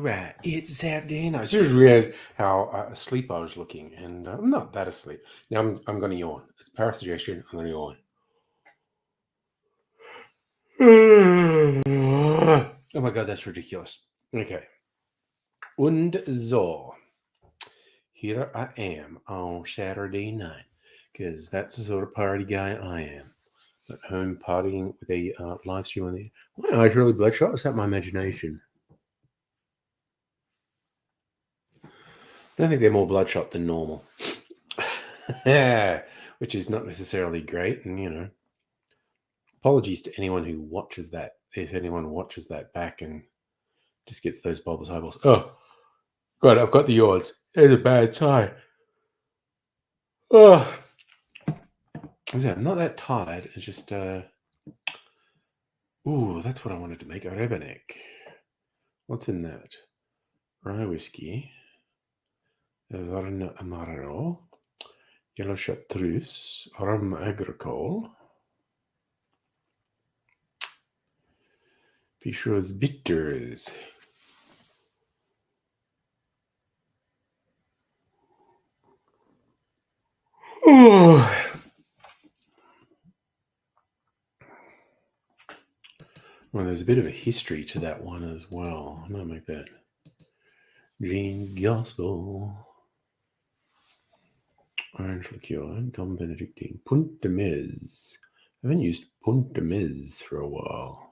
Right, it's Saturday night. I just realized how asleep I was looking, and I'm not that asleep. Now I'm going to yawn. It's power suggestion. I'm going to yawn. Oh my god, that's ridiculous. Okay. Und so, here I am on Saturday night, because that's the sort of party guy I am. At home partying with a live stream on the. Wow, it's really bloodshot. Is that my imagination? I don't think they're more bloodshot than normal. Which is not necessarily great. And, apologies to anyone who watches that. If anyone watches that back and just gets those bulbous eyeballs. Oh, God, I've got the yawns. It's a bad time. Oh, I'm not that tired. It's just, ooh, that's what I wanted to make. A Rebenek. What's in that? Rye whiskey. Varna Amaro. Yellow chartreuse. Rum agricole. Pichot's bitters. Oh. Well, there's a bit of a history to that one as well. I'm going to make that Jane's Gospel. Orange liqueur, Dom Benedictine, Punt de Mez. I haven't used Punt de Mez for a while.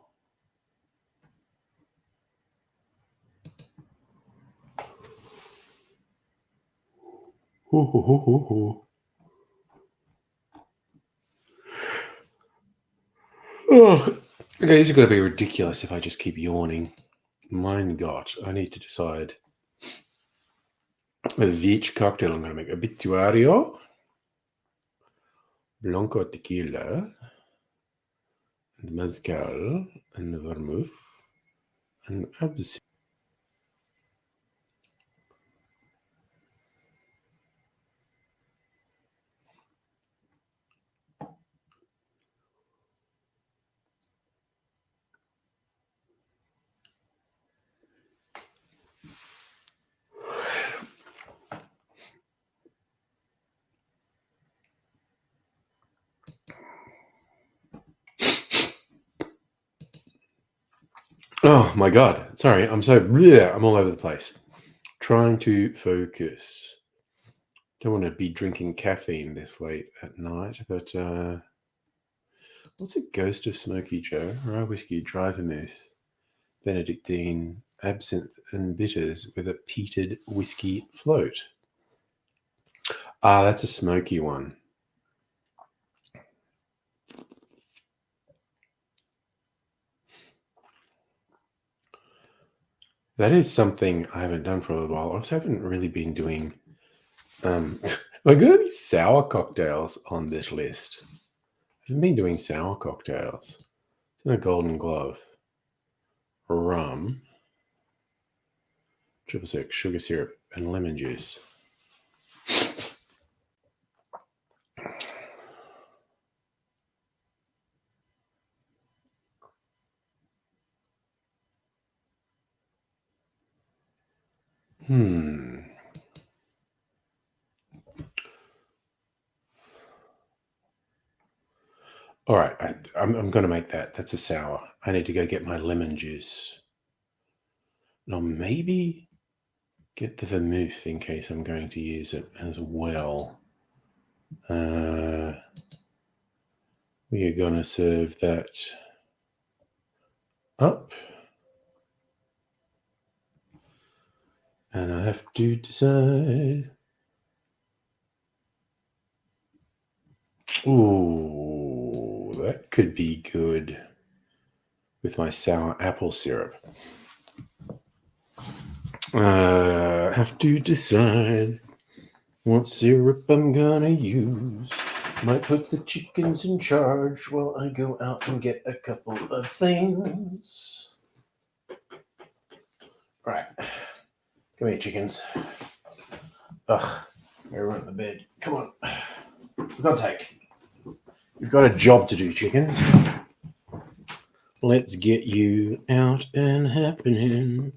Oh. Okay, this is going to be ridiculous if I just keep yawning. Mein Gott, I need to decide which cocktail I'm going to make. Obituario, Blanco tequila, and mezcal, and vermouth, and absinthe. Oh my God. Sorry, I'm all over the place. Trying to focus. Don't want to be drinking caffeine this late at night, but what's a Ghost of Smoky Joe? Rye whiskey, dry vermouth, Benedictine, absinthe, and bitters with a peated whiskey float. Ah, that's a smoky one. That is something I haven't done for a little while. I also haven't really been doing. Have I got any sour cocktails on this list? I haven't been doing sour cocktails. It's in a Golden Glove. Rum, triple sec, sugar syrup, and lemon juice. All right, I'm going to make that. That's a sour. I need to go get my lemon juice. And I'll maybe get the vermouth in case I'm going to use it as well. We are going to serve that up. And I have to decide. Ooh, that could be good with my sour apple syrup. Have to decide what syrup I'm gonna use. Might put the chickens in charge while I go out and get a couple of things. Right. Come here, chickens. Ugh. They're right in the bed. Come on. For God's sake. You've got a job to do, chickens. Let's get you out and happening.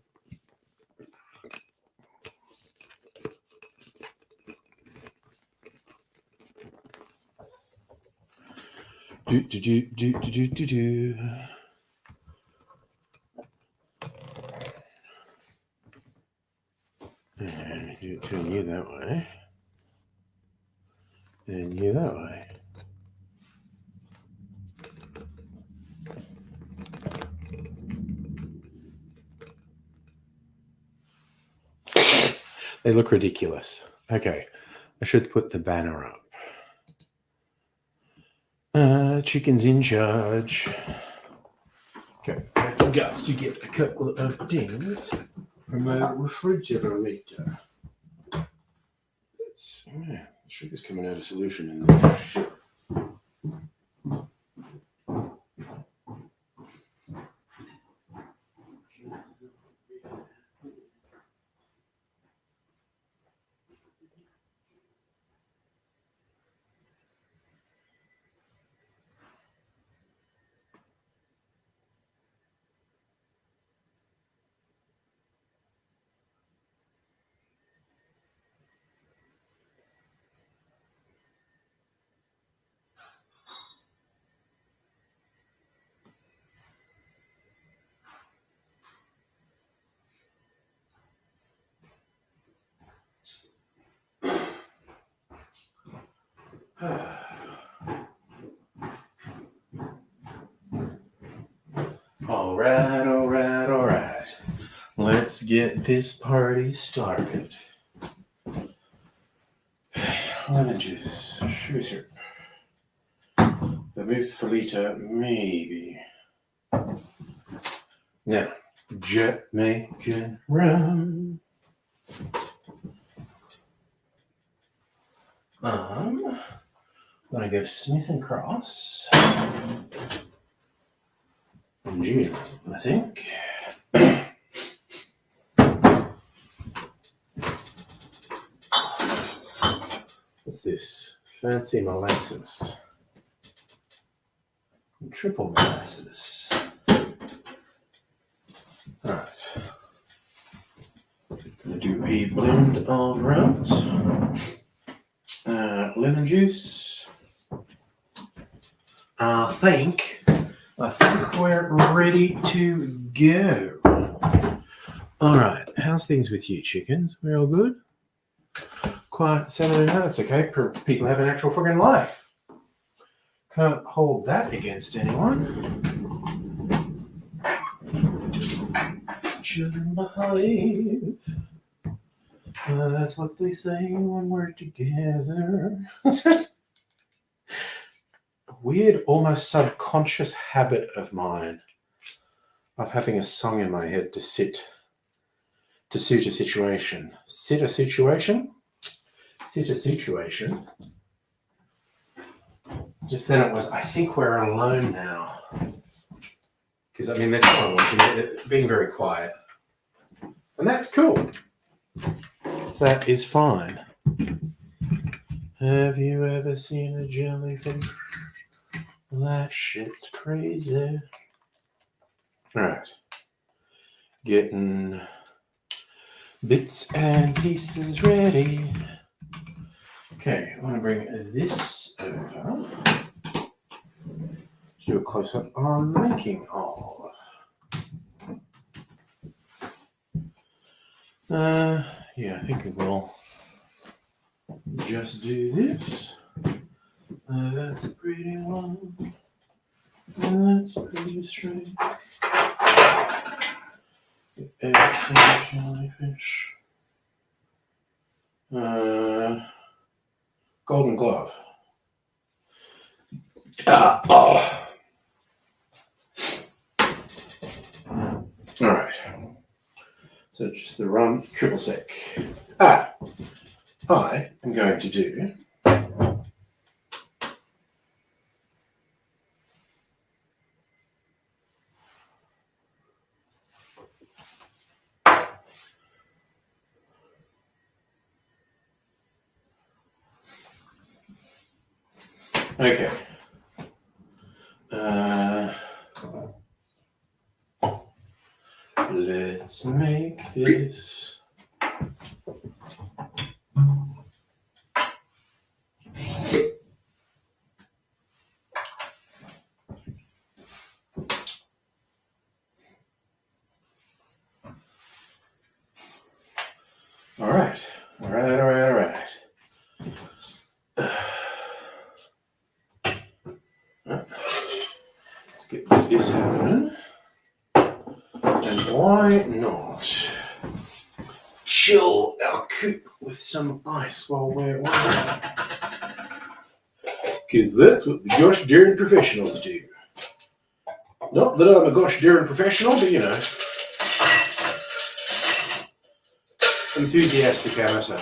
Do. Turn you that way. And you that way. They look ridiculous. Okay, I should put the banner up. Chicken's in charge. Okay, I have got to get a couple of things from my refrigerator. Sugar's coming out of solution in the All right. Let's get this party started. Lemon juice, sugar syrup, vermouth for liter, maybe. Now, Jamaican rum. I'm gonna go Smith and Cross. And gin, I think. What's this? Fancy molasses. Triple molasses. Alright. Gonna do a blend of rum. Lemon juice. I think we're ready to go. Alright, how's things with you, chickens? We all good? Quiet, settling down. That's okay. People have an actual friggin' life. Can't hold that against anyone. Children behave. That's what they say when we're together. A weird, almost subconscious habit of mine of having a song in my head to suit a situation. Sit a situation? Sit a situation. Just then it was, I think we're alone now. Because, I mean, there's someone watching it being very quiet. And that's cool. That is fine. Have you ever seen a jellyfish? That shit's crazy. Alright. Getting bits and pieces ready. Okay, I'm going to bring this over. Do a close-up on making of. Yeah, I think it will just do this. That's pretty long. That's pretty straight. Eggs, jellyfish. Golden glove. Oh. All right. So just the rum triple sec. I am going to do okay. Let's make this. All right. Let's get this happening. And why not chill our coop with some ice while we're waiting? Because that's what the gosh darn professionals do. Not that I'm a gosh darn professional, but you know, enthusiastic amateur.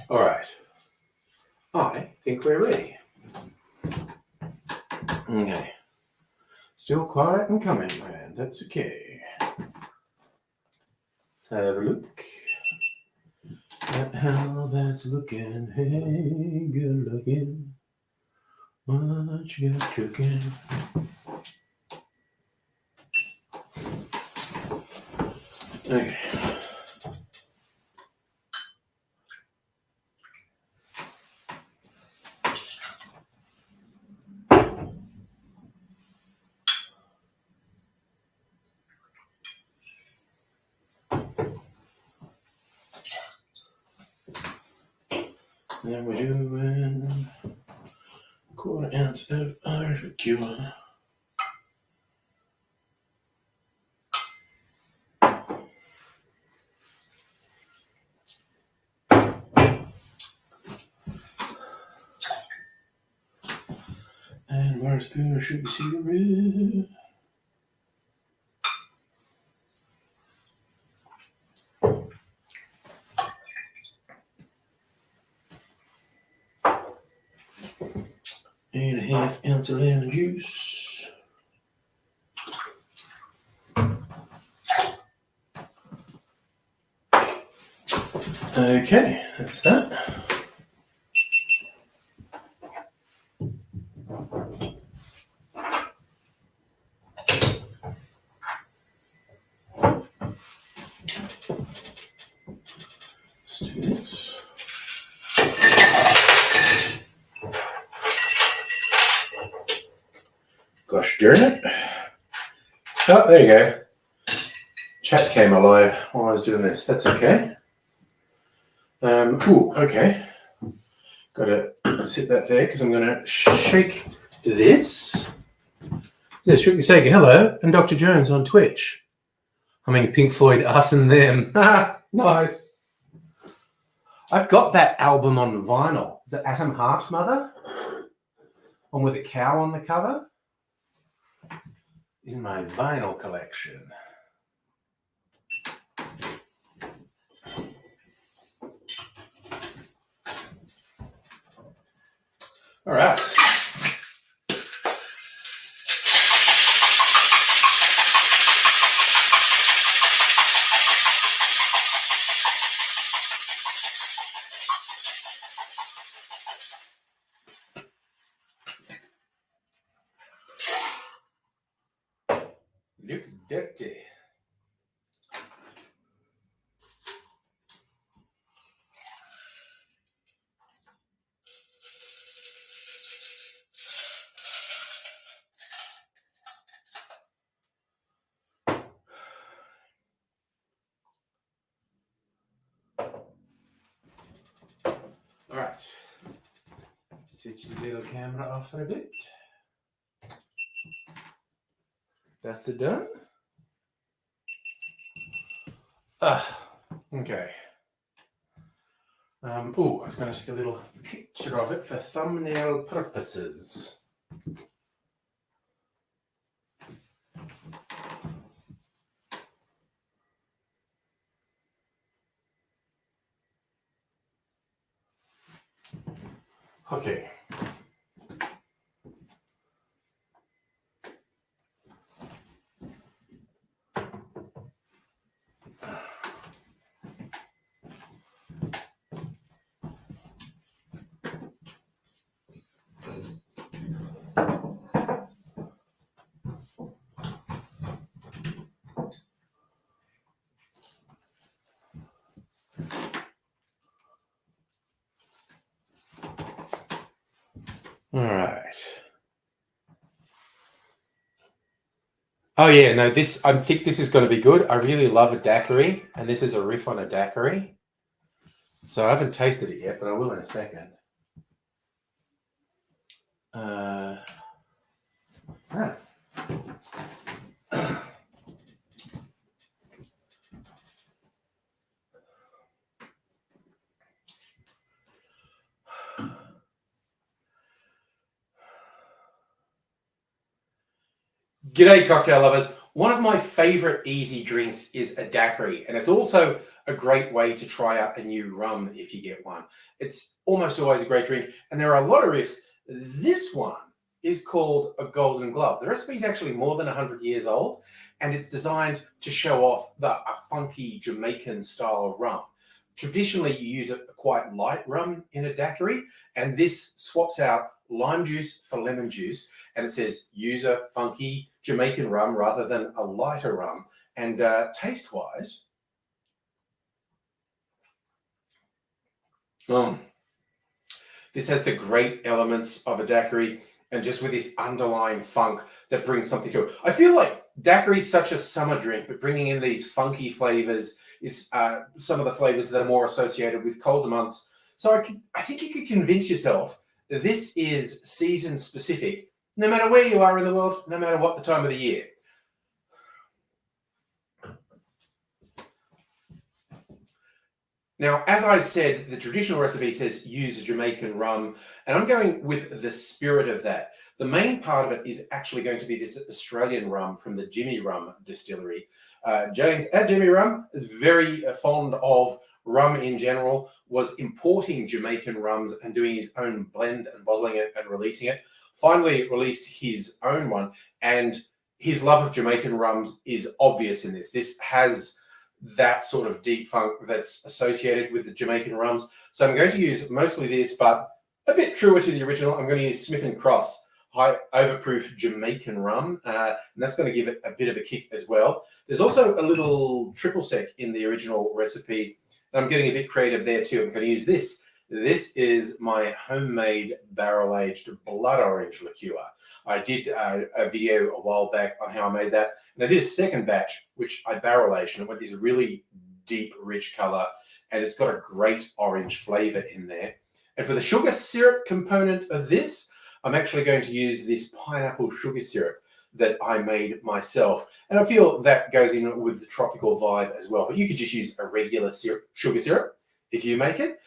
All right. I think we're ready. Okay. Still quiet and coming, man. That's okay. Let's have a look at how that's looking. Hey, good looking. What you got cooking? Okay. Then we're doing 1/4 ounce of Irish liqueur. And 1 spoon of sugar syrup. And 1/2 ounce of lemon juice. Okay, that's that. Let's do this. Gosh darn it. Oh, there you go. Chat came alive while I was doing this. That's okay. Okay. Gotta sit that there because I'm gonna shake this. Yeah, Strictly Sega, hello, and Dr. Jones on Twitch. I mean, Pink Floyd, us and them. Nice. I've got that album on vinyl. Is it Atom Heart, Mother? One with a cow on the cover? In my vinyl collection. All right. Looks dirty. All right. Switch the little camera off for a bit. That's it done. Okay. Oh, I was going to take a little picture of it for thumbnail purposes. Okay. All right. Oh yeah, no, I think this is going to be good. I really love a daiquiri, and this is a riff on a daiquiri. So I haven't tasted it yet, but I will in a second. G'day, cocktail lovers. One of my favorite easy drinks is a daiquiri, and it's also a great way to try out a new rum if you get one. It's almost always a great drink, and there are a lot of riffs. This one is called a Golden Glove. The recipe is actually more than 100 years old, and it's designed to show off a funky Jamaican style rum. Traditionally, you use a quite light rum in a daiquiri, and this swaps out lime juice for lemon juice, and it says use a funky Jamaican rum rather than a lighter rum. And taste-wise, this has the great elements of a daiquiri, and just with this underlying funk that brings something to it. I feel like daiquiri is such a summer drink, but bringing in these funky flavors is some of the flavors that are more associated with colder months. So I think you could convince yourself that this is season specific, no matter where you are in the world, no matter what the time of the year. Now, as I said, the traditional recipe says use Jamaican rum, and I'm going with the spirit of that. The main part of it is actually going to be this Australian rum from the Jimmy Rum distillery. James at Jimmy Rum, very fond of rum in general, was importing Jamaican rums and doing his own blend and bottling it and releasing it. Finally released his own one, and his love of Jamaican rums is obvious in this. This has that sort of deep funk that's associated with the Jamaican rums. So I'm going to use mostly this, but a bit truer to the original. I'm going to use Smith & Cross high overproof Jamaican rum, and that's going to give it a bit of a kick as well. There's also a little triple sec in the original recipe, and I'm getting a bit creative there too. I'm going to use this. This is my homemade barrel-aged blood orange liqueur. I did a video a while back on how I made that, and I did a second batch, which I barrel-aged, and it went this really deep, rich color, and it's got a great orange flavor in there. And for the sugar syrup component of this, I'm actually going to use this pineapple sugar syrup that I made myself. And I feel that goes in with the tropical vibe as well. But you could just use a regular sugar syrup if you make it.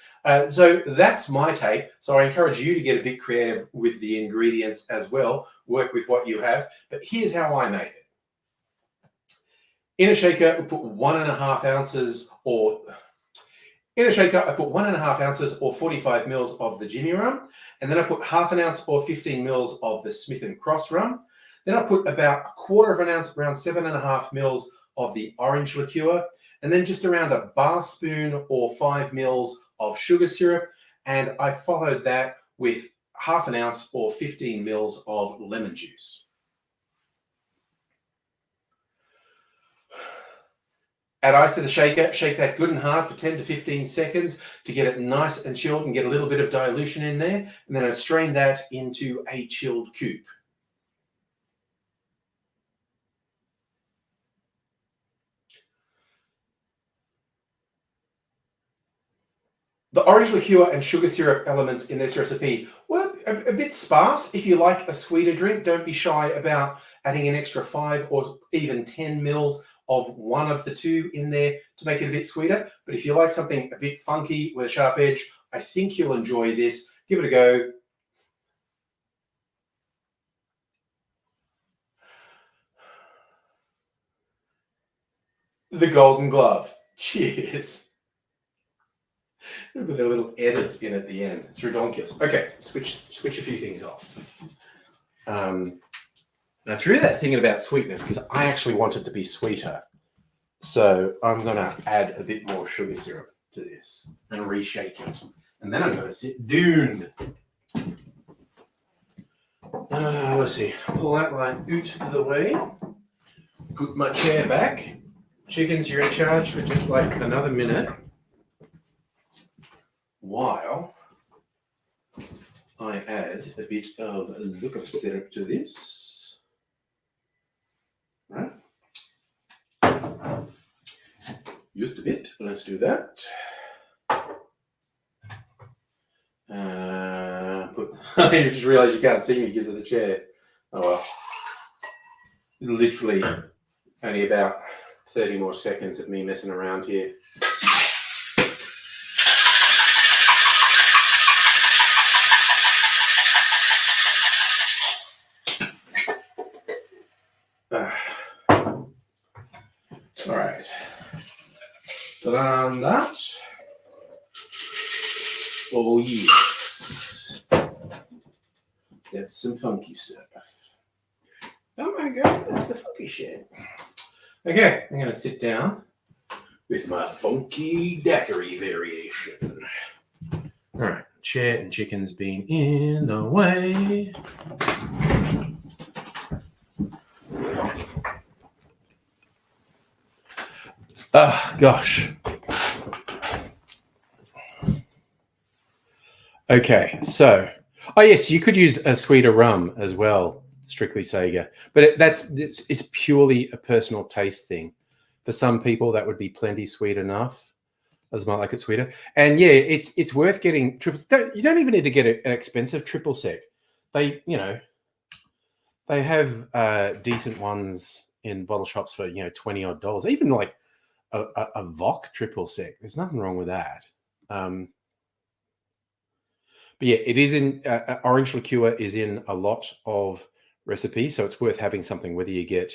So that's my take. So I encourage you to get a bit creative with the ingredients as well. Work with what you have. But here's how I made it. In a shaker, I put 1.5 ounces or... In a shaker, I put 1.5 ounces or 45 mils of the Jimmy rum, and then I put 1/2 ounce or 15 mils of the Smith & Cross rum. Then I put about 1/4 ounce, around 7.5 mils of the orange liqueur, and then just around a bar spoon or 5 mils of sugar syrup, and I followed that with 1/2 ounce or 15 mils of lemon juice. Add ice to the shaker, shake that good and hard for 10 to 15 seconds to get it nice and chilled and get a little bit of dilution in there. And then I strain that into a chilled coupe. The orange liqueur and sugar syrup elements in this recipe were a bit sparse. If you like a sweeter drink, don't be shy about adding an extra 5 or even 10 mils of one of the two in there to make it a bit sweeter. But if you like something a bit funky with a sharp edge, I think you'll enjoy this. Give it a go. The Golden Glove. Cheers. With a little edit in at the end. It's ridiculous. Okay, switch a few things off. And I threw that thing in about sweetness because I actually want it to be sweeter. So I'm going to add a bit more sugar syrup to this and reshake it. And then I'm going to sit down. Let's see. Pull that line out of the way. Put my chair back. Chickens, you're in charge for just like another minute while I add a bit of zucker syrup to this. Right. Just a bit. Let's do that. I just realised you can't see me because of the chair. Oh well. It's literally only about 30 more seconds of me messing around here. All right. Done that. Oh yes. That's some funky stuff. Oh my god, that's the funky shit. Okay, I'm going to sit down with my funky daiquiri variation. All right, chair and chickens being in the way. Oh, gosh. Okay, so, oh yes, you could use a sweeter rum as well, strictly Sega, but it's purely a personal taste thing. For some people, that would be plenty sweet enough. Others might like it sweeter. And yeah, it's worth getting triples. You don't even need to get an expensive triple sec. They have decent ones in bottle shops for $20 odd. Even like a Voc triple sec. There's nothing wrong with that. But yeah, it is in orange liqueur is in a lot of recipes, so it's worth having something whether you get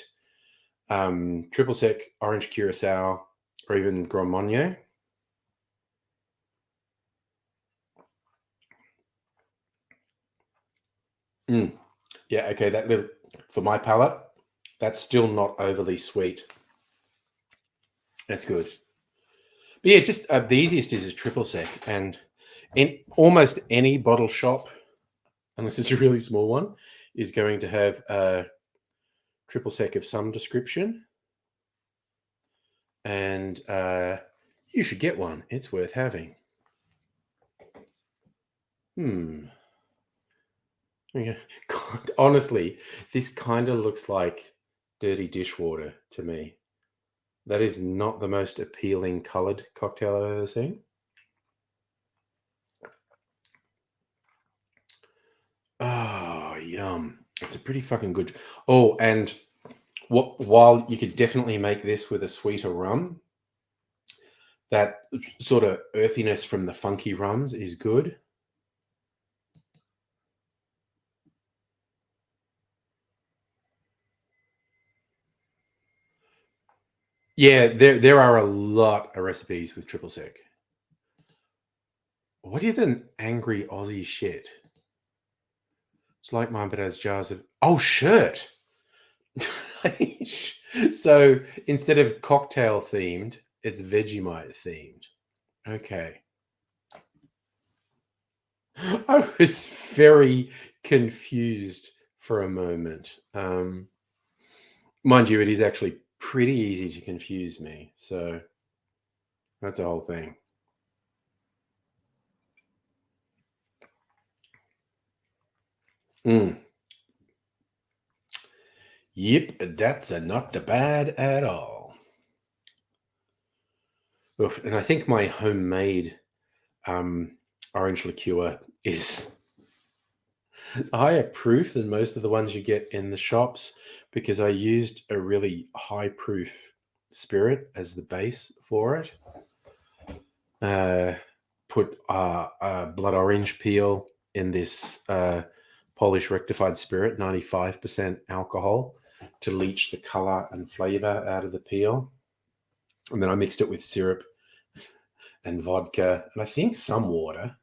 triple sec, orange curacao, or even Grand Marnier. Yeah, okay, that little for my palate, that's still not overly sweet. That's good. But yeah, just the easiest is a triple sec, and in almost any bottle shop, unless it's a really small one, is going to have a triple sec of some description. And you should get one. It's worth having. Yeah. God, honestly, this kind of looks like dirty dishwater to me. That is not the most appealing coloured cocktail I've ever seen. Oh, yum. It's a pretty fucking good... Oh, and while you could definitely make this with a sweeter rum, that sort of earthiness from the funky rums is good. Yeah, there are a lot of recipes with triple sec. What is an angry Aussie shit? It's like mine, but it has jars of... Oh, shirt! So instead of cocktail themed, it's Vegemite themed. Okay. I was very confused for a moment. Mind you, it is actually pretty easy to confuse me. So that's a whole thing. Yep, that's not bad at all. Oof, and I think my homemade orange liqueur is higher proof than most of the ones you get in the shops because I used a really high proof spirit as the base for it. Put a blood orange peel in this Polish rectified spirit, 95% alcohol, to leach the color and flavor out of the peel. And then I mixed it with syrup and vodka, and I think some water.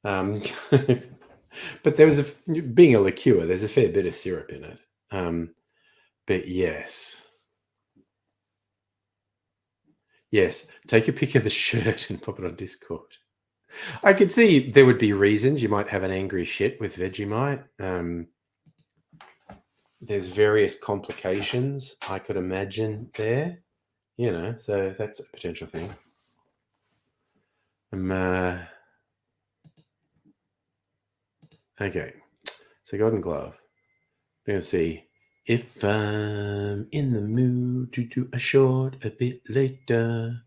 But there was being a liqueur, there's a fair bit of syrup in it. But yes, take a pic of the shirt and pop it on Discord. I could see there would be reasons you might have an angry shit with Vegemite. There's various complications I could imagine there, so that's a potential thing. Okay, so Golden Glove. We're going to see if I'm in the mood to do a short a bit later.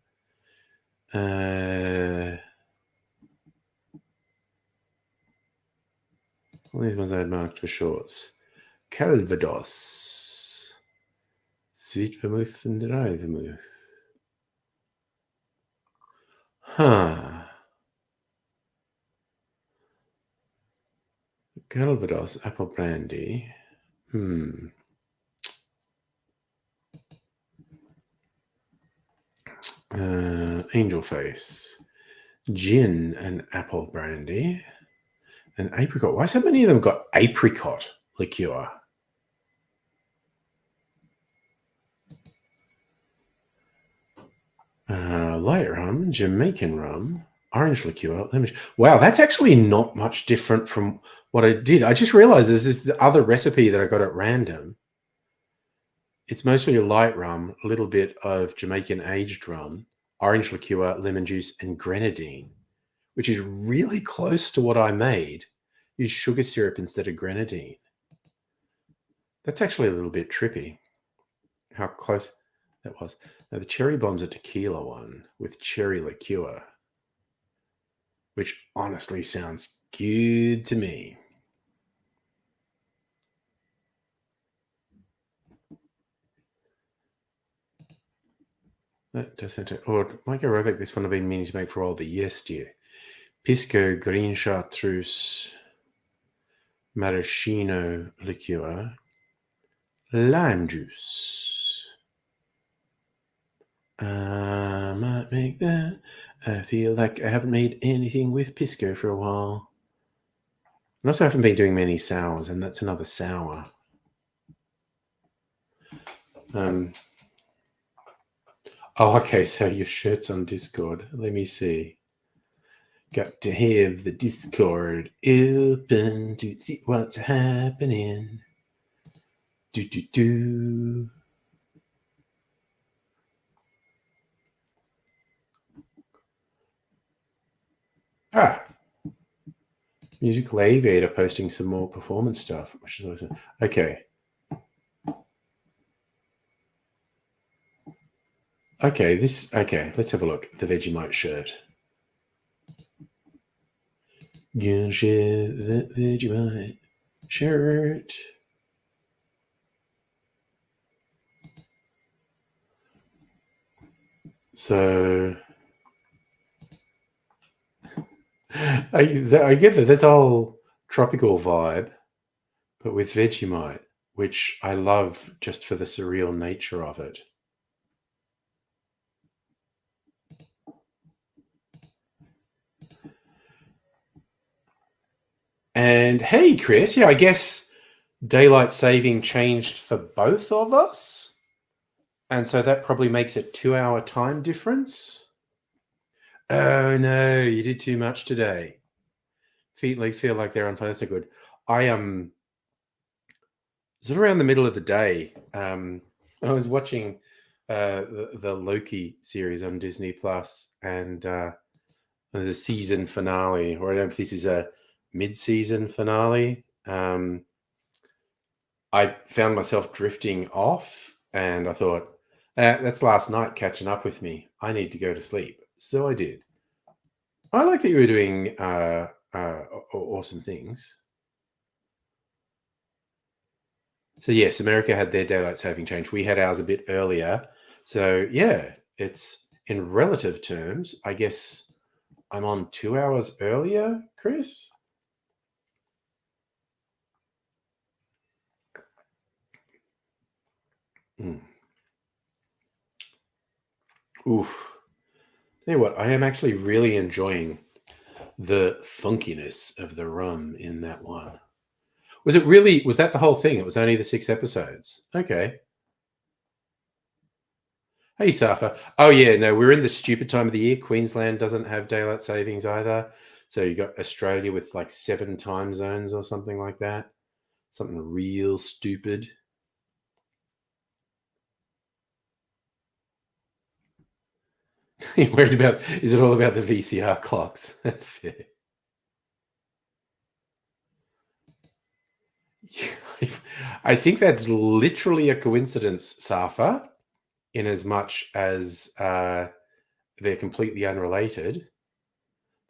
All these ones I had marked for shorts. Calvados. Sweet vermouth and dry vermouth. Calvados apple brandy. Angel face. Gin and apple brandy. And apricot. Why so many of them got apricot liqueur? Light rum, Jamaican rum, orange liqueur, lemon. Wow, that's actually not much different from what I did. I just realized there's this other recipe that I got at random. It's mostly a light rum, a little bit of Jamaican aged rum, orange liqueur, lemon juice, and grenadine, which is really close to what I made. Use sugar syrup instead of grenadine. That's actually a little bit trippy. How close that was. Now the cherry bomb's a tequila one with cherry liqueur, which honestly sounds good to me. That doesn't. Or Mike Aerobic, this one I've been meaning to make for all the yes, dear. Pisco green chartreuse, maraschino liqueur, lime juice. I might make that. I feel like I haven't made anything with Pisco for a while. I also haven't been doing many sours, and that's another sour. Oh, okay, so your shirt's on Discord. Let me see. Got to have the Discord open to see what's happening. Do. Musical Aviator posting some more performance stuff, which is awesome. Okay. Okay, let's have a look. The Vegemite shirt. Gonna share that Vegemite shirt. So I get that there's a whole tropical vibe, but with Vegemite, which I love just for the surreal nature of it. And hey, Chris, I guess daylight saving changed for both of us. And so that probably makes it 2-hour time difference. Oh no, you did too much today. Legs feel like they're on fire. That's not good. I sort of around the middle of the day, I was watching the Loki series on Disney Plus, and the season finale, or I don't know if this is a mid-season finale. I found myself drifting off, and I thought, that's last night catching up with me. I need to go to sleep. So I did. I like that you were doing awesome things. So yes, America had their daylight saving change. We had ours a bit earlier. So yeah, it's in relative terms, I guess I'm on 2 hours earlier, Chris. Mm. Oof. Tell you what, I am actually really enjoying the funkiness of the rum in that one. Was that the whole thing? It was only the 6 episodes. Okay. Hey, Safa. Oh, yeah, no, we're in the stupid time of the year. Queensland doesn't have daylight savings either. So you got Australia with like 7 time zones or something like that. Something real stupid. You're worried about, is it all about the VCR clocks? That's fair. I think that's literally a coincidence, Safa, in as much as they're completely unrelated.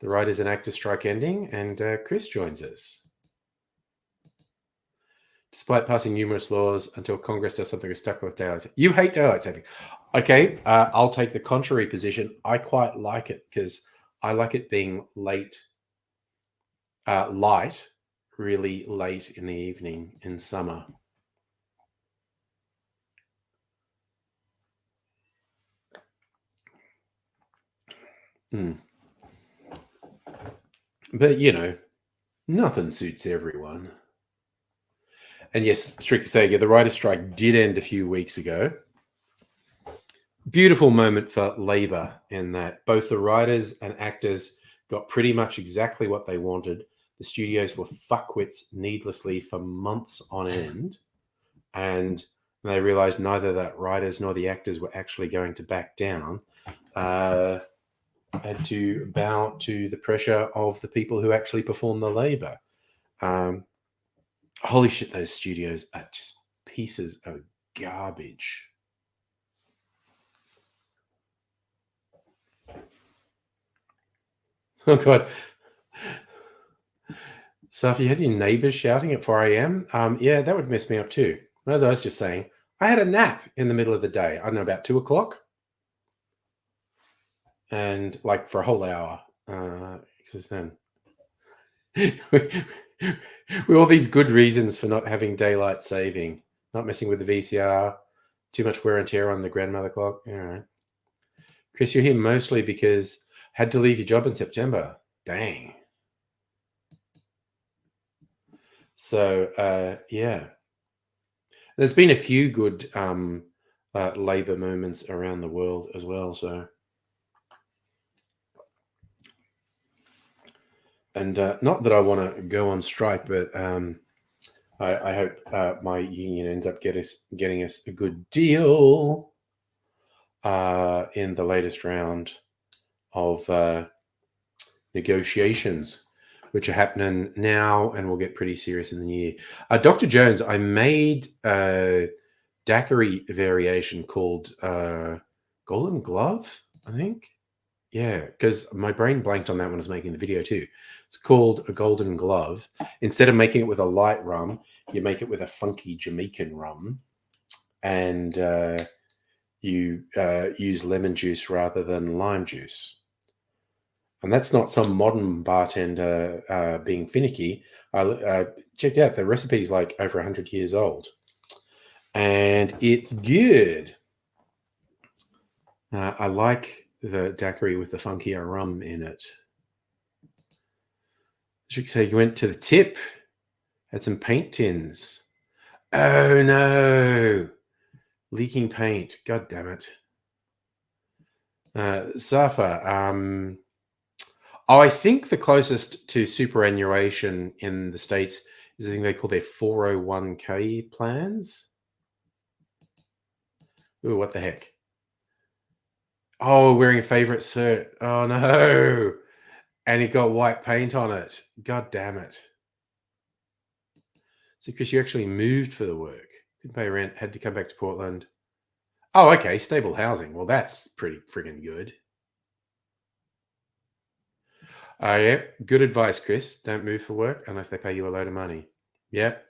The writers and actors strike ending, and Chris joins us. Despite passing numerous laws until Congress does something, we're stuck with daylight saving. You hate daylight saving. Okay, I'll take the contrary position. I quite like it because I like it being light, really late in the evening in summer. Mm. But, nothing suits everyone. And yes, strictly saying, the writer's strike did end a few weeks ago. Beautiful moment for Labour in that both the writers and actors got pretty much exactly what they wanted. The studios were fuckwits needlessly for months on end, and they realised neither the writers nor the actors were actually going to back down. Had to bow to the pressure of the people who actually perform the labour. Holy shit, those studios are just pieces of garbage. Oh god. So if you had your neighbors shouting at 4 a.m., yeah, that would mess me up too. As I was just saying, I had a nap in the middle of the day. I don't know, about 2 o'clock, and like for a whole hour. Because then we all these good reasons for not having daylight saving, not messing with the VCR, too much wear and tear on the grandmother clock. All right, Chris, you're here mostly because had to leave your job in September. Dang. So yeah, there's been a few good labor movements around the world as well. So, and not that I want to go on strike, but I hope my union ends up getting us a good deal in the latest round of negotiations, which are happening now and will get pretty serious in the new year. Dr. Jones, I made a daiquiri variation called Golden Glove, I think. Yeah, because my brain blanked on that when I was making the video too. It's called a Golden Glove. Instead of making it with a light rum, you make it with a funky Jamaican rum, and you use lemon juice rather than lime juice. And that's not some modern bartender being finicky. I checked out the recipe's like over 100 years old, and it's good. I like the daiquiri with the funkier rum in it. Should say you went to the tip, had some paint tins. Oh no, leaking paint. God damn it. Safa. I think the closest to superannuation in the States is the thing they call their 401k plans. Ooh, what the heck? Oh, wearing a favorite shirt. Oh no. And it got white paint on it. God damn it. So because you actually moved for the work. Couldn't pay rent, had to come back to Portland. Oh, okay. Stable housing. Well, that's pretty friggin' good. Yeah. Good advice, Chris. Don't move for work unless they pay you a load of money. Yep.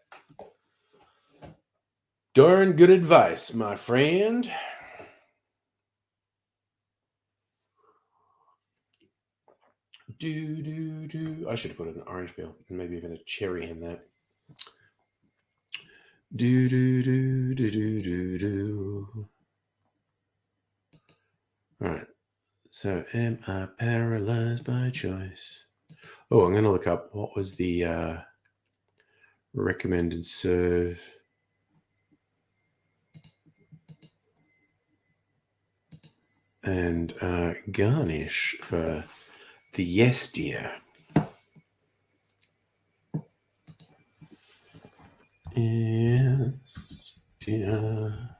Darn good advice, my friend. I should have put an orange peel and maybe even a cherry in that. All right. So, am I paralyzed by choice? Oh, I'm going to look up what was the recommended serve. And garnish for the yes dear. Yes dear.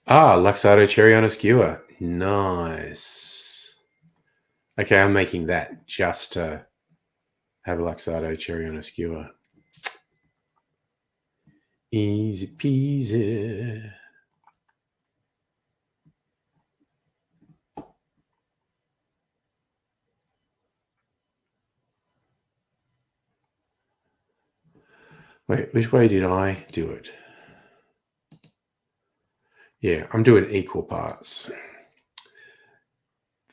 Luxardo cherry on a skewer. Nice. Okay, I'm making that just to have a Luxardo cherry on a skewer. Easy peasy. Wait, which way did I do it? Yeah, I'm doing equal parts.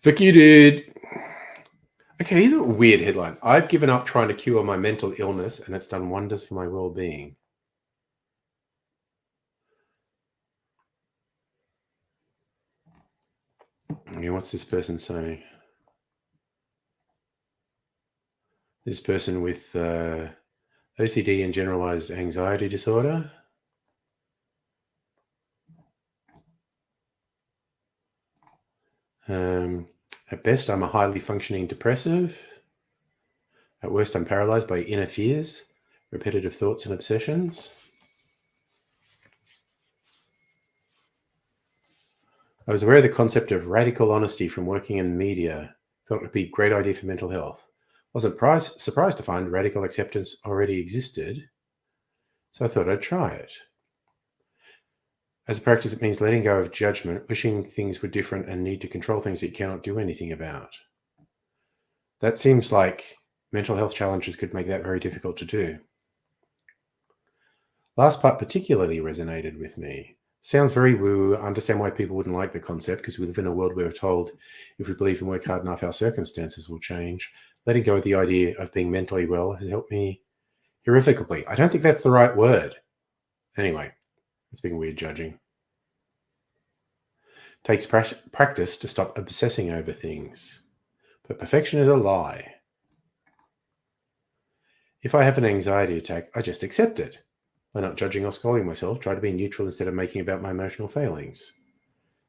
Fuck you, dude. Okay, here's a weird headline. I've given up trying to cure my mental illness and it's done wonders for my well-being. Okay, what's this person saying? This person with OCD and generalized anxiety disorder. At best, I'm a highly functioning depressive. At worst, I'm paralyzed by inner fears, repetitive thoughts, and obsessions. I was aware of the concept of radical honesty from working in media. Felt it would be a great idea for mental health. Wasn't surprised to find radical acceptance already existed, so I thought I'd try it. As a practice, it means letting go of judgment, wishing things were different, and need to control things that you cannot do anything about. That seems like mental health challenges could make that very difficult to do. Last part particularly resonated with me. Sounds very woo. I understand why people wouldn't like the concept because we live in a world where we're told if we believe and work hard enough, our circumstances will change. Letting go of the idea of being mentally well has helped me irrevocably. I don't think that's the right word. Anyway, it's being weird judging. Takes practice to stop obsessing over things. But perfection is a lie. If I have an anxiety attack, I just accept it. By not judging or scolding myself, try to be neutral instead of making about my emotional failings.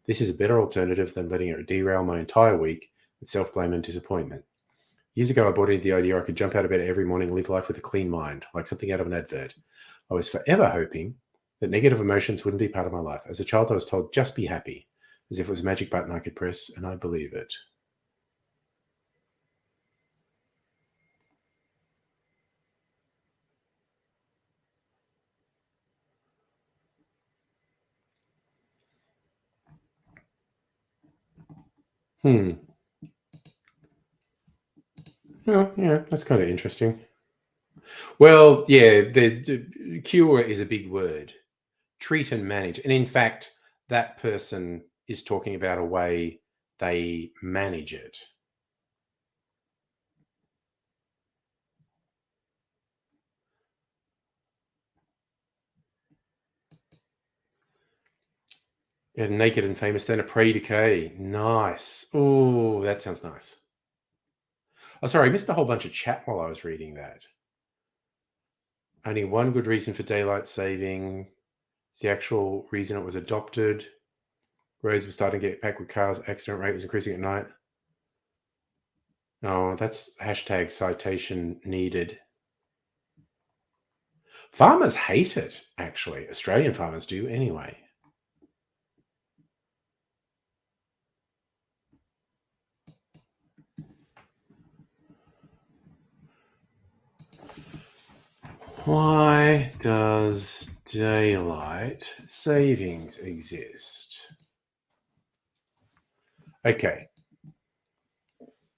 This is a better alternative than letting it derail my entire week with self-blame and disappointment. Years ago, I bought into the idea I could jump out of bed every morning and live life with a clean mind, like something out of an advert. I was forever hoping that negative emotions wouldn't be part of my life. As a child, I was told, just be happy, as if it was a magic button I could press, and I believe it. Oh, yeah, that's kind of interesting. Well, yeah, the cure is a big word. Treat and manage. And in fact, that person is talking about a way they manage it. Yeah, naked and famous, then a pre-decay. Nice. Oh, that sounds nice. Oh, sorry, I missed a whole bunch of chat while I was reading that. Only one good reason for daylight saving. It's the actual reason it was adopted. Roads were starting to get packed with cars. Accident rate was increasing at night. Oh, that's hashtag citation needed. Farmers hate it, actually. Australian farmers do anyway. Why does daylight savings exist? Okay.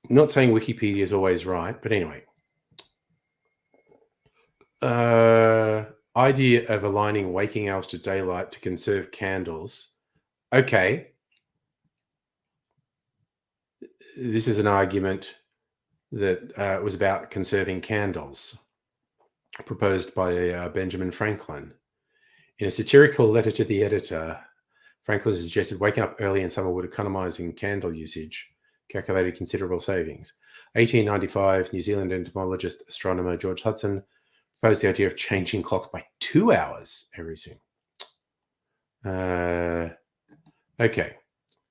Not saying Wikipedia is always right, but anyway. Idea of aligning waking hours to daylight to conserve candles. Okay. This is an argument that was about conserving candles, proposed by Benjamin Franklin. In a satirical letter to the editor, Franklin suggested waking up early in summer would economise in candle usage, calculated considerable savings. 1895, New Zealand entomologist astronomer George Hudson proposed the idea of changing clocks by 2 hours every soon. Okay.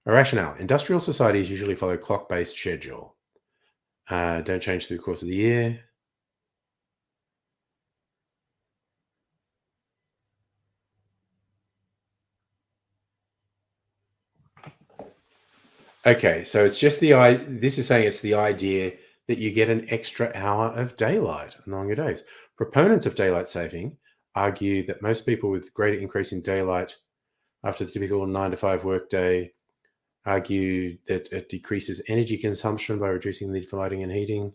A rationale. Industrial societies usually follow clock-based schedule. Don't change through the course of the year. Okay, so it's just this is saying it's the idea that you get an extra hour of daylight on longer days. Proponents of daylight saving argue that most people with greater increase in daylight after the typical 9 to 5 workday argue that it decreases energy consumption by reducing the need for lighting and heating.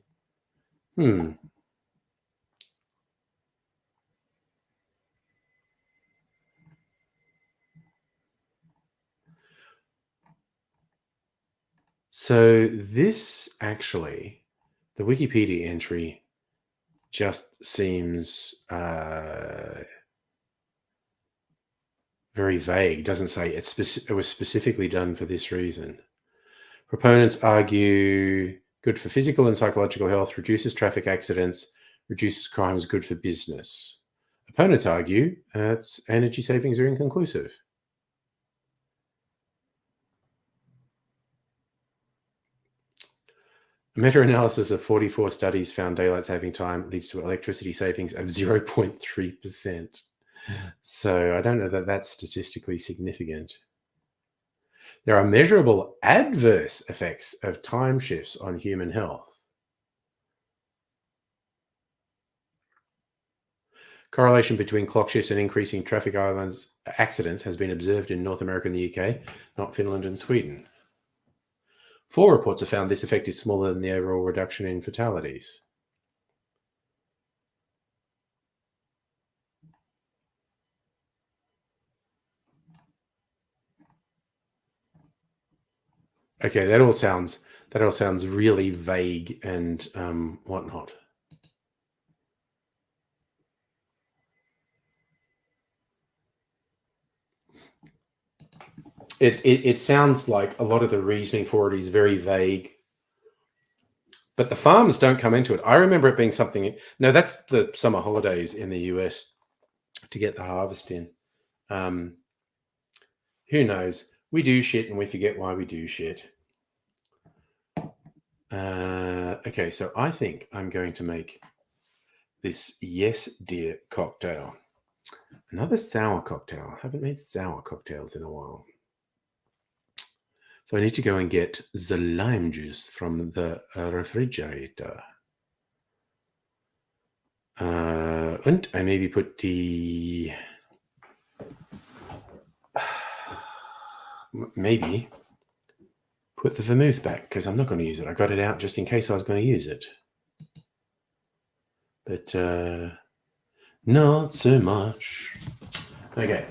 So this actually, the Wikipedia entry just seems very vague. Doesn't say it was specifically done for this reason. Proponents argue good for physical and psychological health, reduces traffic accidents, reduces crime, is good for business. Opponents argue its energy savings are inconclusive. A meta-analysis of 44 studies found daylight saving time leads to electricity savings of 0.3%. So I don't know that that's statistically significant. There are measurable adverse effects of time shifts on human health. Correlation between clock shifts and increasing traffic accidents has been observed in North America and the UK, not Finland and Sweden. 4 reports have found this effect is smaller than the overall reduction in fatalities. Okay, that all sounds really vague and whatnot. It sounds like a lot of the reasoning for it is very vague, but the farmers don't come into it. I remember it being something. No, that's the summer holidays in the US to get the harvest in. Who knows? We do shit and we forget why we do shit. Okay, so I think I'm going to make this Yes Dear cocktail. Another sour cocktail. I haven't made sour cocktails in a while. So I need to go and get the lime juice from the refrigerator. And I maybe put maybe put the vermouth back because I'm not going to use it. I got it out just in case I was going to use it. But not so much. Okay.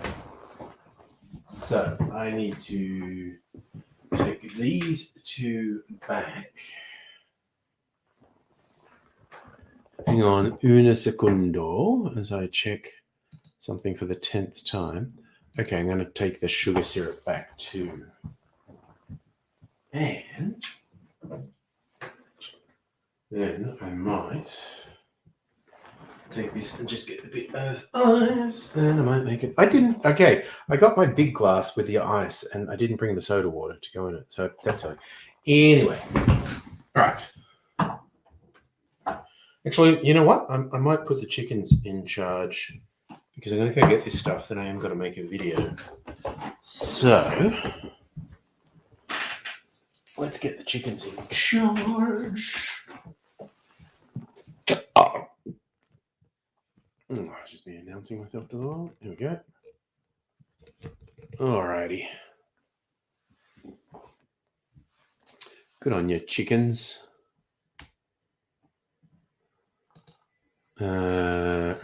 So I need to take these 2 back. Hang on un secundo as I check something for the 10th time. Okay, I'm going to take the sugar syrup back too. And then I might take this and just get a bit of ice, and I might make it. I didn't. Okay, I got my big glass with the ice, and I didn't bring the soda water to go in it. So that's it. Anyway, all right. Actually, you know what? I might put the chickens in charge because I'm going to go get this stuff. Then I am going to make a video. So let's get the chickens in charge. Just me announcing myself to the world. Here we go. Alrighty. Good on you, chickens.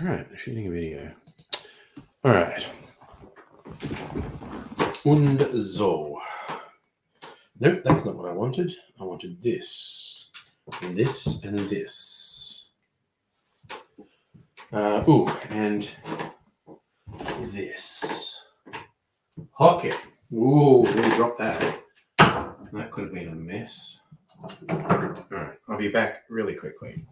Right, shooting a video. All right. Und so. Nope, that's not what I wanted. I wanted this, and this, and this. And this. Okay. Ooh, let me drop that. That could have been a mess. All right, I'll be back really quickly.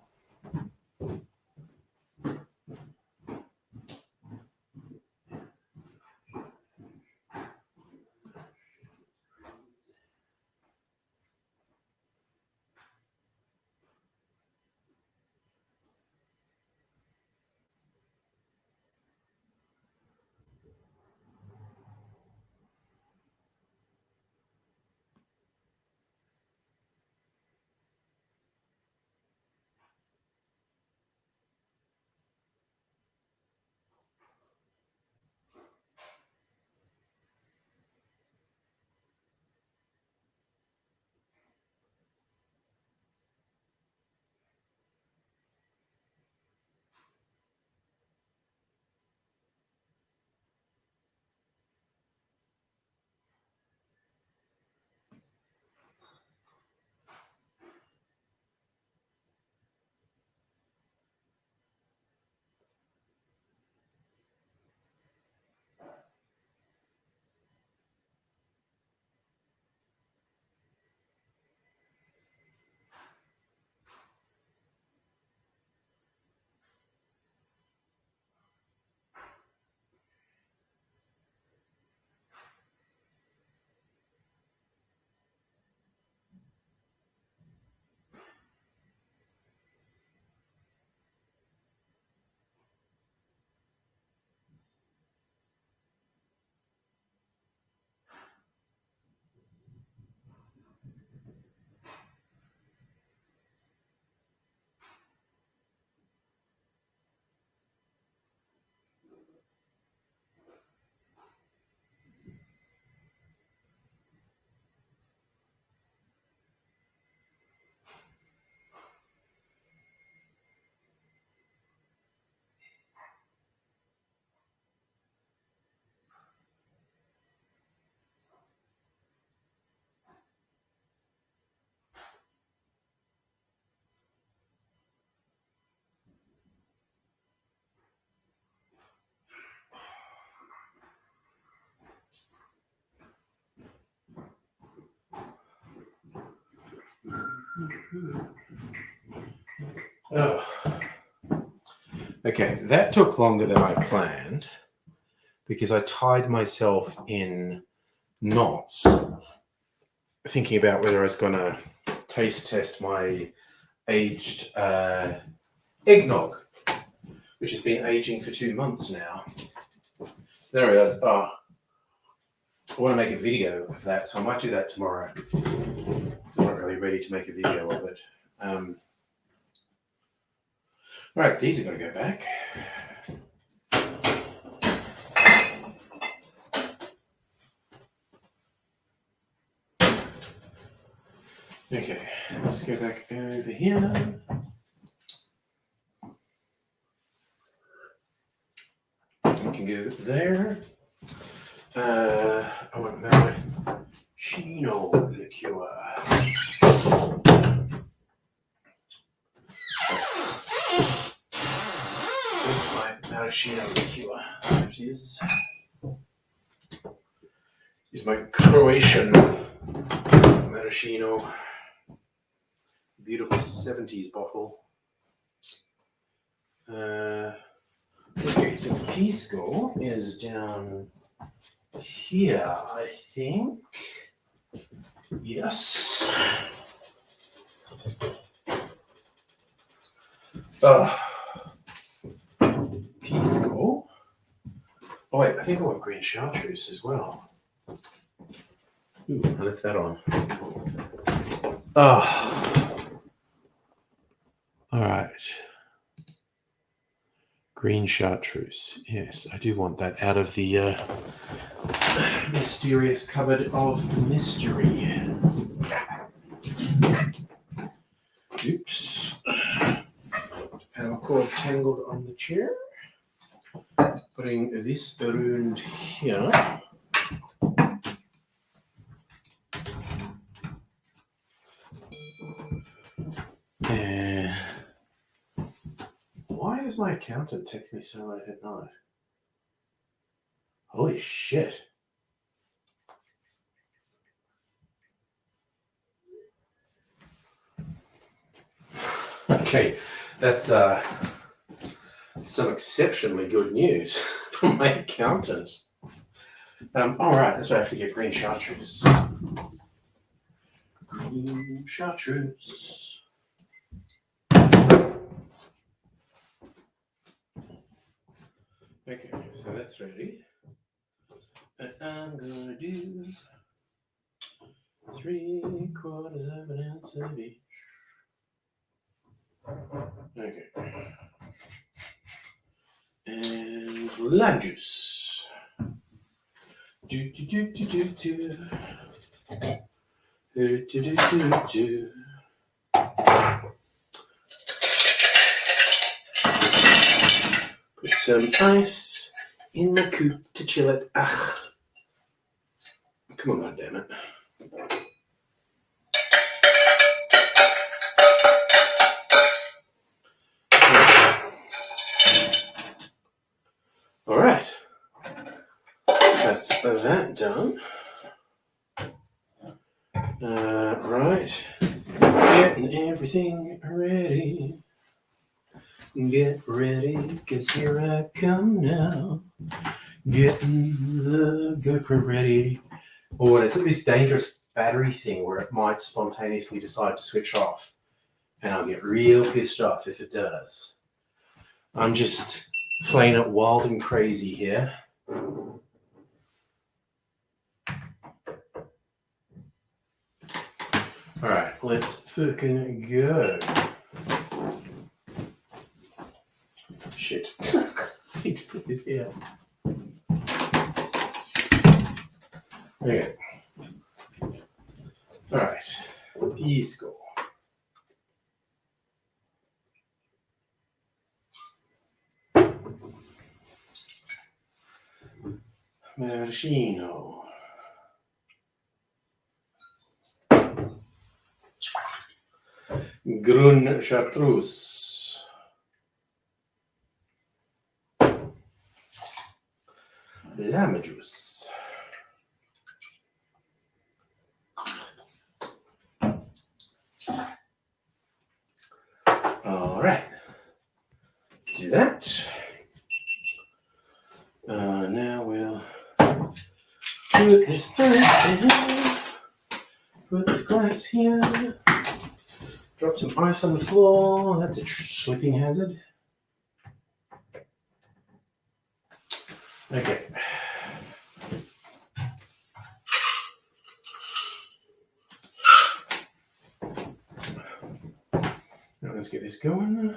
Oh. Okay, that took longer than I planned because I tied myself in knots thinking about whether I was going to taste test my aged eggnog, which has been aging for 2 months now. There it is. Oh, I want to make a video of that, so I might do that tomorrow because I'm not really ready to make a video of it. Right, these are going to go back. Okay, let's go back over here. We can go there. I want maraschino liqueur. This is my maraschino liqueur. There it is. This is my Croatian maraschino. Beautiful 70s bottle. Okay, so Pisco is down here, I think. Yes. Pisco. Oh wait, I think I want green chartreuse as well. Ooh, I left that on. All right. Green chartreuse. Yes, I do want that out of the mysterious cupboard of mystery. Oops. Power cord tangled on the chair. putting this around here. And why does my accountant text me so late at night? Holy shit. Okay, that's some exceptionally good news from my accountant. All right, that's why I have to get green chartreuse. Green chartreuse. Okay, so that's ready. And I'm gonna do 3/4 of an ounce of each. Okay. And lime juice. Do. Put some ice in my coop to chill it. Ah. Come on, goddammit. All right. That's that done. Right. Getting everything ready. Get ready, 'cause here I come now. Getting the GoPro ready. Oh, and it's this dangerous battery thing where it might spontaneously decide to switch off. And I'll get real pissed off if it does. I'm just playing it wild and crazy here. All right, let's fucking go. Shit. I need to put this here. Okay. All right. Pisco. Maraschino. Grün chartreuse. Lime juice. All right. Let's do that. Now we'll put this ice in. Put this glass here. Drop some ice on the floor. That's a slipping hazard. Okay. Now let's get this going.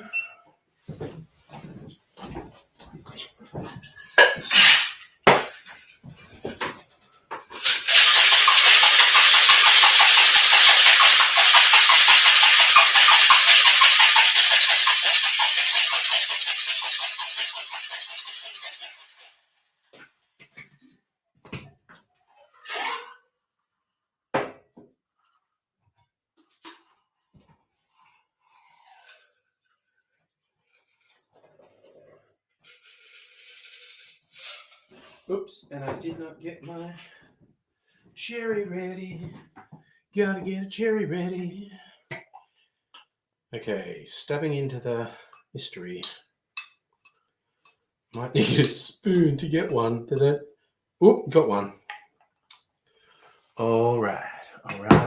Oops, and I did not get my cherry ready. Gotta get a cherry ready. Okay, stepping into the mystery. Might need a spoon to get one. Did it? Oop, got one. All right. All right.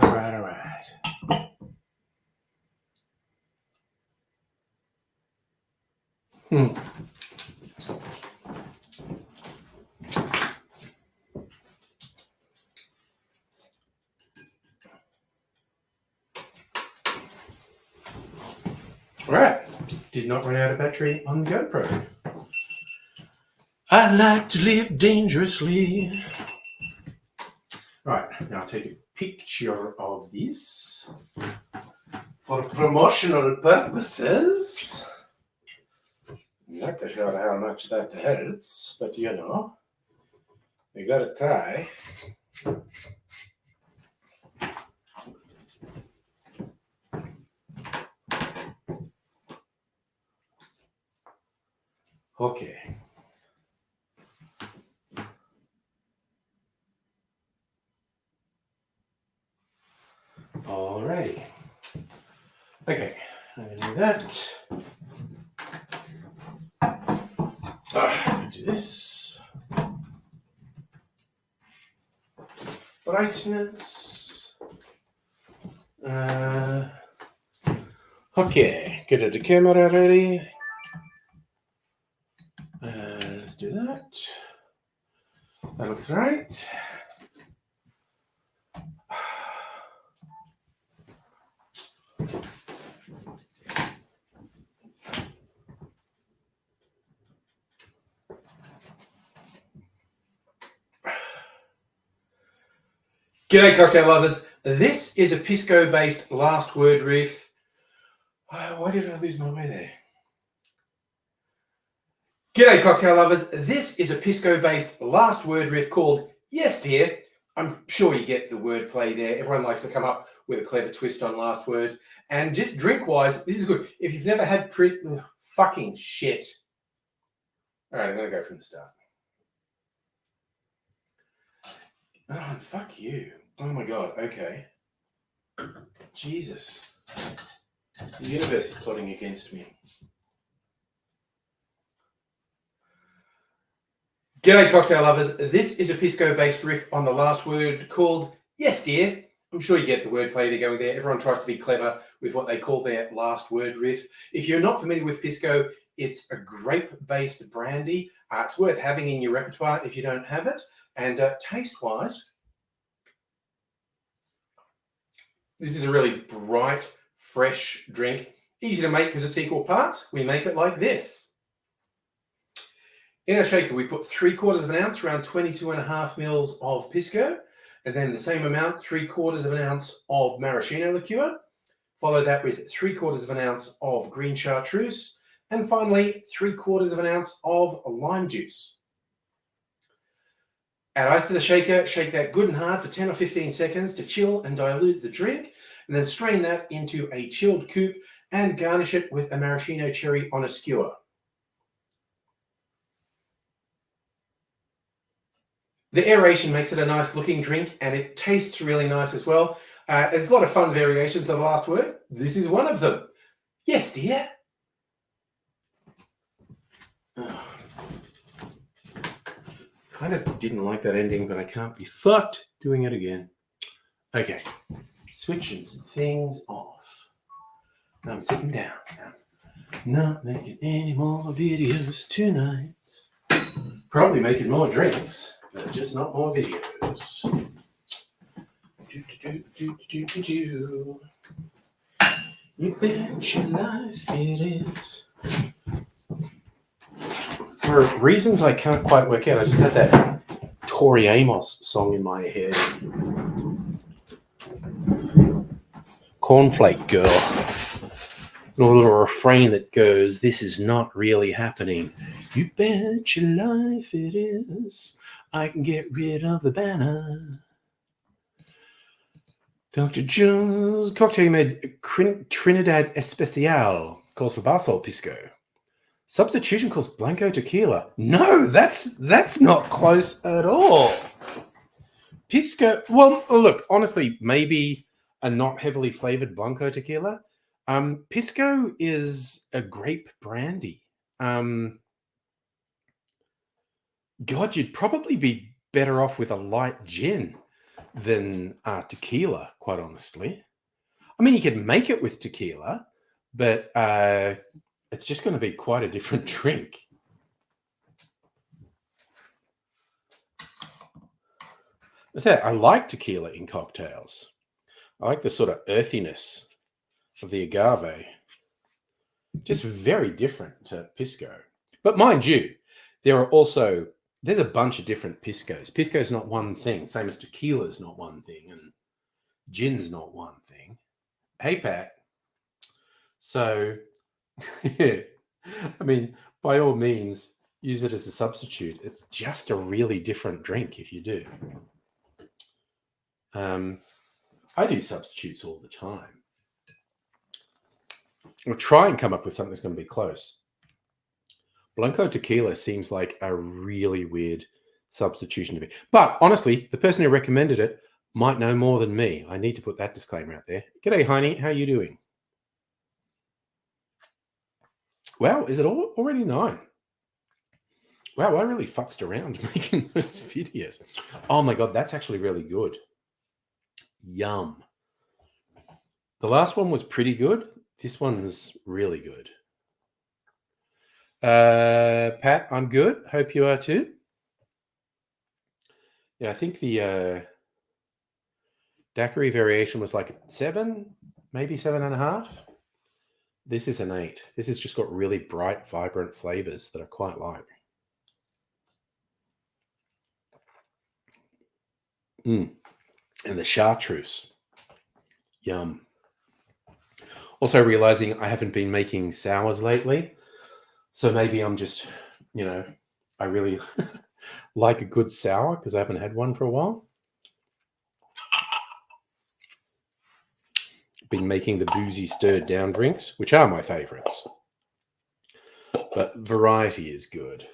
Did not run out of battery on the GoPro. I like to live dangerously. Right, now take a picture of this for promotional purposes. Not sure how much that helps, but you know, we gotta try. Okay. Alrighty. Okay, I'm gonna do that. Do this. Brightness. Okay, get the camera ready. Let's do that. That looks right. G'day cocktail lovers, this is a Pisco based last word riff. Why did I lose my way there? G'day cocktail lovers, this is a Pisco based last word riff called Yes Dear. I'm sure you get the wordplay there. Everyone likes to come up with a clever twist on last word. And just drink wise, this is good. If you've never had fucking shit. Alright, I'm gonna go from the start. Oh, fuck you. Oh my god, okay. Jesus. The universe is plotting against me. G'day cocktail lovers, this is a Pisco-based riff on the last word called Yes Dear. I'm sure you get the wordplay they're going there. Everyone tries to be clever with what they call their last word riff. If you're not familiar with Pisco, it's a grape-based brandy. It's worth having in your repertoire if you don't have it. And taste-wise, this is a really bright, fresh drink. Easy to make because it's equal parts. We make it like this. In our shaker, we put 3/4 of an ounce, around 22.5 mils of Pisco, and then the same amount, 3/4 of an ounce of maraschino liqueur. Follow that with 3/4 of an ounce of green chartreuse, and finally 3/4 of an ounce of lime juice. Add ice to the shaker, shake that good and hard for 10 or 15 seconds to chill and dilute the drink, and then strain that into a chilled coupe and garnish it with a maraschino cherry on a skewer. The aeration makes it a nice looking drink and it tastes really nice as well. There's a lot of fun variations of the last word. This is one of them. Yes, dear. Oh. Kind of didn't like that ending, but I can't be fucked doing it again. Okay, switching some things off. Now I'm sitting down. Not making any more videos tonight. Probably making more drinks. But just not more videos. You bet your life it is. For reasons I can't quite work out, I just had that Tori Amos song in my head. Cornflake Girl. There's a little refrain that goes, "This is not really happening. You bet your life it is. I can get rid of the banner." Dr. Jones cocktail made Trinidad Especial calls for bar salt Pisco. Substitution calls Blanco tequila. No, that's not close at all. Pisco, well, look, honestly, maybe a not heavily flavored Blanco tequila. Pisco is a grape brandy. God, you'd probably be better off with a light gin than tequila, quite honestly. I mean, you could make it with tequila, but it's just going to be quite a different drink. I like tequila in cocktails. I like the sort of earthiness of the agave. Just very different to Pisco. But mind you, there's a bunch of different Piscos. Pisco's not one thing, same as tequila's not one thing, and gin's not one thing. Hey, Pat. So, I mean, by all means, use it as a substitute. It's just a really different drink if you do. I do substitutes all the time. I'll try and come up with something that's going to be close. Blanco tequila seems like a really weird substitution to me. But honestly, the person who recommended it might know more than me. I need to put that disclaimer out there. G'day, Heine. How are you doing? Wow, is it already 9? Wow, I really futzed around making those videos. Oh my God, that's actually really good. Yum. The last one was pretty good. This one's really good. Pat, I'm good. Hope you are too. Yeah, I think the daiquiri variation was like 7, maybe 7.5. This is an 8. This has just got really bright, vibrant flavors that I quite like. And the chartreuse. Yum. Also realizing I haven't been making sours lately. So maybe I'm just, I really like a good sour because I haven't had one for a while. Been making the boozy stirred down drinks, which are my favorites. But variety is good.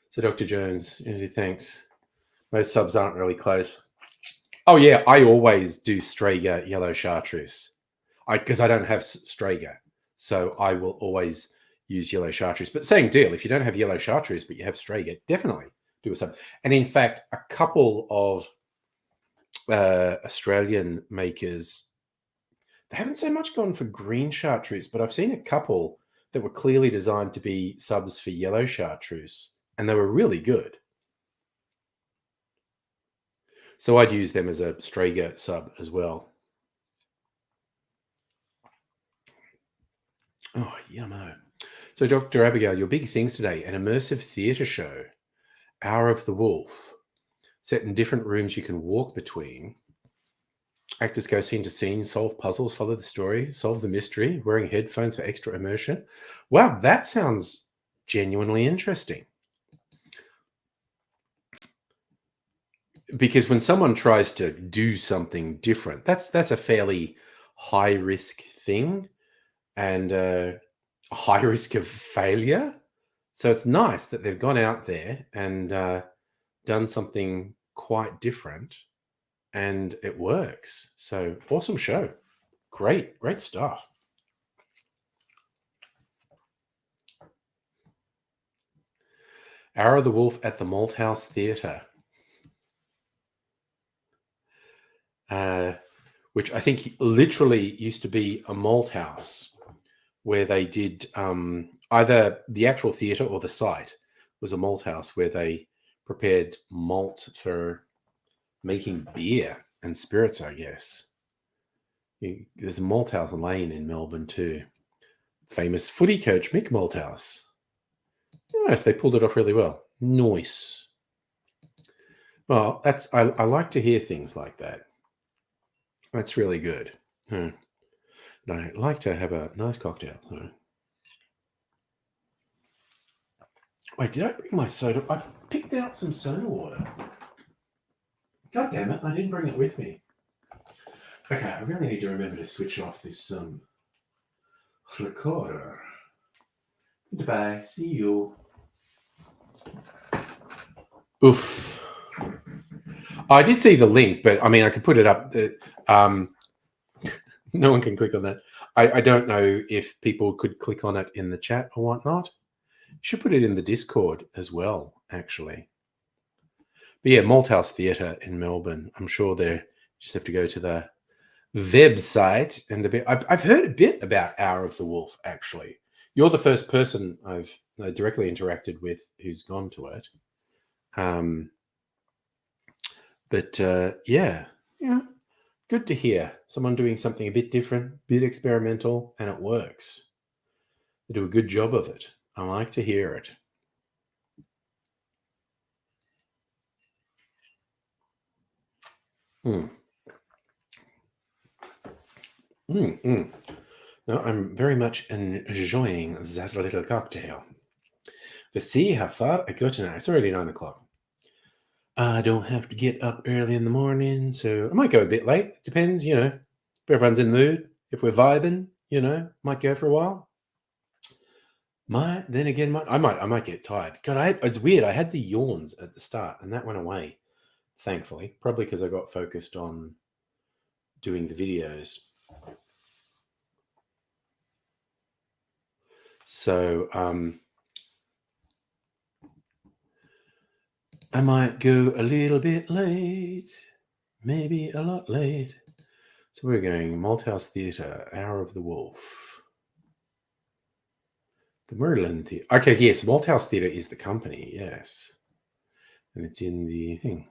So Dr. Jones, thanks. Most subs aren't really close. Oh yeah, I always do Strega yellow chartreuse. Because I don't have Strega, so I will always use yellow chartreuse. But same deal, if you don't have yellow chartreuse but you have Strega, definitely do a sub. And in fact, a couple of Australian makers, they haven't so much gone for green chartreuse, but I've seen a couple that were clearly designed to be subs for yellow chartreuse, and they were really good. So I'd use them as a Strega sub as well. Oh, yummo. So, Dr. Abigail, your big things today, an immersive theatre show, Hour of the Wolf, set in different rooms you can walk between. Actors go scene to scene, solve puzzles, follow the story, solve the mystery, wearing headphones for extra immersion. Wow, that sounds genuinely interesting. Because when someone tries to do something different, that's a fairly high risk thing and a high risk of failure. So it's nice that they've gone out there and done something quite different and it works. So awesome show. Great stuff. Hour of the Wolf at the Malthouse Theatre. Which I think literally used to be a malt house where they did either the actual theatre or the site was a malt house where they prepared malt for making beer and spirits, I guess. There's a Malthouse Lane in Melbourne too. Famous footy coach Mick Malthouse. Nice, they pulled it off really well. Nice. Well, I like to hear things like that. That's really good. And I like to have a nice cocktail. Wait, did I bring my soda? I picked out some soda water. God damn it, I didn't bring it with me. Okay, I really need to remember to switch off this recorder. Goodbye, see you. Oof. I did see the link, but I mean, I could put it up. No one can click on that. I don't know if people could click on it in the chat or whatnot. Should put it in the Discord as well, actually. But yeah, Malthouse Theatre in Melbourne. I'm sure they just have to go to the website and a bit. I've heard a bit about Hour of the Wolf, actually. You're the first person I've directly interacted with who's gone to it. But yeah, good to hear someone doing something a bit different, a bit experimental, and it works. They do a good job of it. I like to hear it. No, I'm very much enjoying that little cocktail. We'll see how far I go tonight. It's already 9 o'clock. I don't have to get up early in the morning, so I might go a bit late. It depends, if everyone's in the mood. If we're vibing, might go for a while. I might get tired. God, it's weird. I had the yawns at the start, and that went away, thankfully. Probably because I got focused on doing the videos. So I might go a little bit late, maybe a lot late. So we're going Malthouse Theatre, Hour of the Wolf. The Merlin Theatre. Okay, yes, the Malthouse Theatre is the company, yes. And it's in the thing.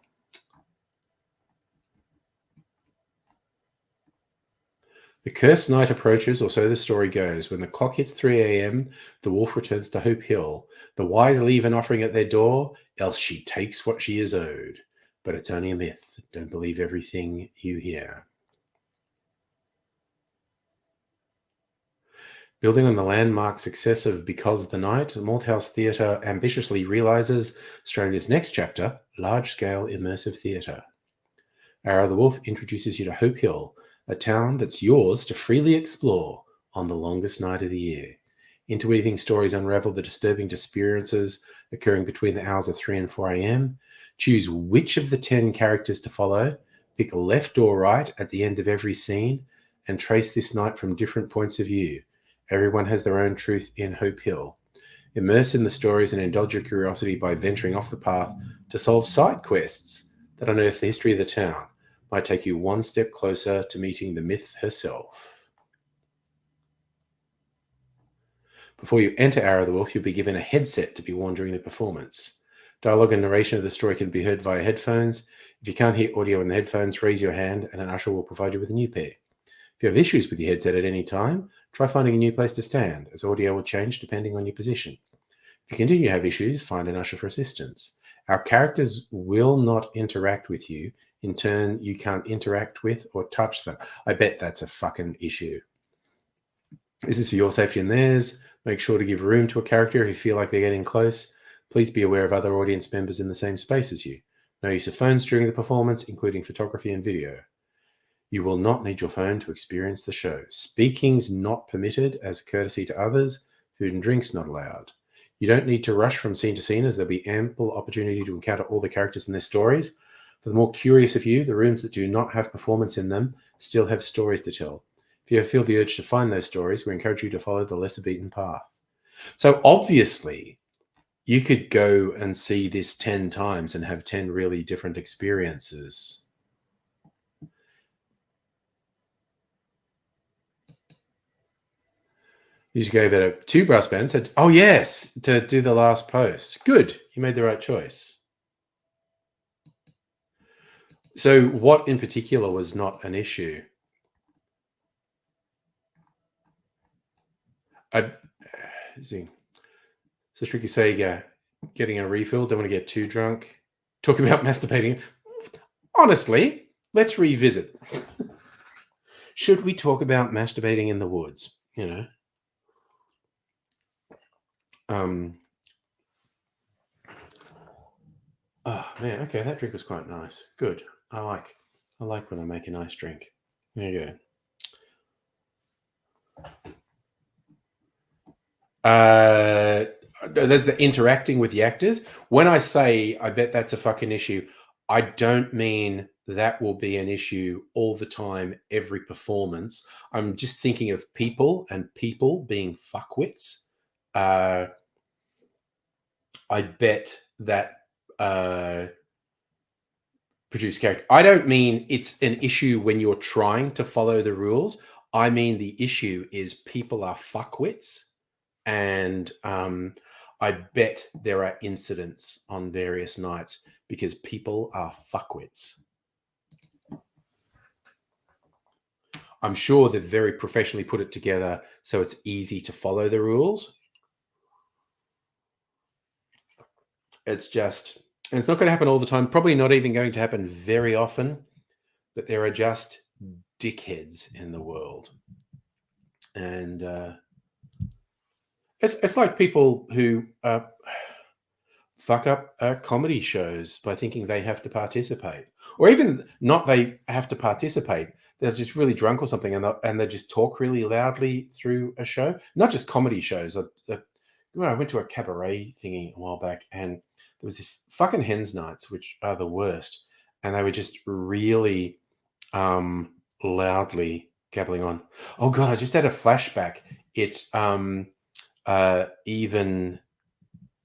The cursed night approaches, or so the story goes. When the clock hits 3 a.m., the wolf returns to Hope Hill. The wise leave an offering at their door, else she takes what she is owed. But it's only a myth. Don't believe everything you hear. Building on the landmark success of Because the Night, Malthouse Theatre ambitiously realises Australia's next chapter, large-scale immersive theatre. Hour of the Wolf introduces you to Hope Hill, a town that's yours to freely explore on the longest night of the year. Interweaving stories unravel the disturbing experiences occurring between the hours of 3 and 4 a.m. Choose which of the 10 characters to follow, pick left or right at the end of every scene, and trace this night from different points of view. Everyone has their own truth in Hope Hill. Immerse in the stories and indulge your curiosity by venturing off the path to solve side quests that unearth the history of the town. Might take you one step closer to meeting the myth herself. Before you enter Hour of the Wolf, you'll be given a headset to be worn during the performance. Dialogue and narration of the story can be heard via headphones. If you can't hear audio in the headphones, raise your hand and an usher will provide you with a new pair. If you have issues with your headset at any time, try finding a new place to stand, as audio will change depending on your position. If you continue to have issues, find an usher for assistance. Our characters will not interact with you. In turn, you can't interact with or touch them. I bet that's a fucking issue. This is for your safety and theirs. Make sure to give room to a character if you feel like they're getting close. Please be aware of other audience members in the same space as you. No use of phones during the performance, including photography and video. You will not need your phone to experience the show. Speaking's not permitted as a courtesy to others. Food and drinks not allowed. You don't need to rush from scene to scene, as there'll be ample opportunity to encounter all the characters and their stories. For the more curious of you, the rooms that do not have performance in them still have stories to tell. If you feel the urge to find those stories, we encourage you to follow the lesser beaten path. So obviously, you could go and see this 10 times and have 10 really different experiences. You just gave it a 2 brass bands. Said, oh, yes, to do the last post. Good. You made the right choice. So what in particular was not an issue? See. So Tricky Sega, getting a refill. Don't want to get too drunk. Talk about masturbating. Honestly, let's revisit. Should we talk about masturbating in the woods? Oh man, okay, that drink was quite nice. Good. I like when I make a nice drink. There you go. There's the interacting with the actors. When I say I bet that's a fucking issue, I don't mean that will be an issue all the time, every performance. I'm just thinking of people and people being fuckwits. I bet that produce character. I don't mean it's an issue when you're trying to follow the rules. I mean the issue is people are fuckwits, and I bet there are incidents on various nights because people are fuckwits. I'm sure they've very professionally put it together so it's easy to follow the rules. It's just, and it's not going to happen all the time, probably not even going to happen very often, but there are just dickheads in the world. And it's like people who fuck up comedy shows by thinking they have to participate, or even not they have to participate. They're just really drunk or something, and they just talk really loudly through a show. Not just comedy shows. I went to a cabaret thingy a while back, and there was this fucking hens nights, which are the worst, and they were just really loudly gabbling on. Oh god, I just had a flashback. It's even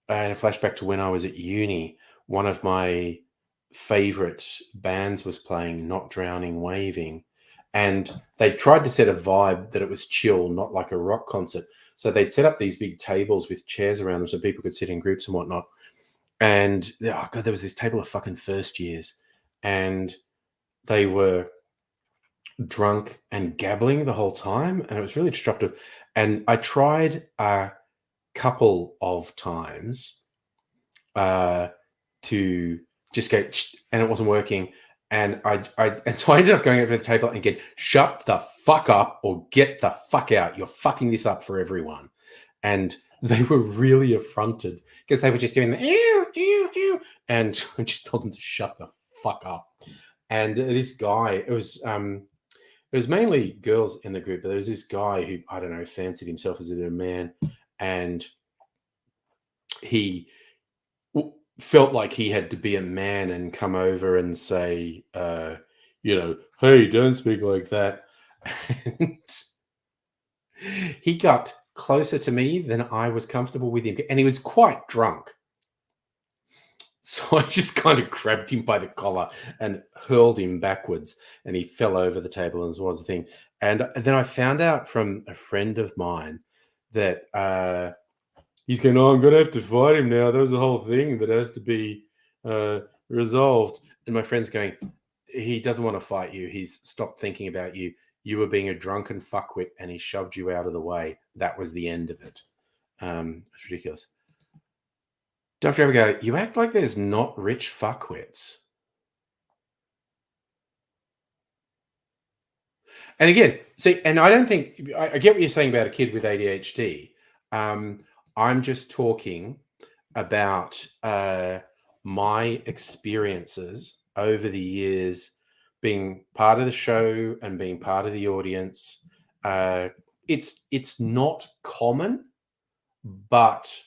I had a flashback to when I was at uni. One of my favorite bands was playing Not Drowning Waving, and they tried to set a vibe that it was chill, not like a rock concert. So they'd set up these big tables with chairs around them so people could sit in groups and whatnot. And oh god, there was this table of fucking first years, and they were drunk and gabbling the whole time, and it was really disruptive. And I tried a couple of times to just go, and it wasn't working. And and so I ended up going up to the table and get, shut the fuck up or get the fuck out. You're fucking this up for everyone. And they were really affronted because they were just doing the ew, ew, ew. And I just told them to shut the fuck up. And this guy, it was mainly girls in the group, but there was this guy who, I don't know, fancied himself as a man. And he felt like he had to be a man and come over and say, hey, don't speak like that. And he got closer to me than I was comfortable with him. And he was quite drunk. So I just kind of grabbed him by the collar and hurled him backwards. And he fell over the table and was the thing. And then I found out from a friend of mine that he's going, oh, I'm going to have to fight him now. There was a whole thing that has to be resolved. And my friend's going, he doesn't want to fight you. He's stopped thinking about you. You were being a drunken fuckwit and he shoved you out of the way. That was the end of it. It's ridiculous. Dr. Abigail, you act like there's not rich fuckwits. And again, see, and I don't think, I get what you're saying about a kid with ADHD. I'm just talking about my experiences over the years being part of the show and being part of the audience. It's not common, but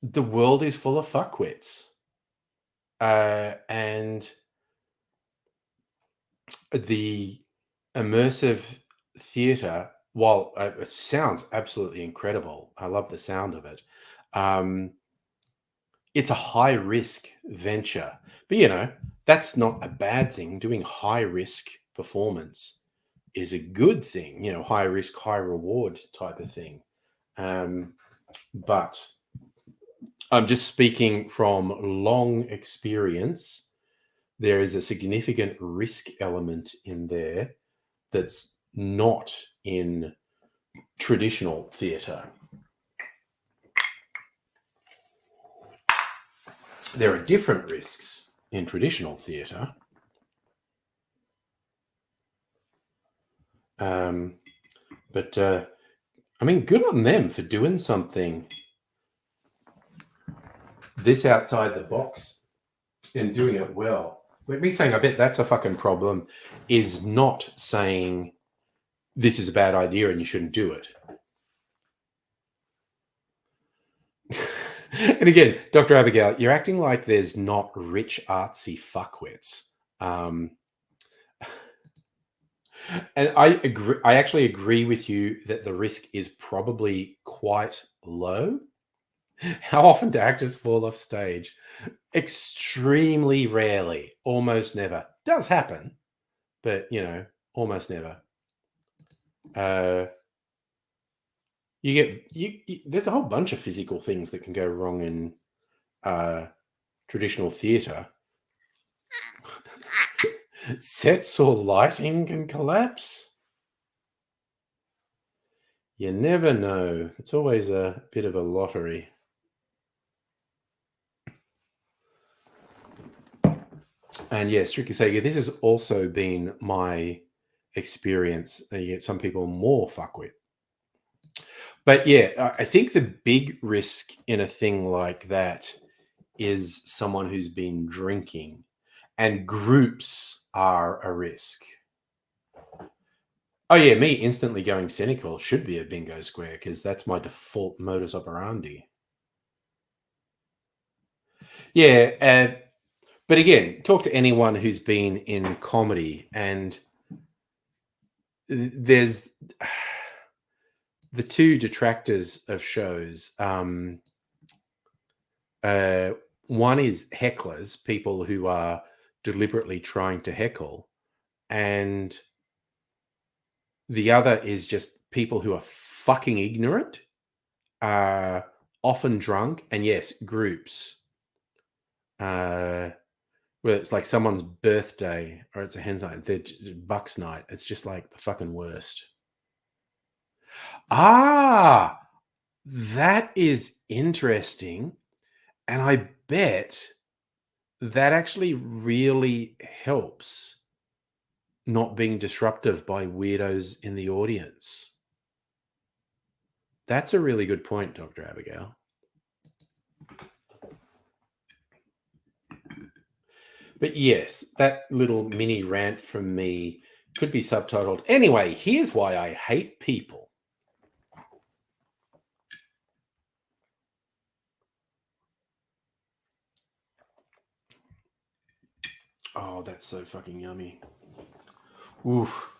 the world is full of fuckwits. And the immersive theatre, while it sounds absolutely incredible, I love the sound of it. It's a high risk venture, but that's not a bad thing. Doing high risk performance is a good thing. High risk, high reward type of thing. But I'm just speaking from long experience. There is a significant risk element in there that's not in traditional theatre. There are different risks in traditional theatre. But good on them for doing something this outside the box and doing it well. Like me saying, I bet that's a fucking problem, is not saying this is a bad idea and you shouldn't do it. And again, Dr. Abigail, you're acting like there's not rich, artsy fuckwits. And I agree. I actually agree with you that the risk is probably quite low. How often do actors fall off stage? Extremely rarely, almost never. Does happen, but almost never. There's a whole bunch of physical things that can go wrong in traditional theatre. Sets or lighting can collapse. You never know. It's always a bit of a lottery. And yes, Ricky Sager, this has also been my experience, you get some people more fuck with. But yeah, I think the big risk in a thing like that is someone who's been drinking, and groups are a risk. Oh yeah, me instantly going cynical should be a bingo square because that's my default modus operandi. Yeah, but again, talk to anyone who's been in comedy, and there's the two detractors of shows. Uh, one is hecklers, people who are deliberately trying to heckle, and the other is just people who are fucking ignorant, often drunk, and yes, groups. Whether it's like someone's birthday or it's a hen's night, Bucks night. It's just like the fucking worst. Ah, that is interesting. And I bet that actually really helps not being disruptive by weirdos in the audience. That's a really good point, Dr. Abigail. But yes, that little mini rant from me could be subtitled, "Anyway, here's why I hate people." Oh, that's so fucking yummy. Oof.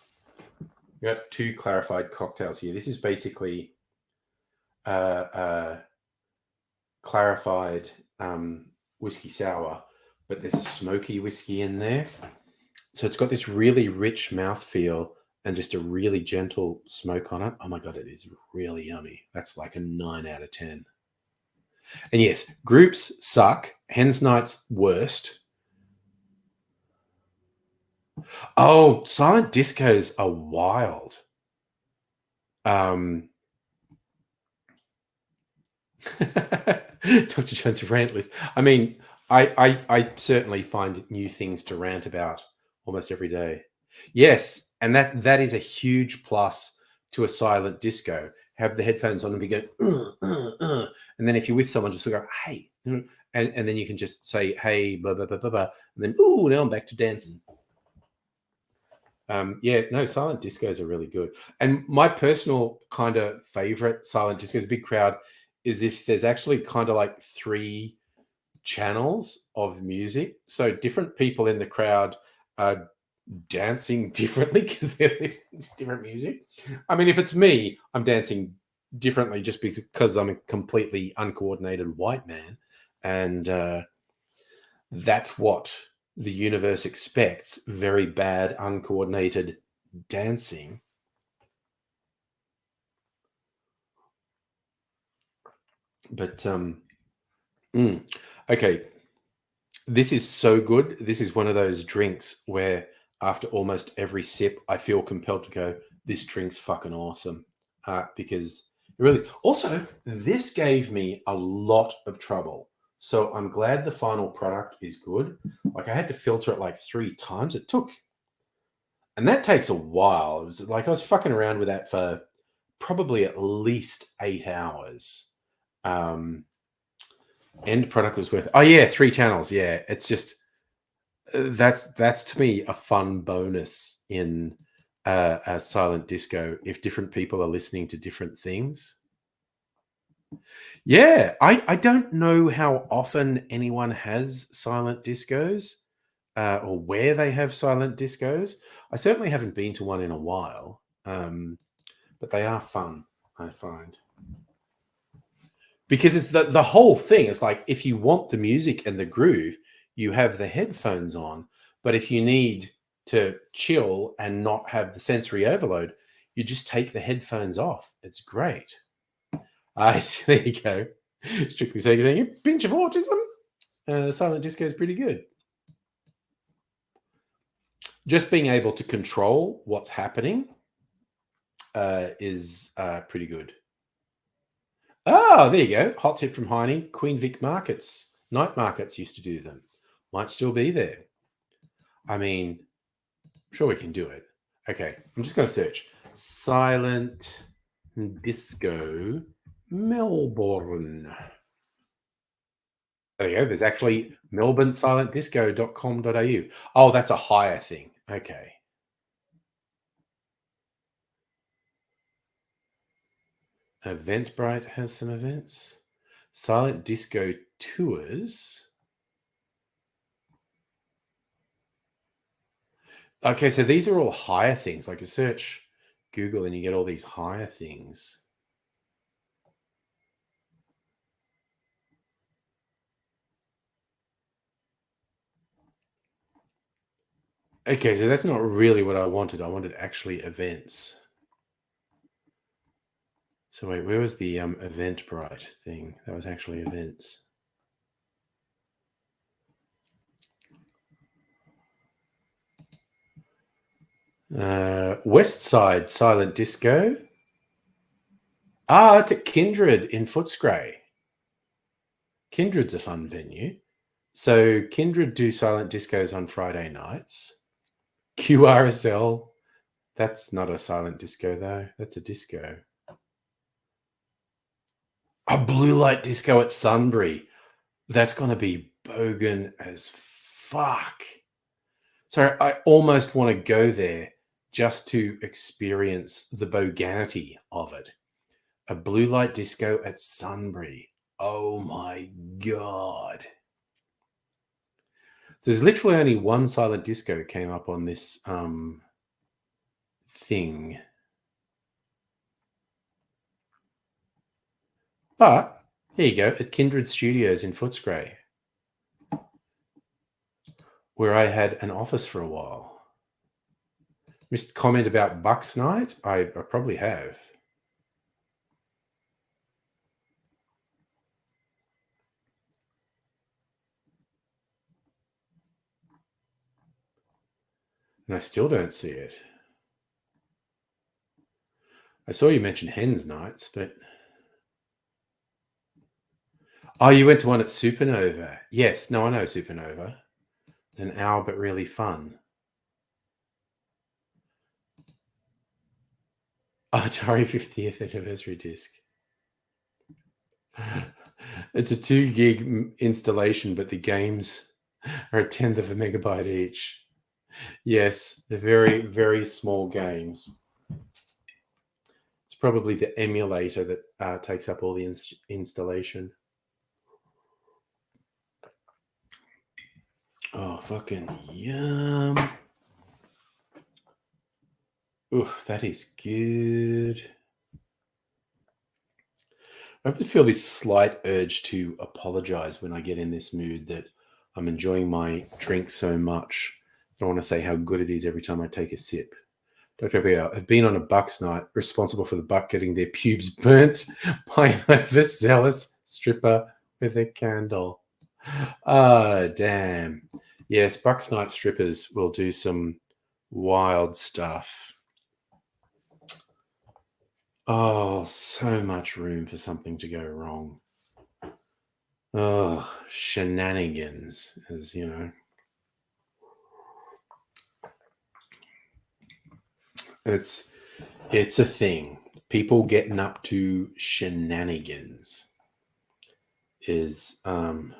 We got two clarified cocktails here. This is basically clarified whiskey sour, but there's a smoky whiskey in there. So it's got this really rich mouthfeel and just a really gentle smoke on it. Oh my God, it is really yummy. That's like a 9 out of 10. And yes, groups suck. Hens Night's worst. Oh, silent discos are wild. Dr. Jones' rant list. I mean, I certainly find new things to rant about almost every day. Yes, and that is a huge plus to a silent disco. Have the headphones on and be going, and then if you're with someone, just go, hey, and then you can just say, hey, blah blah blah blah, blah, and then now I'm back to dancing. Yeah, no, silent discos are really good. And my personal kind of favorite silent discos, big crowd, is if there's actually kind of like 3 channels of music. So different people in the crowd are dancing differently because they're listening to different music. I mean, if it's me, I'm dancing differently just because I'm a completely uncoordinated white man. And that's what the universe expects: very bad, uncoordinated dancing. But okay, this is so good. This is one of those drinks where after almost every sip, I feel compelled to go, "This drink's fucking awesome," because it really. Also, this gave me a lot of trouble. So I'm glad the final product is good. Like I had to filter it like 3 times. It took, and that takes a while. It was like I was fucking around with that for probably at least 8 hours. End product was worth. Oh yeah, 3 channels. Yeah, it's just that's to me a fun bonus in a silent disco if different people are listening to different things. Yeah, I don't know how often anyone has silent discos or where they have silent discos. I certainly haven't been to one in a while, but they are fun, I find. Because it's the whole thing. It's like if you want the music and the groove, you have the headphones on. But if you need to chill and not have the sensory overload, you just take the headphones off. It's great. I see. There you go. Strictly saying a pinch of autism. Silent disco is pretty good. Just being able to control what's happening is pretty good. Oh, there you go. Hot tip from Heine. Queen Vic markets, night markets used to do them. Might still be there. I mean, I'm sure we can do it. Okay, I'm just going to search silent disco Melbourne. There you go. There's actually melbournesilentdisco.com.au. Oh, that's a higher thing. Okay. Eventbrite has some events. Silent disco tours. Okay, so these are all higher things. Like you search Google and you get all these higher things. Okay, so that's not really what I wanted. I wanted actually events. So wait, where was the Eventbrite thing? That was actually events. West Side Silent Disco. Ah, it's at Kindred in Footscray. Kindred's a fun venue. So Kindred do silent discos on Friday nights. QRSL, that's not a silent disco though. That's a disco. A blue light disco at Sunbury. That's going to be bogan as fuck. So I almost want to go there just to experience the boganity of it. A blue light disco at Sunbury. Oh my God. There's literally only one silent disco came up on this thing. But here you go, at Kindred Studios in Footscray, where I had an office for a while. Missed comment about Bucks Night? I probably have. And I still don't see it. I saw you mention Hens Nights, but... Oh, you went to one at Supernova. Yes, no, I know Supernova. It's an hour, but really fun. Oh, Atari 50th anniversary disc. It's a 2 gig installation, but the games are a tenth of a megabyte each. Yes, they're very, very small games. It's probably the emulator that takes up all the installation. Oh, fucking yum. Oof, that is good. I feel this slight urge to apologize when I get in this mood that I'm enjoying my drink so much. I don't want to say how good it is every time I take a sip. Dr. Abigail, have been on a Bucks night responsible for the buck getting their pubes burnt by an overzealous stripper with a candle. Ah, damn. Yes, Bucks night strippers will do some wild stuff. Oh, so much room for something to go wrong. Oh, shenanigans, as you know. It's a thing. People getting up to shenanigans is God,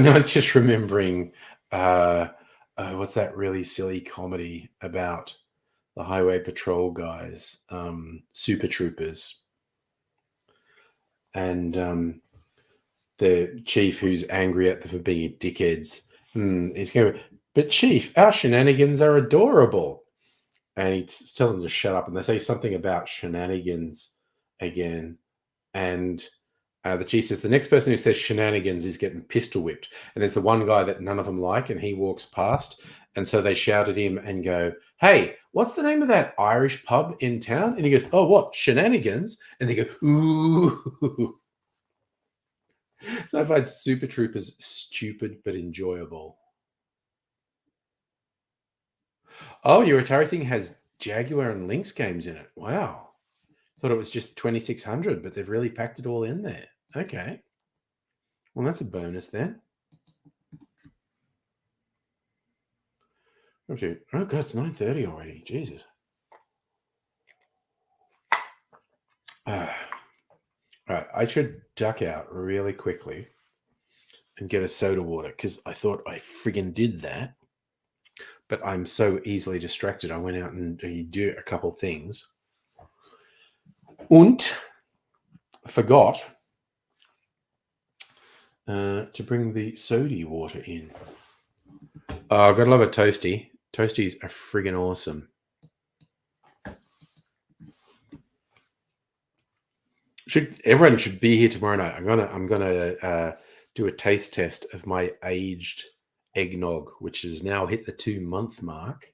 no, I was just remembering what's that really silly comedy about the highway patrol guys, Super Troopers, and the chief who's angry at them for being dickheads. He's going, but chief, our shenanigans are adorable. And he's telling them to shut up. And they say something about shenanigans again. And the chief says, the next person who says shenanigans is getting pistol whipped. And there's the one guy that none of them like, and he walks past. And so they shout at him and go, hey, what's the name of that Irish pub in town? And he goes, oh, what? Shenanigans? And they go, ooh. So I find Super Troopers stupid but enjoyable. Oh, your Atari thing has Jaguar and Lynx games in it. Wow. Thought it was just 2600, but they've really packed it all in there. Okay. Well, that's a bonus then. Okay. Oh god, it's 9:30 already. Jesus. All right, I should duck out really quickly and get a soda water because I thought I friggin' did that, but I'm so easily distracted. I went out and do a couple things and forgot to bring the soda water in. Oh, gotta love a toasty. Toasties are friggin' awesome. Everyone should be here tomorrow night. I'm gonna do a taste test of my aged eggnog, which has now hit the 2-month mark.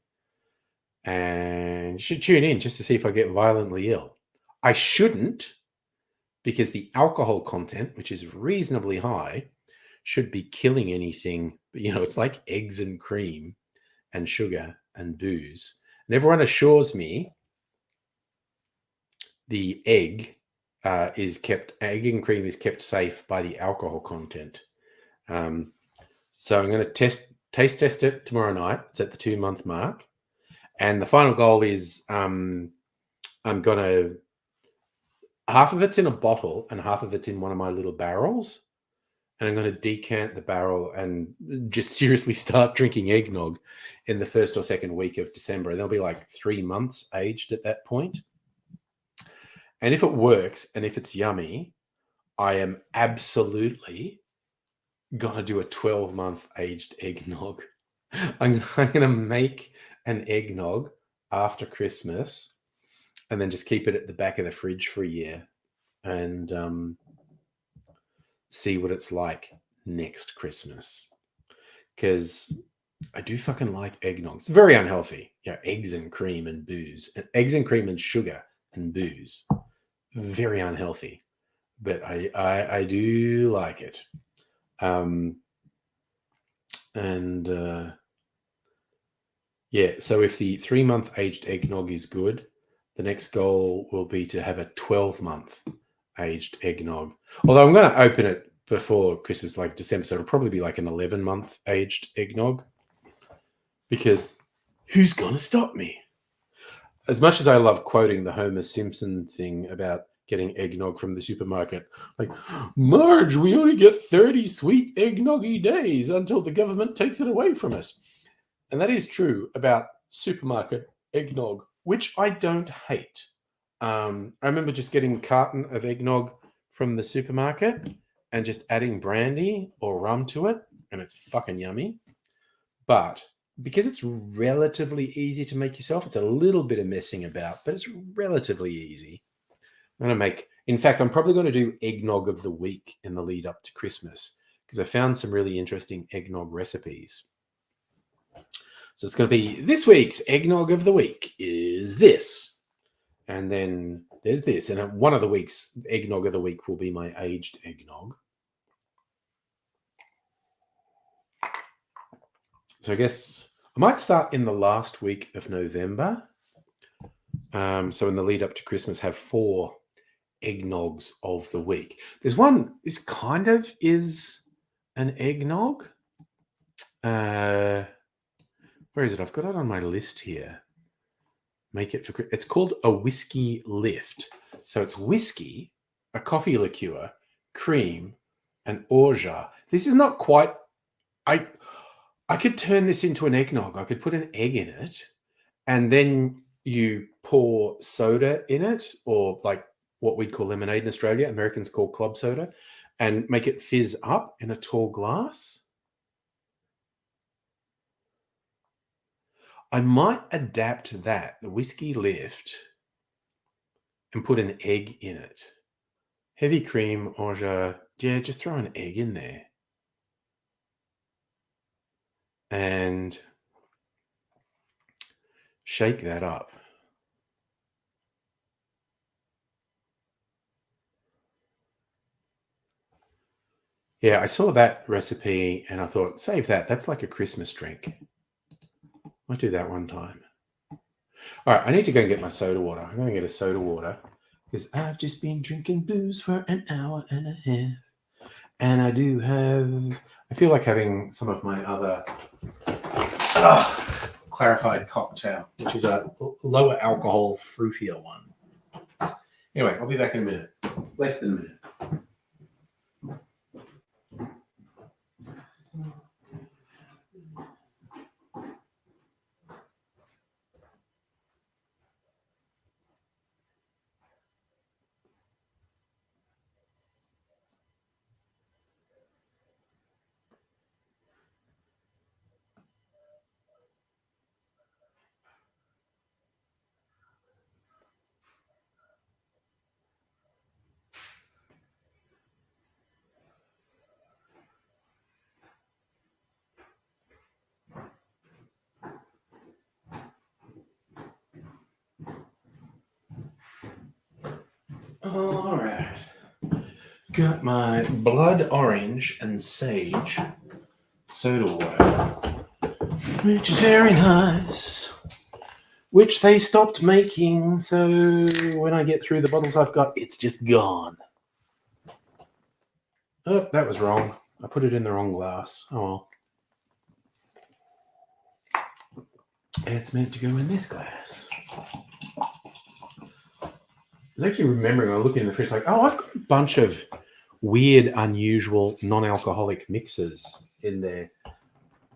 And you should tune in just to see if I get violently ill. I shouldn't, because the alcohol content, which is reasonably high, should be killing anything. But it's like eggs and cream and sugar and booze. And everyone assures me the egg and cream is kept safe by the alcohol content. So I'm going to taste test it tomorrow night. It's at the 2-month mark. And the final goal is I'm going to, half of it's in a bottle and half of it's in one of my little barrels. And I'm going to decant the barrel and just seriously start drinking eggnog in the first or second week of December. And they'll be like 3 months aged at that point. And if it works and if it's yummy, I am absolutely going to do a 12-month aged eggnog. I'm going to make an eggnog after Christmas and then just keep it at the back of the fridge for a year and see what it's like next Christmas. Because I do fucking like eggnog. It's very unhealthy. Eggs and cream and booze. Eggs and cream and sugar and booze. Very unhealthy. But I do like it. So if the 3-month aged eggnog is good, the next goal will be to have a 12-month aged eggnog. Although I'm going to open it before Christmas, like December, so it'll probably be like an 11-month aged eggnog. Because who's going to stop me? As much as I love quoting the Homer Simpson thing about getting eggnog from the supermarket, like, Marge, we only get 30 sweet eggnoggy days until the government takes it away from us. And that is true about supermarket eggnog, which I don't hate. I remember just getting a carton of eggnog from the supermarket and just adding brandy or rum to it, and it's fucking yummy. But because it's relatively easy to make yourself, it's a little bit of messing about, but it's relatively easy. In fact, I'm probably going to do eggnog of the week in the lead up to Christmas because I found some really interesting eggnog recipes. So it's going to be this week's eggnog of the week is this. And then there's this. And one of the week's eggnog of the week will be my aged eggnog. So I guess I might start in the last week of November. So in the lead up to Christmas, have 4 eggnogs of the week. There's one, this kind of is an eggnog. Where is it? I've got it on my list here. It's called a whiskey lift. So it's whiskey, a coffee liqueur, cream, and orgeat. This is not quite. I could turn this into an eggnog. I could put an egg in it, and then you pour soda in it, or like what we'd call lemonade in Australia, Americans call club soda, and make it fizz up in a tall glass. I might adapt that, the whiskey lift, and put an egg in it. Heavy cream, orgeat. Yeah, just throw an egg in there. And shake that up. Yeah, I saw that recipe and I thought, save that. That's like a Christmas drink. Might do that one time. All right, I need to go and get my soda water. I'm going to get a soda water because I've just been drinking booze for an hour and a half. And I feel like having some of my other clarified cocktail, which is a lower alcohol, fruitier one. Anyway, I'll be back in a minute. Less than a minute. All right. Got my blood orange and sage soda water, which is very nice, which they stopped making, so when I get through the bottles I've got, it's just gone. Oh, that was wrong. I put it in the wrong glass. Oh well. It's meant to go in this glass. I was actually remembering, I was looking in the fridge like, oh, I've got a bunch of weird, unusual, non-alcoholic mixes in there.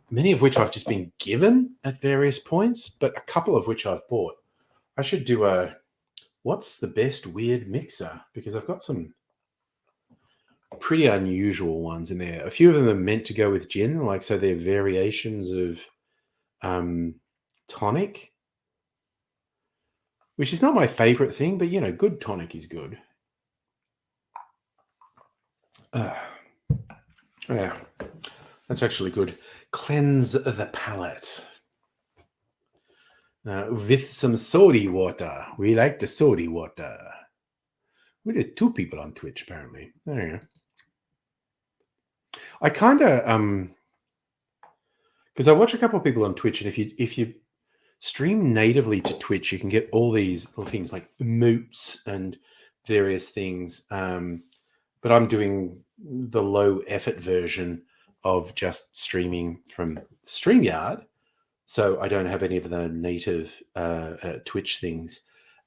Many of which I've just been given at various points, but a couple of which I've bought. I should do a, what's the best weird mixer? Because I've got some pretty unusual ones in there. A few of them are meant to go with gin, like, so they're variations of tonic, which is not my favorite thing, but, you know, good tonic is good. Yeah, that's actually good. Cleanse the palate. With some soda water. We like the soda water. Well, there's 2 people on Twitch, apparently. There you go. I kind of, because I watch a couple of people on Twitch, and if you stream natively to Twitch, you can get all these little things like emotes and various things. But I'm doing the low effort version of just streaming from StreamYard, so I don't have any of the native Twitch things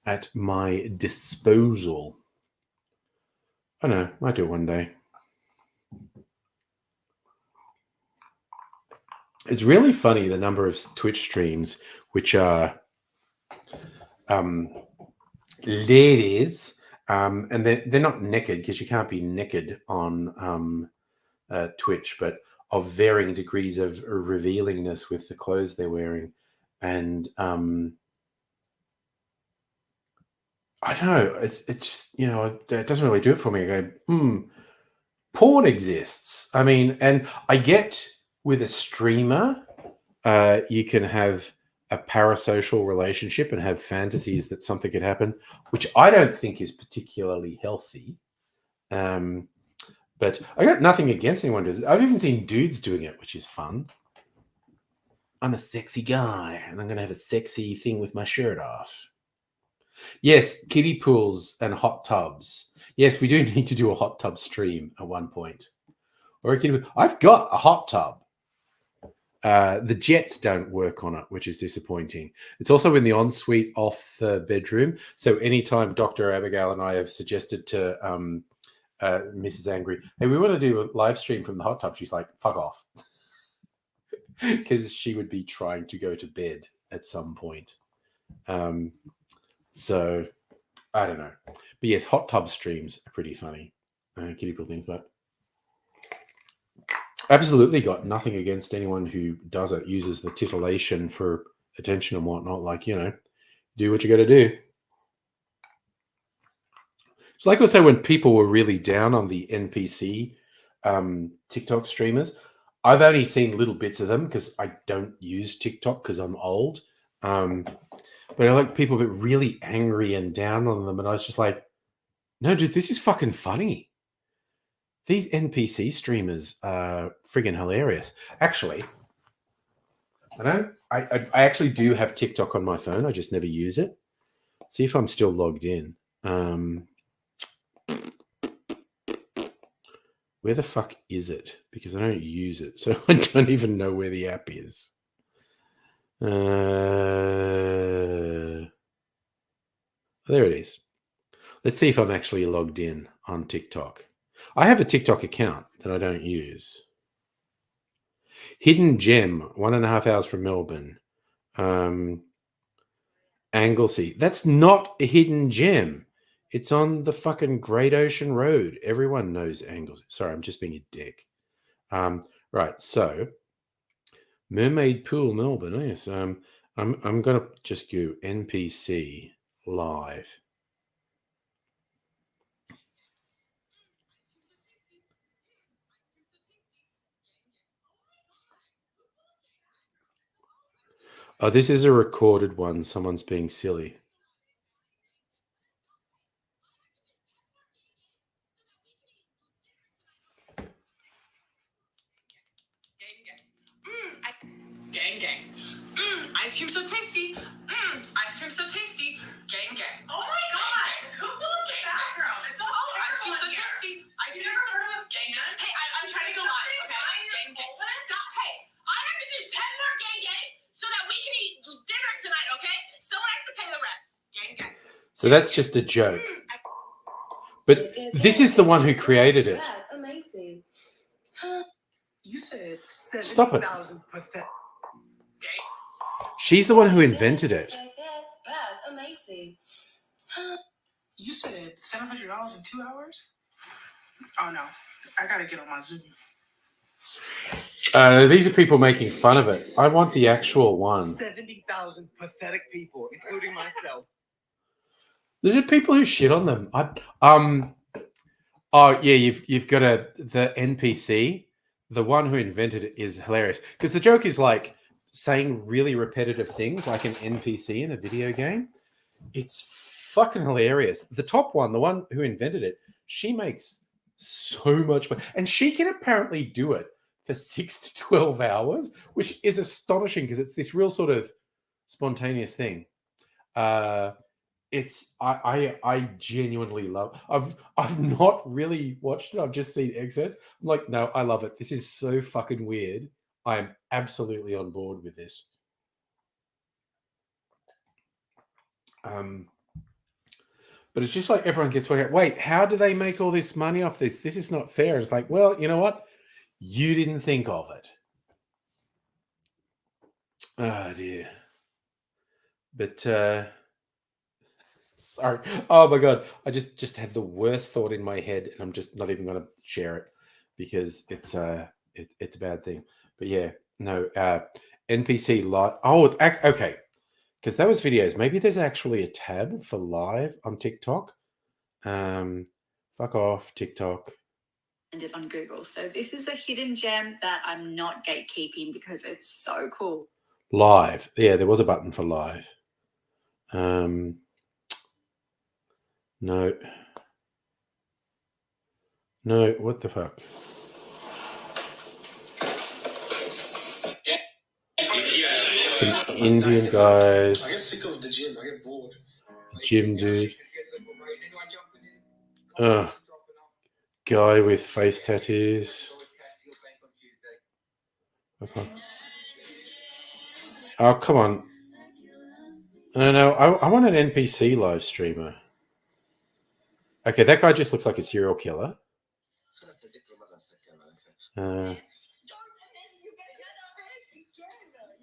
at my disposal. I know, might do it one day. It's really funny, the number of Twitch streams which are ladies, and they're not naked, because you can't be naked on Twitch, but of varying degrees of revealingness with the clothes they're wearing. And I don't know, it's just, you know, it doesn't really do it for me. I go, porn exists. I mean, and I get with a streamer, you can have a parasocial relationship and have fantasies that something could happen, which I don't think is particularly healthy. But I got nothing against anyone who does it. I've even seen dudes doing it, which is fun. I'm a sexy guy, and I'm going to have a sexy thing with my shirt off. Yes, kiddie pools and hot tubs. Yes, we do need to do a hot tub stream at one point. Or a kiddie pool. I've got a hot tub. The jets don't work on it, which is disappointing. It's also in the ensuite off the bedroom. So anytime Dr. Abigail and I have suggested to Mrs. Angry, hey, we want to do a live stream from the hot tub, she's like, fuck off. Because she would be trying to go to bed at some point. So I don't know. But yes, hot tub streams are pretty funny. Kiddie pool things, but absolutely got nothing against anyone who does it, uses the titillation for attention and whatnot. Like, you know, do what you got to do. It's like I say, when people were really down on the NPC TikTok streamers, I've only seen little bits of them because I don't use TikTok because I'm old. But I like people get really angry and down on them. And I was just like, no, dude, this is fucking funny. These NPC streamers are friggin' hilarious. Actually, I actually do have TikTok on my phone. I just never use it. See if I'm still logged in. Where the fuck is it? Because I don't use it, so I don't even know where the app is. There it is. Let's see if I'm actually logged in on TikTok. I have a TikTok account that I don't use. Hidden Gem, 1.5 hours from Melbourne. Anglesey. That's not a hidden gem. It's on the fucking Great Ocean Road. Everyone knows Anglesey. Sorry, I'm just being a dick. Right, so Mermaid Pool, Melbourne. Oh, yes. I'm gonna just go NPC live. Oh, this is a recorded one. Someone's being silly. Gang, gang. Ice cream so tasty. Ice cream so tasty. Gang, gang. Oh my god! Who blew up the background? It's all ice cream so tasty. Ice cream so gang, gang. Hey, I'm trying to go live. Okay, gang, gang. Stop. Hey, I have to do 10 more gang gangs so that we can eat dinner tonight. Okay? Someone has to pay the rent. Gang, gang. So that's just a joke. But this is the one who created it. Amazing. You said Stop it. 70,000 pathetic. She's the one who invented it. Yes, bad, amazing. You said $700 in 2 hours? Oh no, I gotta get on my Zoom. These are people making fun of it. I want the actual one. 70,000 pathetic people, including myself. These are people who shit on them. Oh yeah, you've got the NPC. The one who invented it is hilarious because the joke is like saying really repetitive things like an NPC in a video game. It's fucking hilarious. The top one, the one who invented it, she makes so much money. And she can apparently do it for 6 to 12 hours, which is astonishing because it's this real sort of spontaneous thing. It's I genuinely love. I've not really watched it. I've just seen excerpts. I'm like, no, I love it. This is so fucking weird. I am absolutely on board with this. But it's just like everyone gets working out. Wait, how do they make all this money off this? This is not fair. It's like, well, you know what? You didn't think of it. Oh dear. But sorry. Oh my god. I just had the worst thought in my head, and I'm just not even going to share it because it's a bad thing. But yeah, no. NPC live. Oh, okay. Because that was videos. Maybe there's actually a tab for live on TikTok. Fuck off, TikTok. And it on Google. So this is a hidden gem that I'm not gatekeeping because it's so cool. Live. Yeah, there was a button for live. No. No, what the fuck? Some Indian guys. I get sick of the gym. I get bored. Gym dude. Guy with face tattoos. Okay. Oh, come on. No, I want an NPC live streamer. Okay, that guy just looks like a serial killer.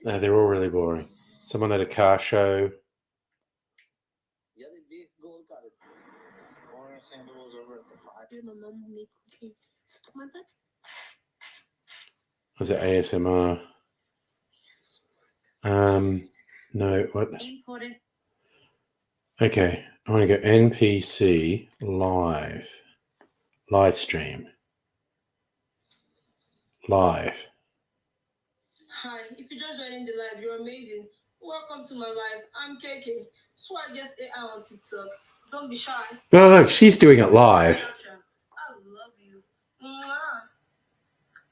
They're all really boring. Someone at a car show. Was it ASMR? No, what? Important. Okay, I want to go NPC live stream. Live. Hi, if you're just joining the live, you're amazing. Welcome to my live. I'm KK. Swag just AI on TikTok. Don't be shy. Oh, look, she's doing it live. I love you. Mwah.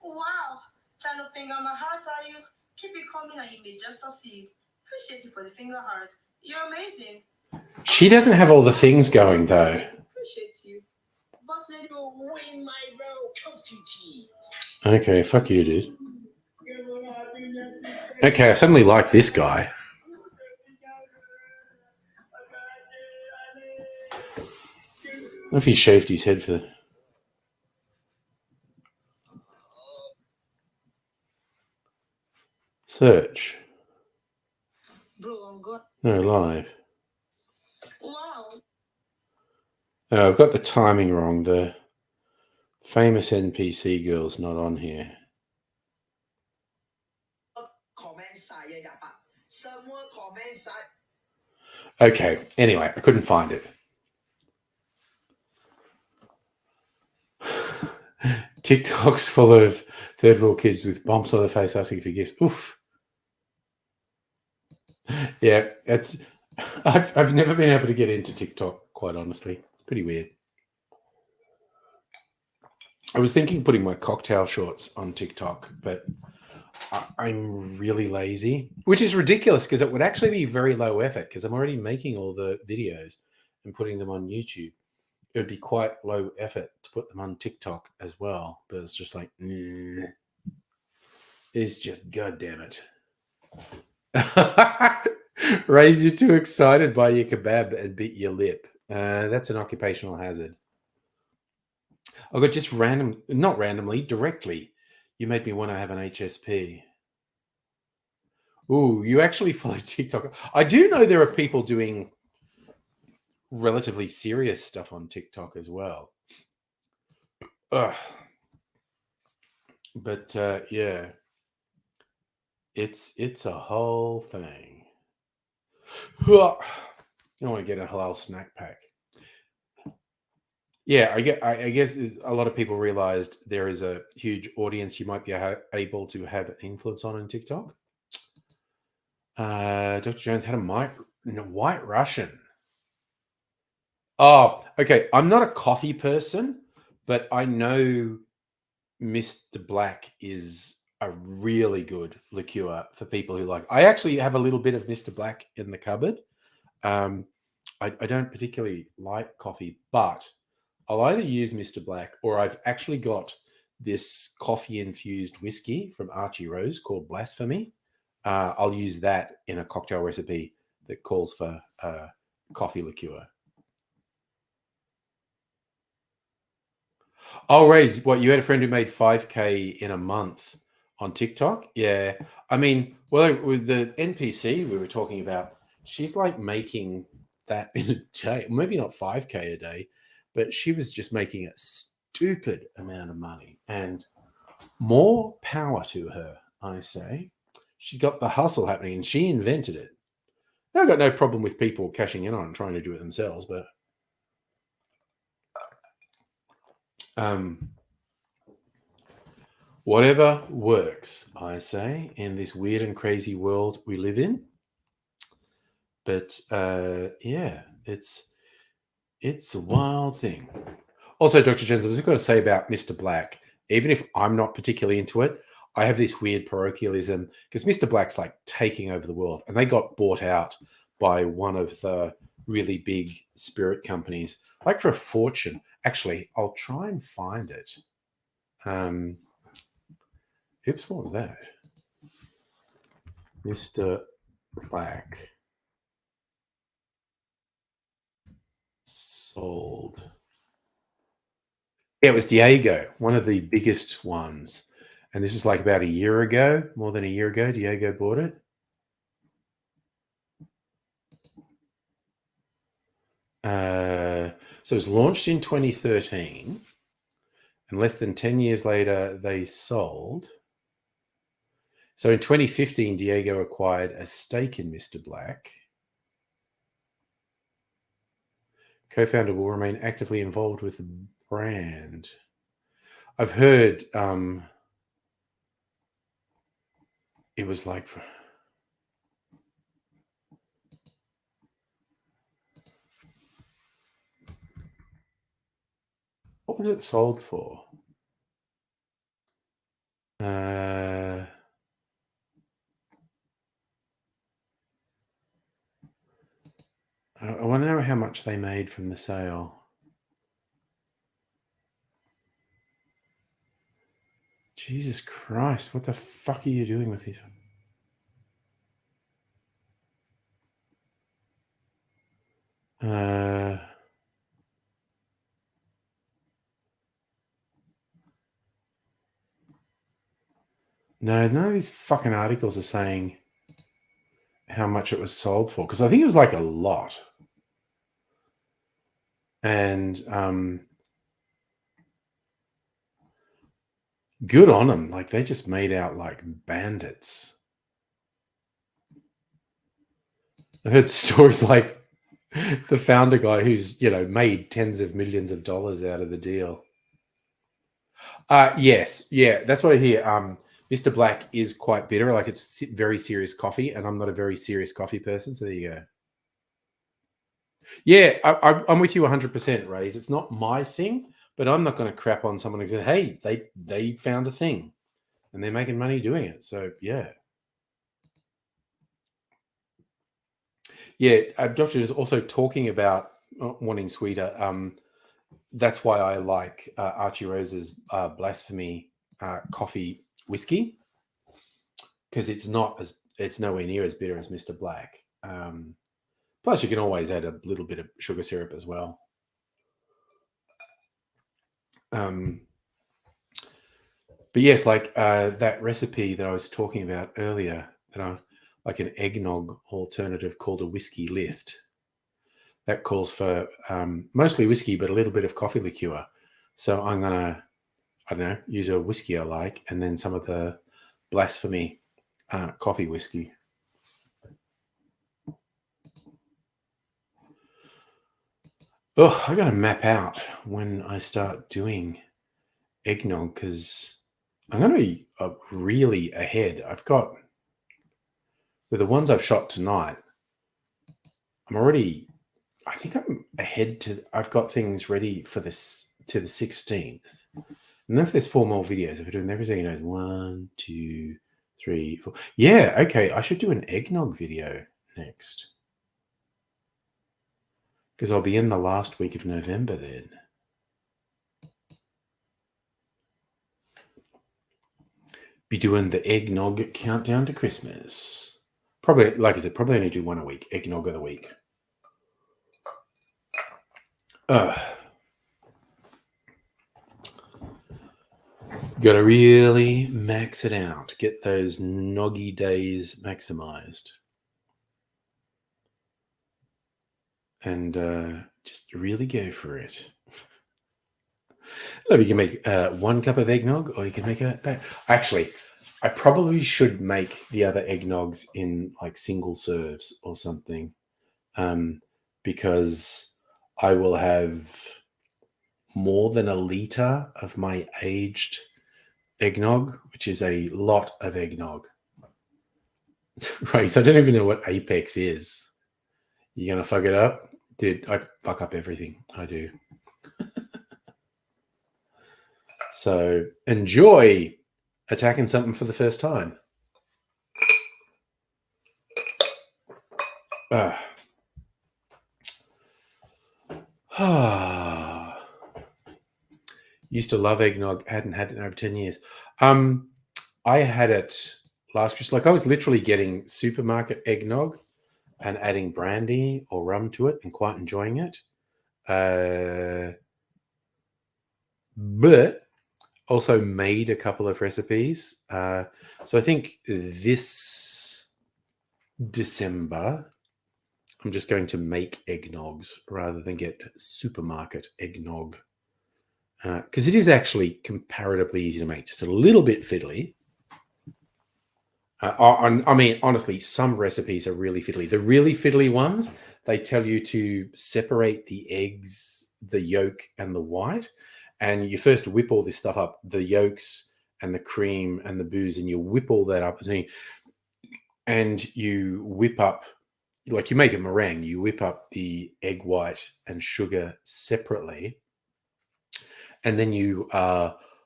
Wow. Trying to finger my heart, are you? Keep it coming and you may just succeed. Appreciate you for the finger heart. You're amazing. She doesn't have all the things going though. Appreciate you. Boss lady, win my bro. Comfy tea. Okay, fuck you, dude. Okay, I suddenly like this guy. I don't know if he shaved his head for... Search. Bro, I'm good. No, live. Wow. Oh, I've got the timing wrong. The famous NPC girl's not on here. Okay, anyway, I couldn't find it. TikTok's full of third world kids with bumps on their face asking for gifts. Oof. Yeah, it's... I've never been able to get into TikTok, quite honestly. It's pretty weird. I was thinking of putting my cocktail shorts on TikTok, but I'm really lazy, which is ridiculous because it would actually be very low effort because I'm already making all the videos and putting them on YouTube. It would be quite low effort to put them on TikTok as well, but it's just like, it's just, God damn it. Raise you too excited by your kebab and bit your lip. That's an occupational hazard. I got just not randomly, directly. You made me want to have an HSP. Ooh, you actually follow TikTok. I do know there are people doing relatively serious stuff on TikTok as well. Ugh. But yeah, it's a whole thing. You want to get a halal snack pack. Yeah, I guess a lot of people realized there is a huge audience you might be able to have an influence on TikTok. Dr. Jones had a White Russian. Oh, okay. I'm not a coffee person, but I know Mr. Black is a really good liqueur for people who like. I actually have a little bit of Mr. Black in the cupboard. I don't particularly like coffee, but I'll either use Mr. Black or I've actually got this coffee-infused whiskey from Archie Rose called Blasphemy. I'll use that in a cocktail recipe that calls for coffee liqueur. Oh, Raze, what, you had a friend who made 5K in a month on TikTok? Yeah. I mean, well, with the NPC we were talking about, she's like making that in a day, maybe not 5K a day, but she was just making a stupid amount of money. And more power to her, I say. She got the hustle happening and she invented it. I've got no problem with people cashing in on it and trying to do it themselves, but whatever works, I say, in this weird and crazy world we live in. But yeah, it's a wild thing. Also, Dr. Jens, I was just going to say about Mr. Black, even if I'm not particularly into it, I have this weird parochialism because Mr. Black's like taking over the world and they got bought out by one of the really big spirit companies, like for a fortune. Actually, I'll try and find it. Oops, what was that? Mr. Black sold. Yeah, it was Diego, one of the biggest ones. And this was like about a year ago, more than a year ago, Diego bought it. So it was launched in 2013. And less than 10 years later, they sold. So in 2015, Diego acquired a stake in Mr. Black. Co-founder will remain actively involved with the brand. I've heard it was like... What was it sold for? I want to know how much they made from the sale. Jesus Christ, what the fuck are you doing with this? Uh, no, none of these fucking articles are saying how much it was sold for, because I think it was like a lot. And good on them. Like, they just made out like bandits. I've heard stories like the founder guy who's, made tens of millions of dollars out of the deal. Yes. Yeah, that's what I hear. Mr. Black is quite bitter. Like, it's very serious coffee, and I'm not a very serious coffee person. So there you go. Yeah, I'm with you 100%, Rays. It's not my thing, but I'm not going to crap on someone who said, hey, they found a thing and they're making money doing it. So, yeah. Yeah, Doctor is also talking about wanting sweeter. That's why I like Archie Rose's Blasphemy coffee whiskey, because it's nowhere near as bitter as Mr. Black. Plus, you can always add a little bit of sugar syrup as well. But yes, like that recipe that I was talking about earlier, like an eggnog alternative called a whiskey lift. That calls for mostly whiskey, but a little bit of coffee liqueur. So I'm gonna, I don't know, use a whiskey I like, and then some of the Blasphemy coffee whiskey. Oh, I got to map out when I start doing eggnog, because I'm going to be really ahead. I've got, with the ones I've shot tonight, I think I'm ahead I've got things ready for this to the 16th. And then if there's 4 more videos, if we're doing everything, 1, 2, 3, 4. Yeah, okay, I should do an eggnog video next, because I'll be in the last week of November then. Be doing the eggnog countdown to Christmas. Probably, like I said, probably only do one a week. Eggnog of the week. Got to really max it out. Get those noggy days maximized. And just really go for it. You can make 1 cup of eggnog, or you can make actually, I probably should make the other eggnogs in like single serves or something, because I will have more than a liter of my aged eggnog, which is a lot of eggnog. Right, so I don't even know what Apex is. You gonna fuck it up? Dude, I fuck up everything. I do. So enjoy attacking something for the first time. Used to love eggnog. Hadn't had it in over 10 years. I had it last Christmas. Like, I was literally getting supermarket eggnog and adding brandy or rum to it and quite enjoying it. But also made a couple of recipes. So I think this December, I'm just going to make eggnogs rather than get supermarket eggnog. Because it is actually comparatively easy to make, just a little bit fiddly. I mean, honestly, some recipes are really fiddly. The really fiddly ones, they tell you to separate the eggs, the yolk, and the white. And you first whip all this stuff up, the yolks and the cream and the booze, and you whip all that up. And you whip up, like you make a meringue, you whip up the egg white and sugar separately. And then you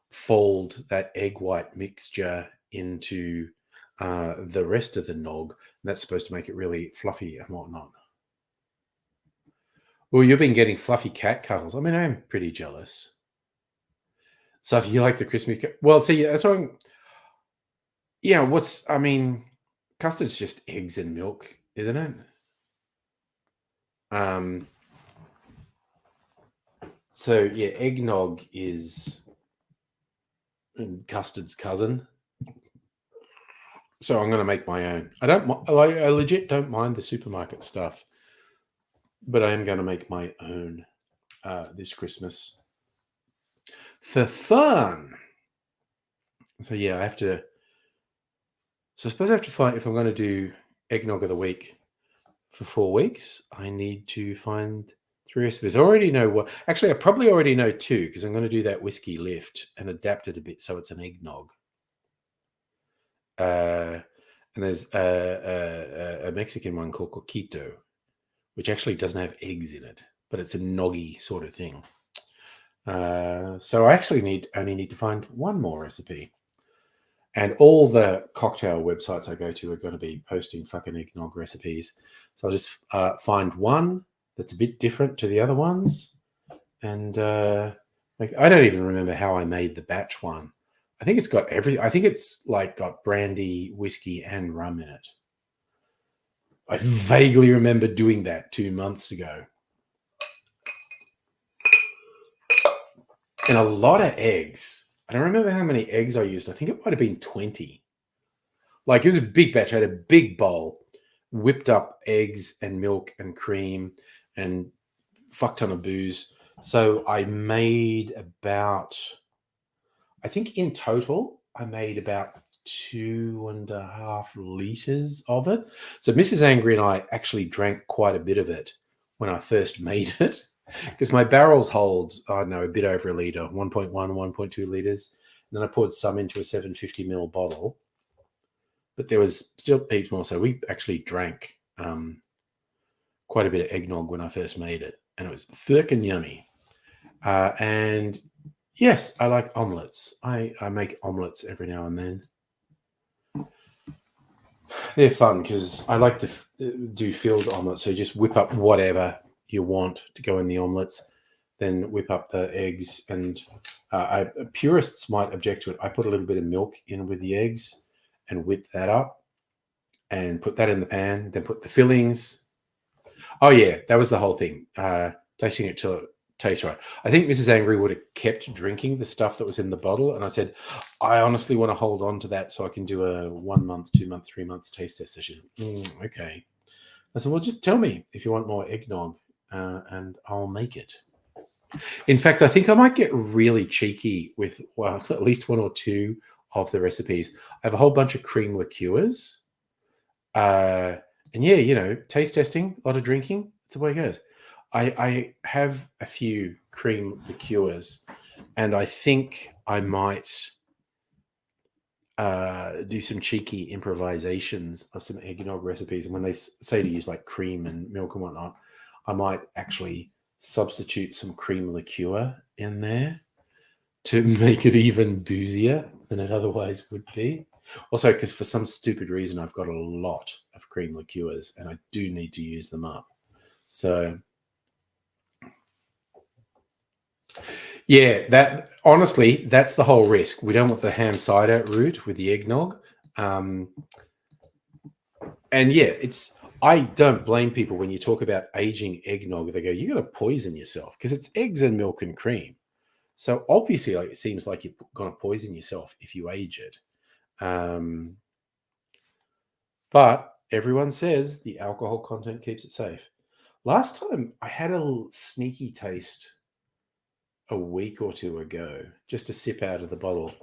fold that egg white mixture into the rest of the nog. And that's supposed to make it really fluffy and whatnot. Well, you've been getting fluffy cat cuddles. I mean, I'm pretty jealous. So if you like the crispy, well, see, that's what custard's just eggs and milk, isn't it? So yeah, eggnog is custard's cousin. So I'm going to make my own. I legit don't mind the supermarket stuff, but I am going to make my own this Christmas for fun. So yeah, I have to. So I suppose I have to find, if I'm going to do eggnog of the week for 4 weeks, I need to find 3 recipes. I already know what. Actually, I probably already know 2 because I'm going to do that whiskey lift and adapt it a bit so it's an eggnog. And there's a Mexican one called coquito, which actually doesn't have eggs in it, but it's a noggy sort of thing. So I actually only need to find 1 more recipe. And all the cocktail websites I go to are going to be posting fucking eggnog recipes. So I'll just find one that's a bit different to the other ones. And I don't even remember how I made the batch one. I think it's got I think it's like got brandy, whiskey, and rum in it. I vaguely remember doing that 2 months ago. And a lot of eggs. I don't remember how many eggs I used. I think it might have been 20. Like, it was a big batch. I had a big bowl, whipped up eggs and milk and cream and fuck ton of booze. So I made about, I think in total, I made about 2.5 liters of it. So Mrs. Angry and I actually drank quite a bit of it when I first made it, because my barrels hold, I don't know, a bit over a liter, 1.1, 1.2 liters. And then I poured some into a 750 ml bottle, but there was still heaps more. So we actually drank quite a bit of eggnog when I first made it, and it was frickin' yummy. And yes, I like omelets. I make omelets every now and then. They're fun because I like to do filled omelets. So you just whip up whatever you want to go in the omelets, then whip up the eggs. And purists might object to it. I put a little bit of milk in with the eggs and whip that up and put that in the pan. Then put the fillings. Oh yeah, that was the whole thing. Tasting it till it tastes right. I think Mrs. Angry would have kept drinking the stuff that was in the bottle, and I said, I honestly want to hold on to that so I can do a 1 month, 2 month, 3 month taste test. So she's like, okay. I said, well, just tell me if you want more eggnog, and I'll make it. In fact, I think I might get really cheeky with, well, at least 1 or 2 of the recipes. I have a whole bunch of cream liqueurs. And yeah, taste testing, a lot of drinking. That's the way it goes. I have a few cream liqueurs, and I think I might do some cheeky improvisations of some eggnog recipes. And when they say to use like cream and milk and whatnot, I might actually substitute some cream liqueur in there to make it even boozier than it otherwise would be. Also, because for some stupid reason, I've got a lot of cream liqueurs and I do need to use them up. So, yeah, that's the whole risk. We don't want the ham cider route with the eggnog. And yeah, I don't blame people when you talk about aging eggnog. They go, you're going to poison yourself because it's eggs and milk and cream. So obviously, it seems like you're going to poison yourself if you age it. But everyone says the alcohol content keeps it safe. Last time I had a sneaky taste a week or 2 ago, just a sip out of the bottle,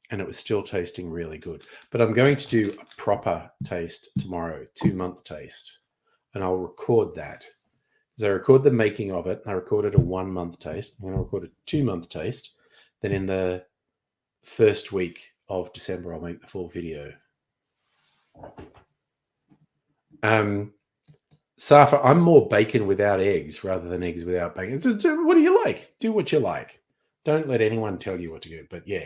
and it was still tasting really good. But I'm going to do a proper taste tomorrow, 2-month taste, and I'll record that. So I record the making of it, and I recorded a 1-month taste, and I record a 2-month taste. Then in the first week of December, I'll make the full video. Safa, I'm more bacon without eggs rather than eggs without bacon. So what do you like? Do what you like. Don't let anyone tell you what to do. But yeah,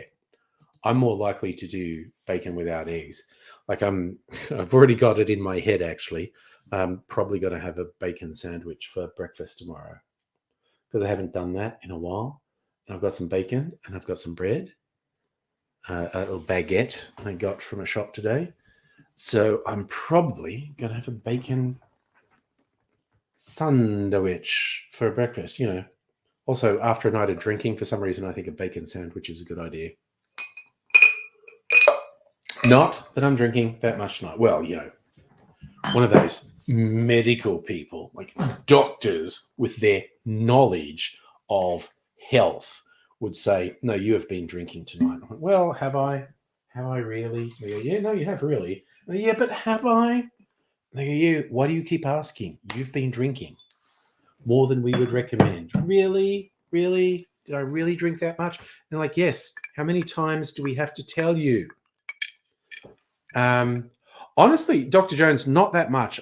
I'm more likely to do bacon without eggs. Like I've already got it in my head, actually. I'm probably going to have a bacon sandwich for breakfast tomorrow because I haven't done that in a while. And I've got some bacon and I've got some bread, a little baguette I got from a shop today. So I'm probably going to have a bacon sandwich for breakfast, Also, after a night of drinking, for some reason, I think a bacon sandwich is a good idea. Not that I'm drinking that much tonight. Well, you know, one of those medical people, like doctors with their knowledge of health, would say, no, you have been drinking tonight. I went, well, have I? Have I really? They go, yeah, no, you have really. I go, yeah, but have I? They go, yeah, why do you keep asking? You've been drinking more than we would recommend. Really? Really? Did I really drink that much? And they're like, yes. How many times do we have to tell you? Honestly, Dr. Jones, not that much.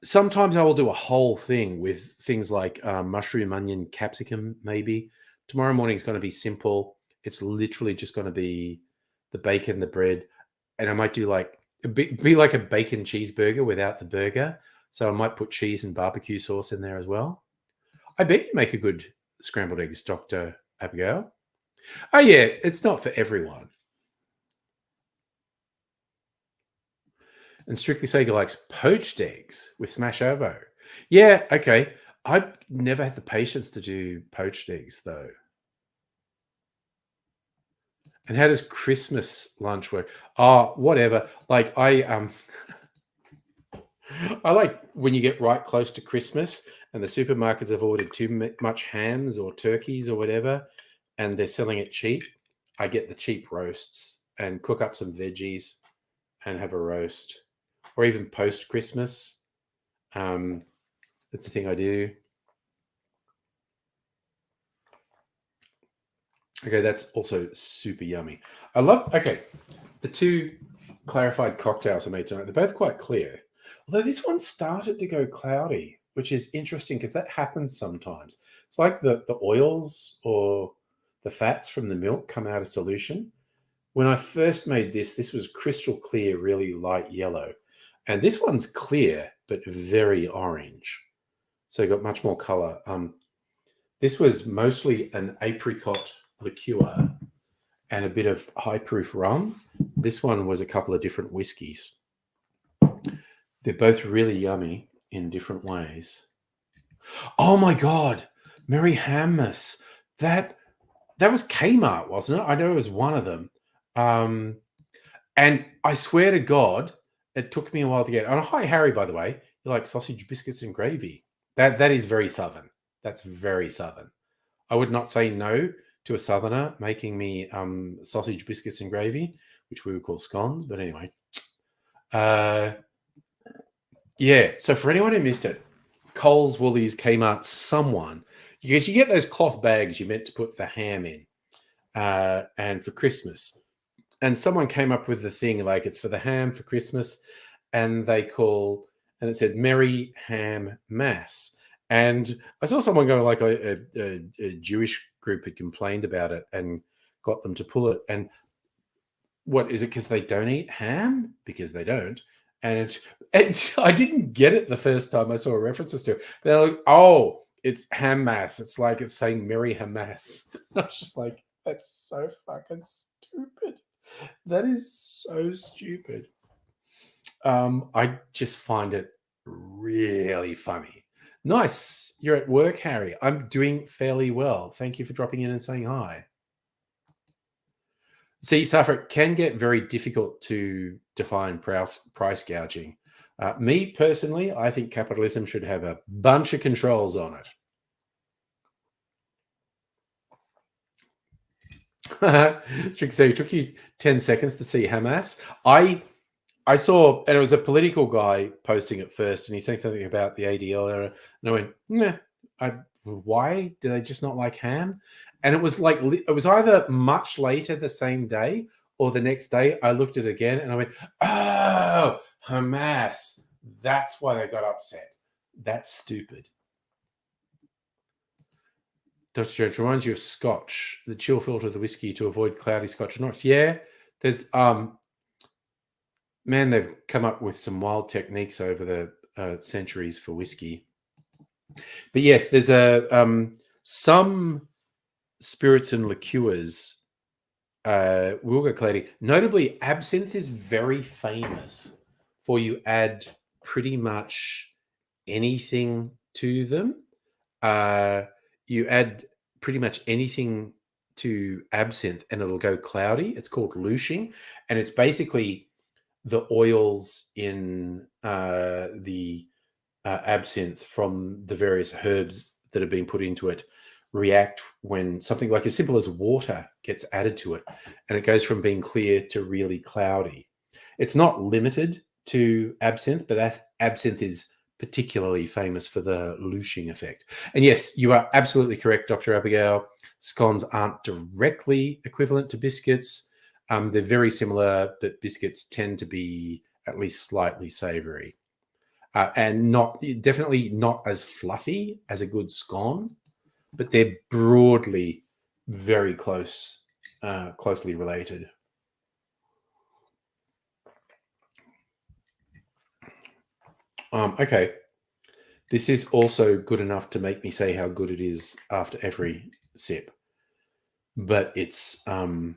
Sometimes I will do a whole thing with things like mushroom, onion, capsicum, maybe. Tomorrow morning is going to be simple. It's literally just going to be the bacon, the bread, and I might do like be like a bacon cheeseburger without the burger. So I might put cheese and barbecue sauce in there as well. I bet you make a good scrambled eggs, Dr. Abigail. Oh yeah, it's not for everyone. And Strictly Sega likes poached eggs with smash ovo. Yeah, okay. I never had the patience to do poached eggs though. And how does Christmas lunch work? Oh, whatever. Like I like when you get right close to Christmas and the supermarkets have ordered too much hams or turkeys or whatever, and they're selling it cheap. I get the cheap roasts and cook up some veggies and have a roast, or even post Christmas. That's the thing I do. Okay, that's also super yummy. I love. Okay, the two clarified cocktails I made tonight, they're both quite clear. Although this one started to go cloudy, which is interesting because that happens sometimes. It's like the oils or the fats from the milk come out of solution. When I first made this was crystal clear, really light yellow. And this one's clear, but very orange. So you got much more color. This was mostly an apricot liqueur and a bit of high proof rum. This one was a couple of different whiskies. They're both really yummy in different ways. Oh my God, Merry Hammas. That was Kmart, wasn't it? I know it was one of them. And I swear to God, it took me a while to get. And hi, Harry, by the way. You like sausage, biscuits, and gravy. That is very Southern. That's very Southern. I would not say no to a Southerner making me sausage, biscuits, and gravy, which we would call scones. But anyway. Yeah. So for anyone who missed it, Coles, Woolies, Kmart, someone, because you get those cloth bags you meant to put the ham in, and for Christmas. And someone came up with the thing like it's for the ham for Christmas, and and it said Merry Ham Mass. And I saw someone going like a Jewish group had complained about it and got them to pull it. And what is it? Because they don't eat ham? Because they don't. And I didn't get it the first time I saw references to it. They're like, oh, it's ham mass. It's like it's saying Merry Hamas. I was just like, that's so fucking stupid. That is so stupid. I just find it really funny. Nice. You're at work, Harry. I'm doing fairly well. Thank you for dropping in and saying hi. See, Safra, it can get very difficult to define price gouging. Me personally, I think capitalism should have a bunch of controls on it. So it took you 10 seconds to see Hamas. I saw, and it was a political guy posting it first, and he saying something about the ADL era, and I went, nah, why do they just not like ham? And it was like, it was either much later the same day or the next day. I looked at it again and I went, oh, Hamas. That's why they got upset. That's stupid. Dr. Jones reminds you of Scotch, the chill filter of the whiskey to avoid cloudy Scotch and Norris. Yeah, there's man, they've come up with some wild techniques over the centuries for whiskey. But yes, there's some spirits and liqueurs will go cloudy. Notably, absinthe is very famous for you add pretty much anything to them. you add pretty much anything to absinthe and it'll go cloudy. It's called louching, and it's basically the oils in the absinthe from the various herbs that have been put into it react when something like as simple as water gets added to it, and it goes from being clear to really cloudy. It's not limited to absinthe, but absinthe is particularly famous for the louching effect. And yes, you are absolutely correct, Dr. Abigail. Scones aren't directly equivalent to biscuits. They're very similar, but biscuits tend to be at least slightly savory. And definitely not as fluffy as a good scone, but they're broadly very closely related. Okay, this is also good enough to make me say how good it is after every sip, but it's in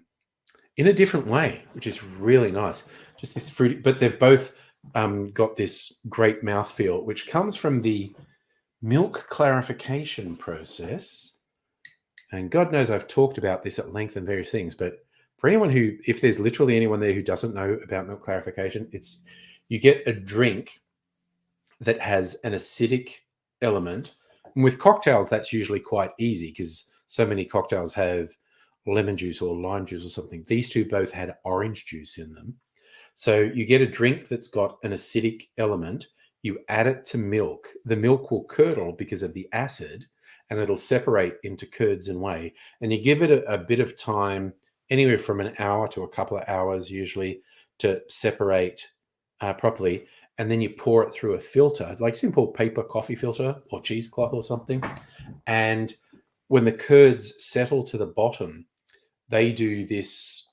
a different way, which is really nice. Just this fruity, but they've both got this great mouthfeel, which comes from the milk clarification process. And God knows I've talked about this at length and various things, but for anyone if there's literally anyone there who doesn't know about milk clarification, it's you get a drink that has an acidic element. And with cocktails, that's usually quite easy because so many cocktails have lemon juice or lime juice or something. These two both had orange juice in them. So you get a drink that's got an acidic element. You add it to milk. The milk will curdle because of the acid, and it'll separate into curds and whey. And you give it a bit of time, anywhere from an hour to a couple of hours usually, to separate properly. And then you pour it through a filter, like simple paper coffee filter or cheesecloth or something. And when the curds settle to the bottom, they do this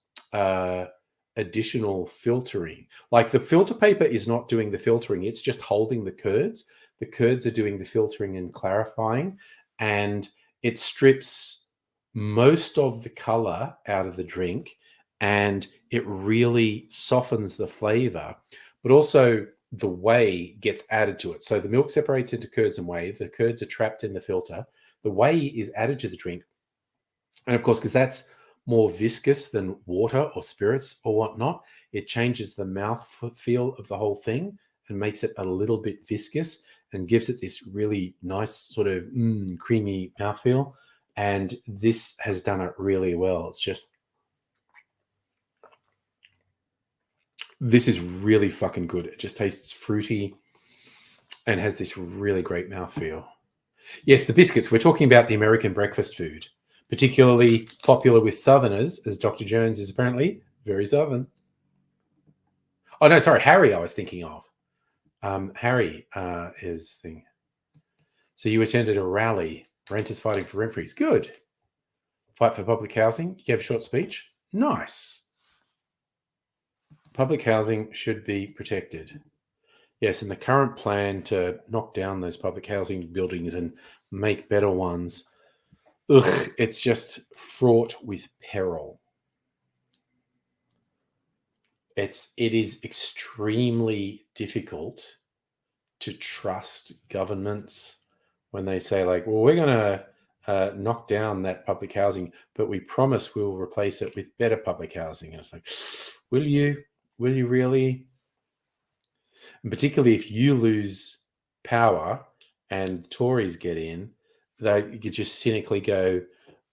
additional filtering. Like the filter paper is not doing the filtering, it's just holding the curds. The curds are doing the filtering and clarifying, and it strips most of the color out of the drink, and it really softens the flavor, but also the whey gets added to it. So the milk separates into curds and whey. The curds are trapped in the filter. The whey is added to the drink. And of course, because that's more viscous than water or spirits or whatnot, it changes the mouth feel of the whole thing and makes it a little bit viscous and gives it this really nice sort of creamy mouthfeel. And this has done it really well. It's just, this is really fucking good. It just tastes fruity and has this really great mouthfeel. Yes, the biscuits. We're talking about the American breakfast food, particularly popular with Southerners, as Dr. Jones is apparently very Southern. Oh, no, sorry, Harry I was thinking of. Harry is thing. So you attended a rally. Renters fighting for rent freeze. Good. Fight for public housing. You gave a short speech. Nice. Public housing should be protected. Yes, and the current plan to knock down those public housing buildings and make better ones, it's just fraught with peril. It is extremely difficult to trust governments when they say, like, well, we're going to knock down that public housing, but we promise we'll replace it with better public housing. And it's like, will you really? And particularly if you lose power and Tories get in, they could just cynically go,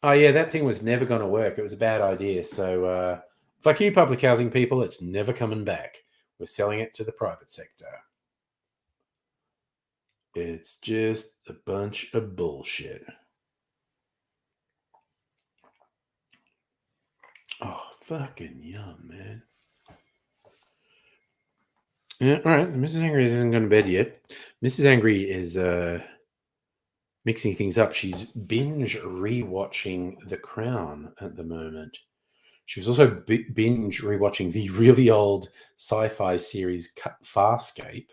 oh yeah, that thing was never going to work. It was a bad idea. So fuck you, public housing people. It's never coming back. We're selling it to the private sector. It's just a bunch of bullshit. Oh, fucking yum, man. Yeah, all right. Mrs. Angry isn't going to bed yet. Mrs. Angry is mixing things up. She's binge rewatching The Crown at the moment. She was also binge rewatching the really old sci-fi series Farscape.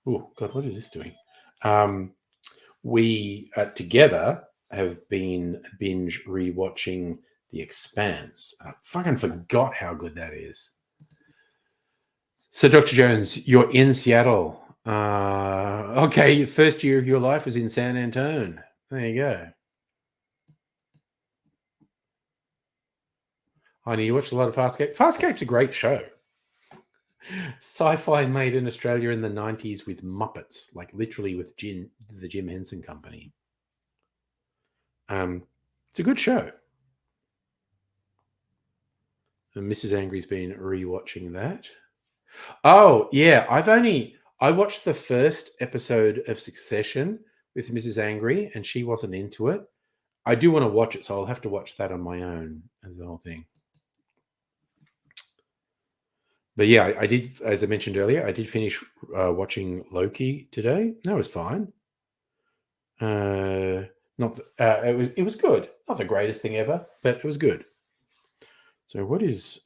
Oh God, what is this doing? We together have been binge rewatching The Expanse. I fucking forgot how good that is. So, Dr. Jones, you're in Seattle. Okay, first year of your life was in San Antone. There you go. Honey, you watch a lot of Farscape? Farscape's a great show. Sci-fi made in Australia in the 90s with Muppets, like literally with the Jim Henson Company. It's a good show. And Mrs. Angry's been rewatching that. Oh, yeah. I watched the first episode of Succession with Mrs. Angry, and she wasn't into it. I do want to watch it, so I'll have to watch that on my own as the whole thing. But yeah, I did, as I mentioned earlier, I did finish watching Loki today. That was fine. It was good. Not the greatest thing ever, but it was good. So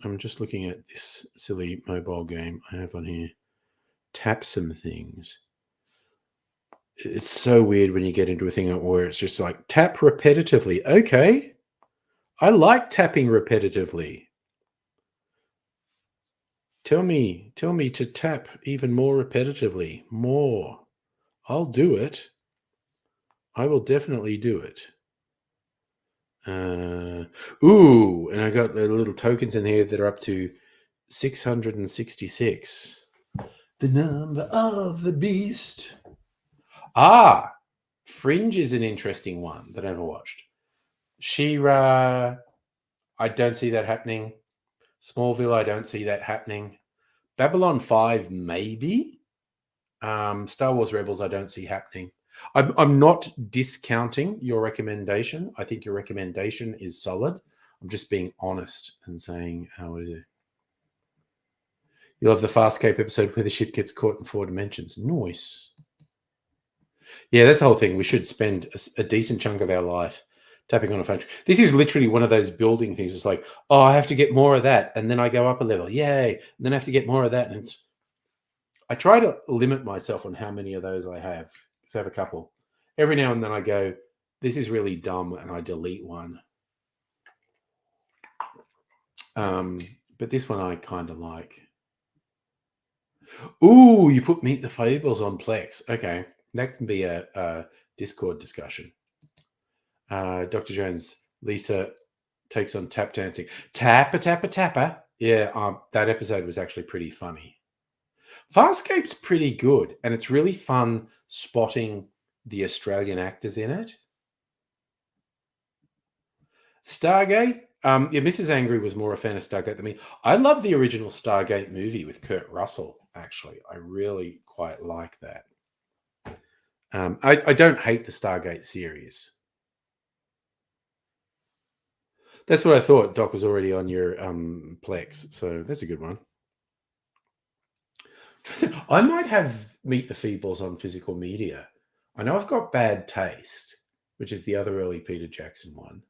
I'm just looking at this silly mobile game I have on here. Tap some things. It's so weird when you get into a thing where it's just like tap repetitively. Okay. I like tapping repetitively. Tell me to tap even more repetitively. More. I'll do it. I will definitely do it. And I got little tokens in here that are up to 666. The number of the beast. Fringe is an interesting one that I never watched. She-Ra, I don't see that happening. Smallville, I don't see that happening. Babylon 5, maybe. Star Wars Rebels, I don't see happening. I'm not discounting your recommendation. I think your recommendation is solid. I'm just being honest and saying, how is it? You love the Farscape episode where the ship gets caught in 4 dimensions. Nice. Yeah, that's the whole thing. We should spend a decent chunk of our life tapping on a phone. This is literally one of those building things. It's like, oh, I have to get more of that. And then I go up a level. Yay. And then I have to get more of that. And I try to limit myself on how many of those I have. So I have a couple. Every now and then I go, this is really dumb, and I delete one. But this one I kind of like. Ooh, you put Meet the Fables on Plex. Okay, that can be a Discord discussion. Dr. Jones, Lisa takes on tap dancing. Tapper, tapper, tapper. Yeah, that episode was actually pretty funny. Farscape's pretty good, and it's really fun spotting the Australian actors in it. Stargate? Mrs. Angry was more a fan of Stargate than me. I love the original Stargate movie with Kurt Russell, actually. I really quite like that. I don't hate the Stargate series. That's what I thought. Doc was already on your Plex, so that's a good one. I might have Meet the Feebles on physical media. I know I've got Bad Taste, which is the other early Peter Jackson one.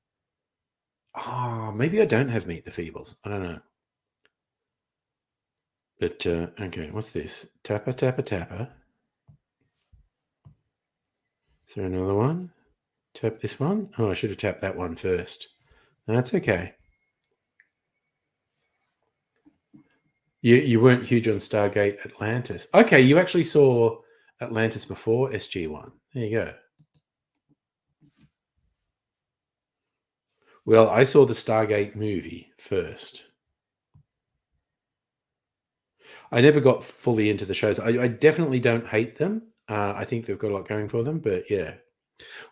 Maybe I don't have Meet the Feebles. I don't know. But, okay, what's this? Tapper, tapper, tapper. Is there another one? Tap this one? Oh, I should have tapped that one first. That's okay. You weren't huge on Stargate Atlantis. Okay, you actually saw Atlantis before SG-1. There you go. Well, I saw the Stargate movie first. I never got fully into the shows. I definitely don't hate them. I think they've got a lot going for them, but yeah.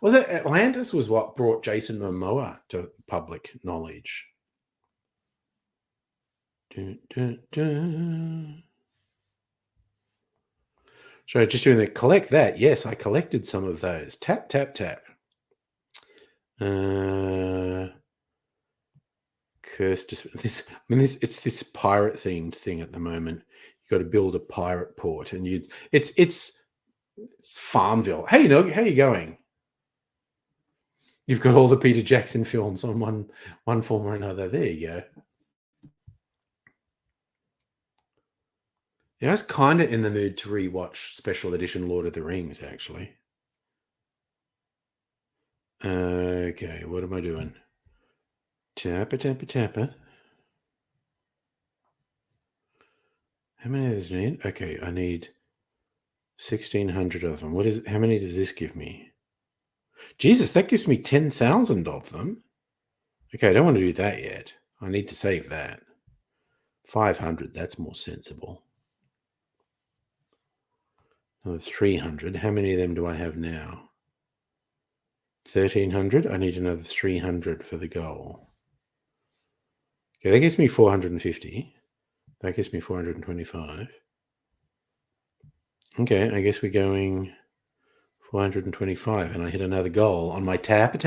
Was it Atlantis was what brought Jason Momoa to public knowledge? So just doing the collect that. Yes, I collected some of those. Tap, tap, tap. Cursed. It's this pirate themed thing at the moment. You got to build a pirate port, and it's Farmville. Hey, how you going? You've got all the Peter Jackson films on one form or another. There you go. Yeah, I was kind of in the mood to rewatch Special Edition Lord of the Rings, actually. Okay, what am I doing? Tapper, tapper, tapper. How many does it need? Okay, I need 1,600 of them. How many does this give me? Jesus, that gives me 10,000 of them. Okay, I don't want to do that yet. I need to save that. 500, that's more sensible. Another 300. How many of them do I have now? 1,300. I need another 300 for the goal. Okay, that gives me 450. That gives me 425. Okay, I guess we're going 425, and I hit another goal on my tapper.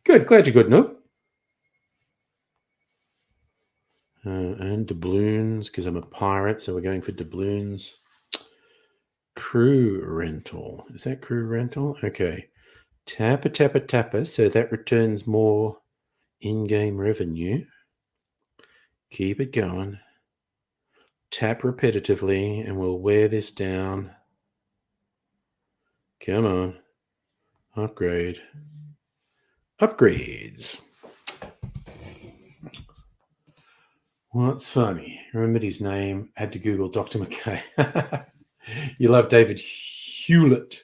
Good, glad you're good, Nook. And doubloons, because I'm a pirate, so we're going for doubloons. Crew rental. Is that crew rental? Okay. Tapper. So that returns more in-game revenue. Keep it going. Tap repetitively, and we'll wear this down. Come on. Upgrade. Upgrades. What's funny? Remembered his name. Had to Google Dr. McKay. You love David Hewlett,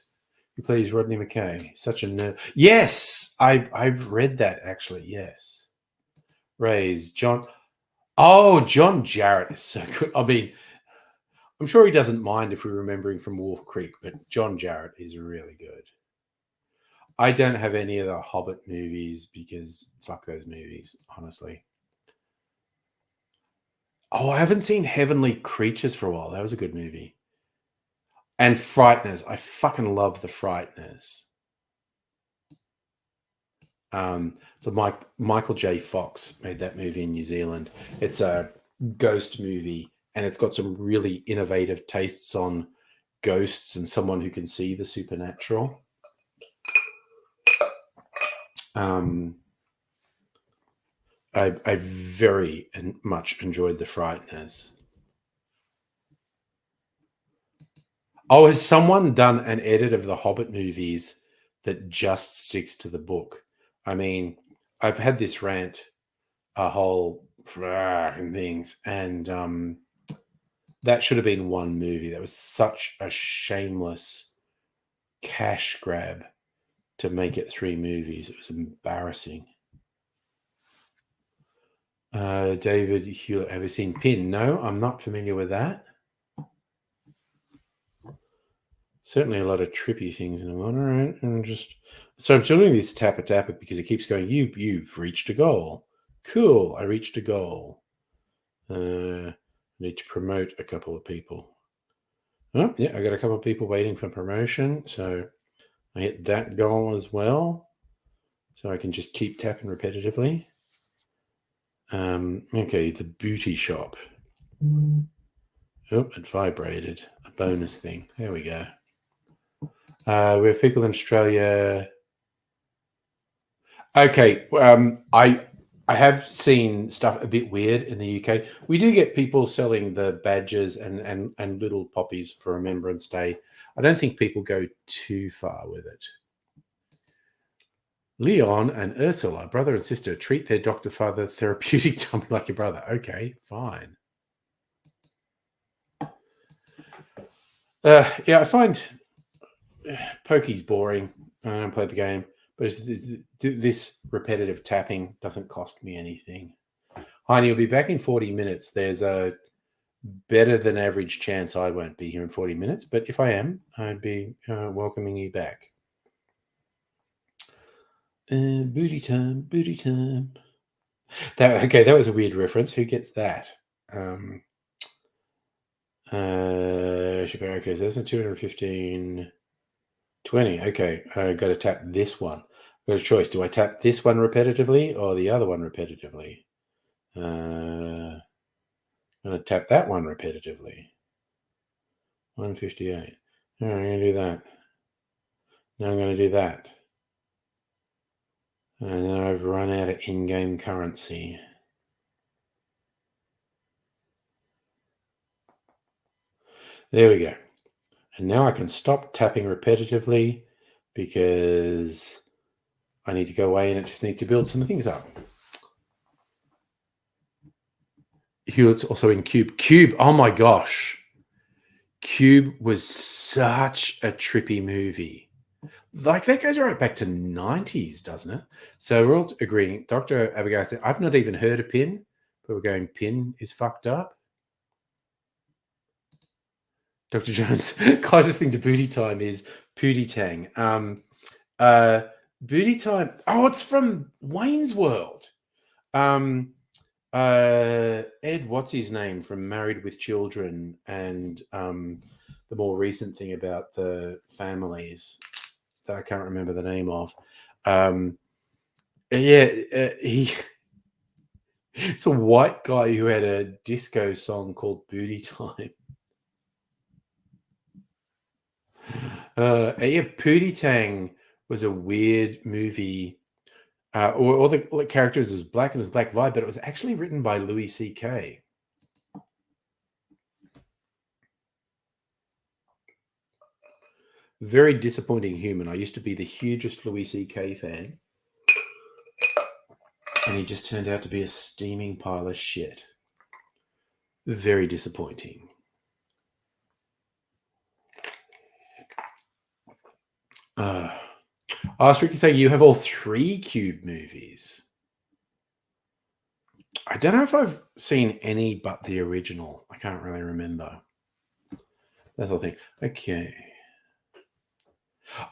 who plays Rodney McKay. Such a nerd. Yes, I've read that actually. Yes. Ray's John. Oh, John Jarrett is so good. I mean, I'm sure he doesn't mind if we're remembering from Wolf Creek, but John Jarrett is really good. I don't have any of the Hobbit movies because fuck those movies, honestly. Oh, I haven't seen Heavenly Creatures for a while. That was a good movie. And Frighteners. I fucking love the Frighteners. So Michael J. Fox made that movie in New Zealand. It's a ghost movie, and it's got some really innovative tastes on ghosts and someone who can see the supernatural. I very much enjoyed the Frighteners. Oh, has someone done an edit of the Hobbit movies that just sticks to the book? I mean, I've had this rant a whole things, and that should have been one movie. That was such a shameless cash grab to make it 3 movies. It was embarrassing. David Hewlett, have you seen Pin? No, I'm not familiar with that. Certainly a lot of trippy things in the one. All right, and so I'm still doing this tapper because it keeps going. You've reached a goal. Cool, I reached a goal. I need to promote a couple of people. Oh, yeah, I got a couple of people waiting for promotion, so I hit that goal as well. So I can just keep tapping repetitively. Okay, the booty shop. Oh, it vibrated. A bonus thing. There we go. We have people in Australia. Okay, I have seen stuff a bit weird in the UK. We do get people selling the badges and little poppies for Remembrance Day. I don't think people go too far with it. Leon and Ursula, brother and sister, treat their doctor father therapeutic tummy like your brother. Okay, fine. Yeah, I find Pokey's boring. I don't play the game, but this repetitive tapping doesn't cost me anything. Heine, you'll be back in 40 minutes. There's a better than average chance I won't be here in 40 minutes, but if I am, I'd be welcoming you back. Booty time. That was a weird reference. Who gets that? Okay, so that's a 215, 20. Okay, I got to tap this one. I've got a choice. Do I tap this one repetitively or the other one repetitively? I'm going to tap that one repetitively. 158. All right, I'm going to do that. Now I'm going to do that. And then I've run out of in-game currency. There we go. And now I can stop tapping repetitively because I need to go away and I just need to build some things up. Hewlett's also in Cube. Cube, oh my gosh. Cube was such a trippy movie. Like that goes right back to 90s, doesn't it? So we're all agreeing. Dr. Abigail said, I've not even heard of Pin, but we're going Pin is fucked up. Dr. Jones, closest thing to booty time is Pootie Tang. Booty time. Oh, it's from Wayne's World. Ed, what's his name from Married with Children, and the more recent thing about the families that I can't remember the name of. He it's a white guy who had a disco song called Booty Time. Pootie Tang was a weird movie. All the characters was black and it was black vibe, but it was actually written by Louis C.K. Very disappointing human. I used to be the hugest Louis C.K. fan. And he just turned out to be a steaming pile of shit. Very disappointing. I was strictly saying you have all 3 Cube movies. I don't know if I've seen any but the original. I can't really remember. That's the thing. Okay.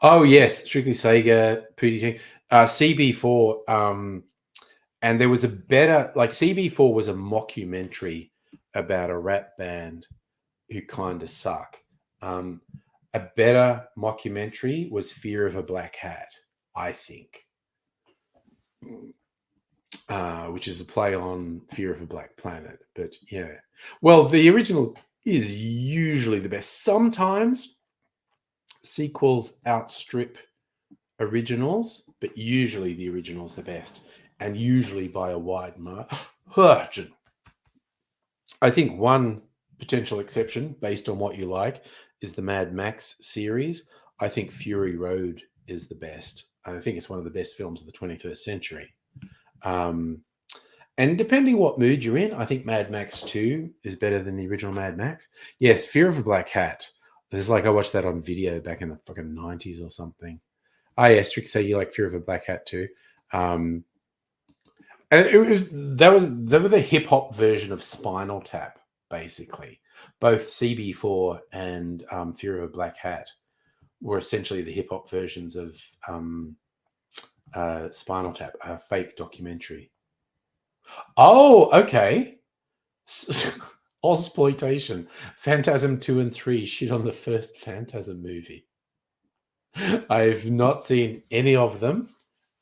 Oh, yes. Strictly Sega, Pootie Tang. CB4. And there was a better, like CB4 was a mockumentary about a rap band who kind of suck. A better mockumentary was Fear of a Black Hat, I think, which is a play on Fear of a Black Planet. But yeah, well, the original is usually the best. Sometimes sequels outstrip originals, but usually the original is the best, and usually by a wide margin. I think one potential exception, based on what you like, is the Mad Max series. I think Fury Road is the best. I think it's one of the best films of the 21st century. And depending what mood you're in, I think Mad Max 2 is better than the original Mad Max. Yes, Fear of a Black Hat. It's like I watched that on video back in the fucking 90s or something. Yeah, Strick say you like Fear of a Black Hat too. And they were the hip hop version of Spinal Tap, basically. Both CB4 and Fear of a Black Hat were essentially the hip hop versions of Spinal Tap, a fake documentary. Oh, okay. Ozploitation. Phantasm 2 and 3 shit on the first Phantasm movie. I've not seen any of them,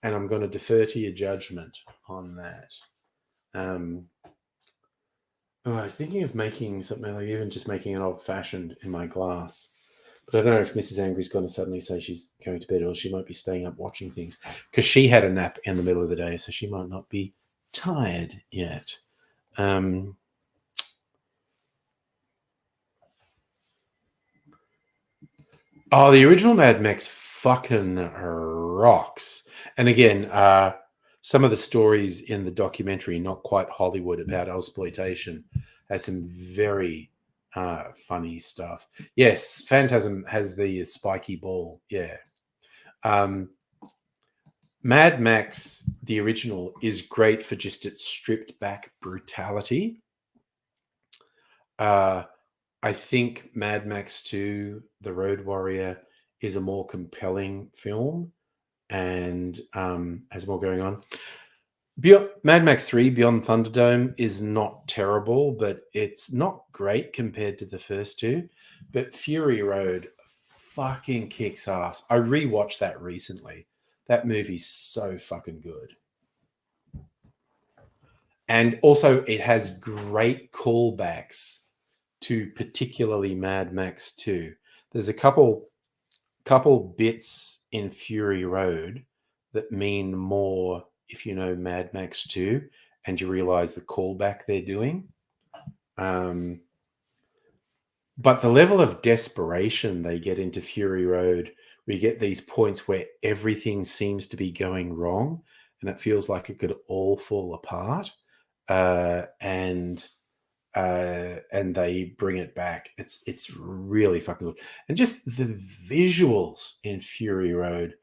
and I'm going to defer to your judgment on that. I was thinking of making something like even just making an old-fashioned in my glass. But I don't know if Mrs. Angry's going to suddenly say she's going to bed, or she might be staying up watching things, because she had a nap in the middle of the day, so she might not be tired yet. Oh, the original Mad Max fucking rocks. And again, some of the stories in the documentary, not quite Hollywood, about exploitation, has some very funny stuff. Yes, Phantasm has the spiky ball. Yeah. Mad Max, the original, is great for just its stripped back brutality. I think Mad Max 2, The Road Warrior, is a more compelling film and has more going on. Mad Max 3, Beyond Thunderdome, is not terrible, but it's not great compared to the first two. But Fury Road fucking kicks ass. I rewatched that recently. That movie's so fucking good. And also, it has great callbacks to particularly Mad Max 2. There's a couple bits in Fury Road that mean more if you know Mad Max 2 and you realize the callback they're doing. But the level of desperation they get into Fury Road, we get these points where everything seems to be going wrong and it feels like it could all fall apart. and they bring it back. It's really fucking good. And just the visuals in Fury Road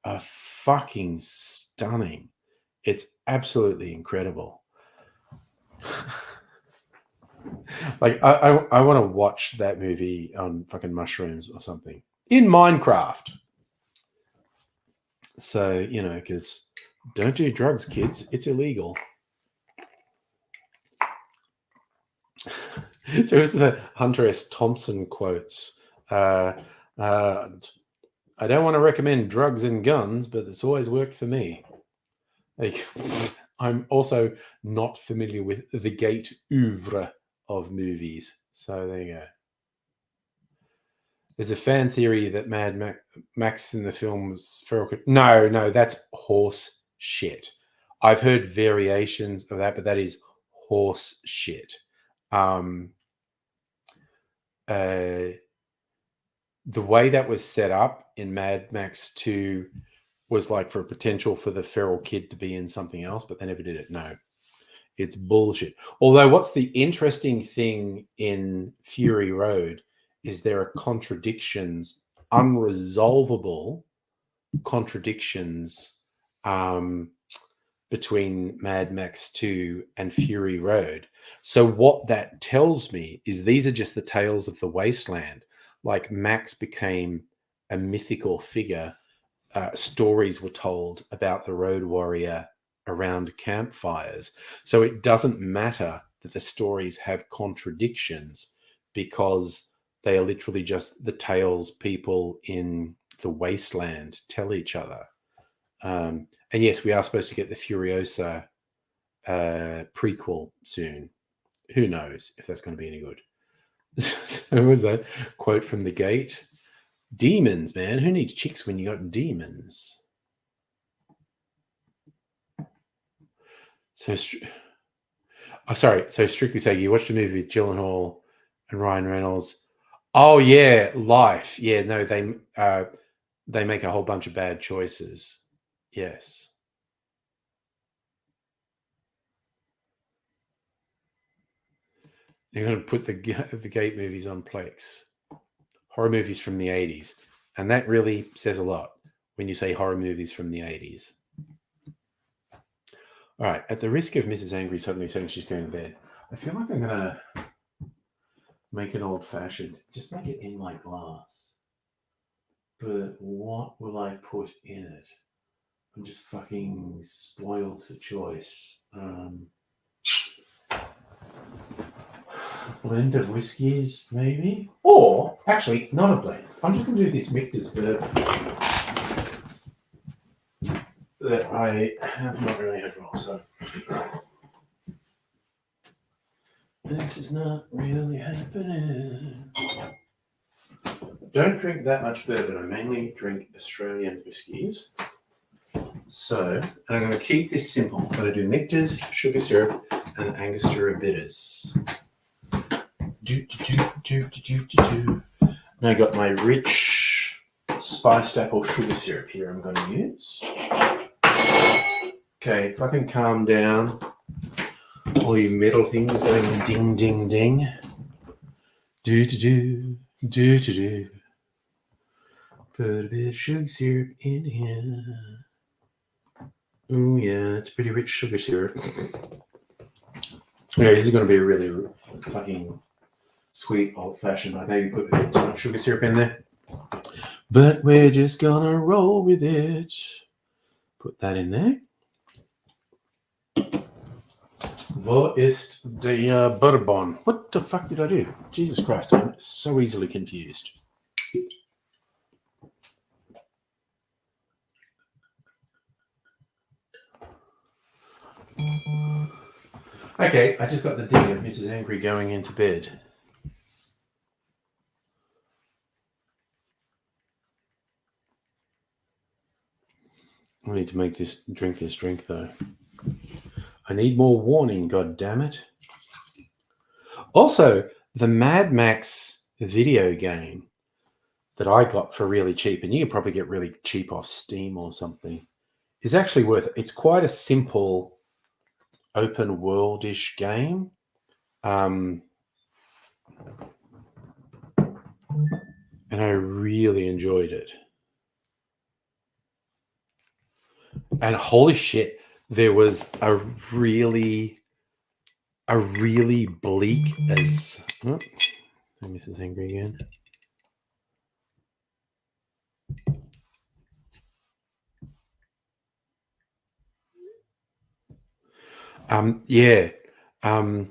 are fucking stunning. It's absolutely incredible. Like I want to watch that movie on fucking mushrooms or something in Minecraft. So, you know, because don't do drugs, kids. It's illegal. So it was the Hunter S. Thompson quotes. I don't want to recommend drugs and guns, but it's always worked for me. Like, I'm also not familiar with the gate oeuvre of movies. So there you go. There's a fan theory that Mad Max in the film was feral. No, that's horse shit. I've heard variations of that, but that is horse shit. The way that was set up in Mad Max 2 was like for a potential for the feral kid to be in something else, but they never did it. No, it's bullshit. Although what's the interesting thing in Fury Road is there are contradictions, unresolvable contradictions between Mad Max 2 and Fury Road. So what that tells me is these are just the tales of the wasteland. Like Max became a mythical figure. Stories were told about the road warrior around campfires. So it doesn't matter that the stories have contradictions because they are literally just the tales people in the wasteland tell each other. And yes, we are supposed to get the Furiosa prequel soon. Who knows if that's going to be any good? So what was that quote from The Gate? Demons, man. Who needs chicks when you got demons? So, So strictly say you watched a movie with Gyllenhaal and Ryan Reynolds. Oh yeah, Life. Yeah, no, they make a whole bunch of bad choices. Yes. You're going to put the Gate movies on Plex. Horror movies from the 80s. And that really says a lot when you say horror movies from the 80s. All right. At the risk of Mrs. Angry suddenly saying she's going to bed, I feel like I'm going to make an old-fashioned. Just make it in my glass. But what will I put in it? I'm just fucking spoiled for choice. Blend of whiskies, maybe? Or, actually, not a blend. I'm just going to do this Michter's bourbon that I have not really had for a while. So, this is not really happening. Don't drink that much bourbon. I mainly drink Australian whiskies. So, and I'm going to keep this simple. I'm going to do Michter's, sugar syrup, and Angostura bitters. And I got my rich spiced apple sugar syrup here I'm going to use. Okay, fucking calm down. All you metal things going ding, ding, ding. Do. Put a bit of sugar syrup in here. Oh yeah, it's pretty rich sugar syrup. Okay, this is going to be a really fucking sweet old-fashioned. I maybe put a bit too much sugar syrup in there. But we're just going to roll with it. Put that in there. Wo ist der Bourbon? What the fuck did I do? Jesus Christ, I'm so easily confused. Okay, I just got the ding of Mrs. Angry going into bed. I need to drink this drink though. I need more warning, god damn it. Also, the Mad Max video game that I got for really cheap, and you can probably get really cheap off Steam or something, is actually worth it. It's quite a simple open world-ish game. And I really enjoyed it. And holy shit, there was a really bleak as Mrs. Angry again. Yeah. I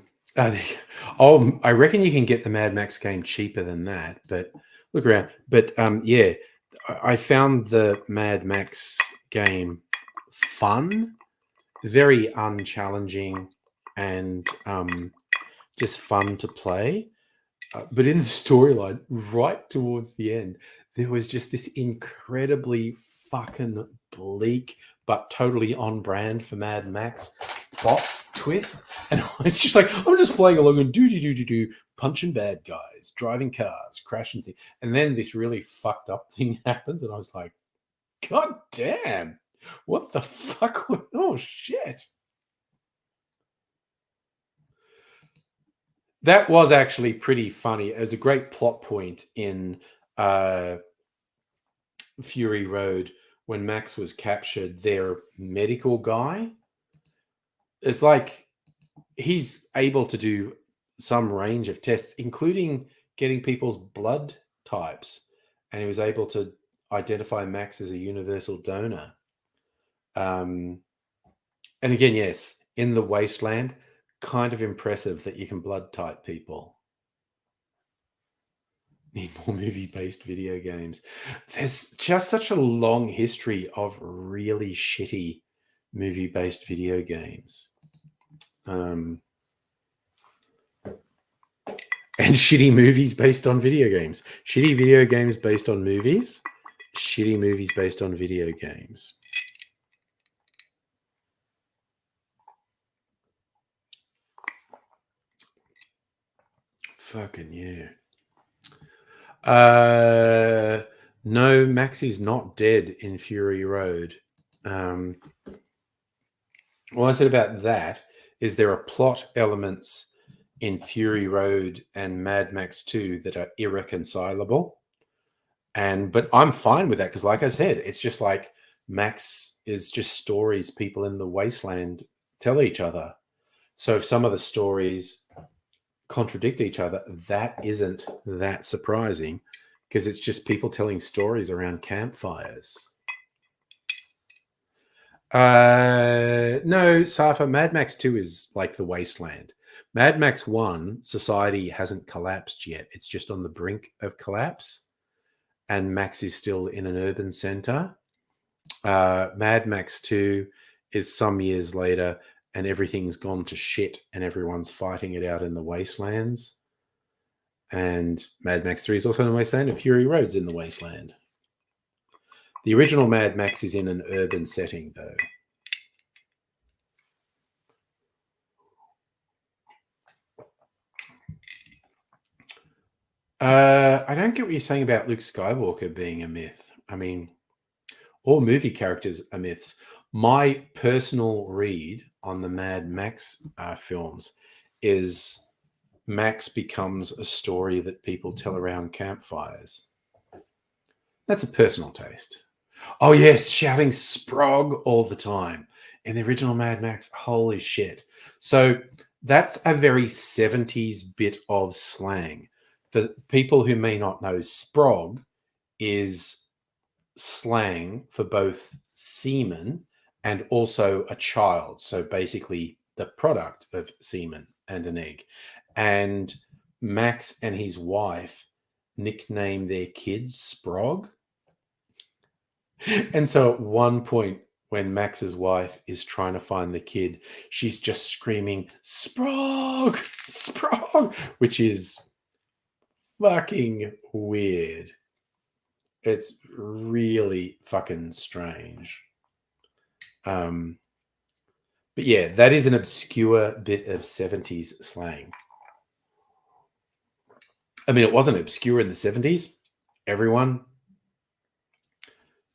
reckon you can get the Mad Max game cheaper than that, but look around. But yeah, I found the Mad Max game fun, very unchallenging, and just fun to play. But in the storyline, right towards the end, there was just this incredibly fucking bleak but totally on brand for Mad Max plot twist. And it's just like, I'm just playing along and do, punching bad guys, driving cars, crashing things. And then this really fucked up thing happens. And I was like, God damn, what the fuck? Oh, shit. That was actually pretty funny. It was a great plot point in Fury Road when Max was captured. Their medical guy, it's like he's able to do some range of tests, including getting people's blood types, and he was able to identify Max as a universal donor. And again, yes, in the wasteland, kind of impressive that you can blood type people. Need more movie-based video games. There's just such a long history of really shitty movie-based video games. And shitty movies based on video games. Shitty video games based on movies. Shitty movies based on video games. Fucking yeah. No, Max is not dead in Fury Road. What I said about that is there are plot elements in Fury Road and Mad Max 2 that are irreconcilable. But I'm fine with that because, like I said, it's just like Max is just stories people in the wasteland tell each other. So if some of the stories contradict each other, that isn't that surprising because it's just people telling stories around campfires. No, Safa, Mad Max 2 is like the wasteland. Mad Max 1, society hasn't collapsed yet. It's just on the brink of collapse. And Max is still in an urban center. Mad Max 2 is some years later and everything's gone to shit and everyone's fighting it out in the wastelands. And Mad Max 3 is also in the wasteland and Fury Road's in the wasteland. The original Mad Max is in an urban setting, though. I don't get what you're saying about Luke Skywalker being a myth. I mean, all movie characters are myths. My personal read on the Mad Max films is Max becomes a story that people tell around campfires. That's a personal taste. Oh, yes, shouting Sprog all the time. In the original Mad Max, holy shit. So that's a very 70s bit of slang. For people who may not know, Sprog is slang for both semen and also a child. So basically the product of semen and an egg. And Max and his wife nickname their kids Sprog. And so at one point when Max's wife is trying to find the kid, she's just screaming, Sprog, Sprog, which is fucking weird. It's really fucking strange. But yeah, that is an obscure bit of 70s slang. I mean, it wasn't obscure in the 70s. Everyone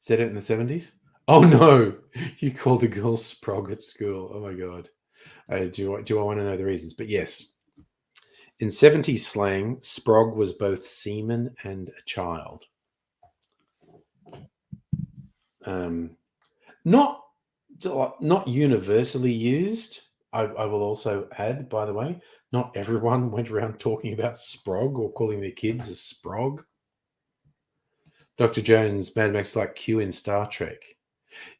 said it in the 70s. Oh no, you called a girl Sprog at school. Oh my God. Do I want to know the reasons? But yes, In 70s slang, sprog was both semen and a child. Not universally used. I will also add, by the way, not everyone went around talking about sprog or calling their kids a sprog. Dr. Jones, Mad Max like Q in Star Trek.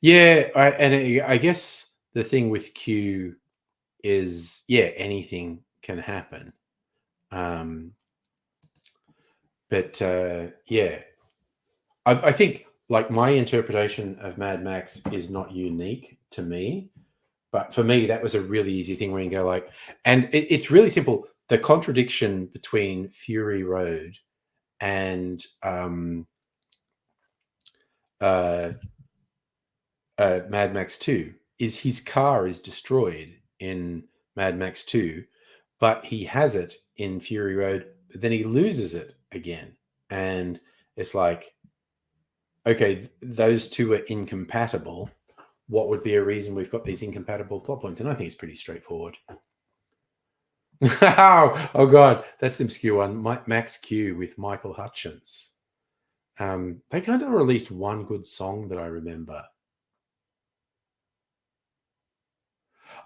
Yeah, I guess the thing with Q is, yeah, anything can happen. But yeah, I think like my interpretation of Mad Max is not unique to me, but for me that was a really easy thing where you go like, and it's really simple. The contradiction between Fury Road and Mad Max 2 is his car is destroyed in Mad Max 2, but he has it in Fury Road, but then he loses it again. And it's like, okay, those two are incompatible. What would be a reason we've got these incompatible plot points? And I think it's pretty straightforward. Oh God, that's an obscure one. Max Q with Michael Hutchence. They kind of released one good song that I remember.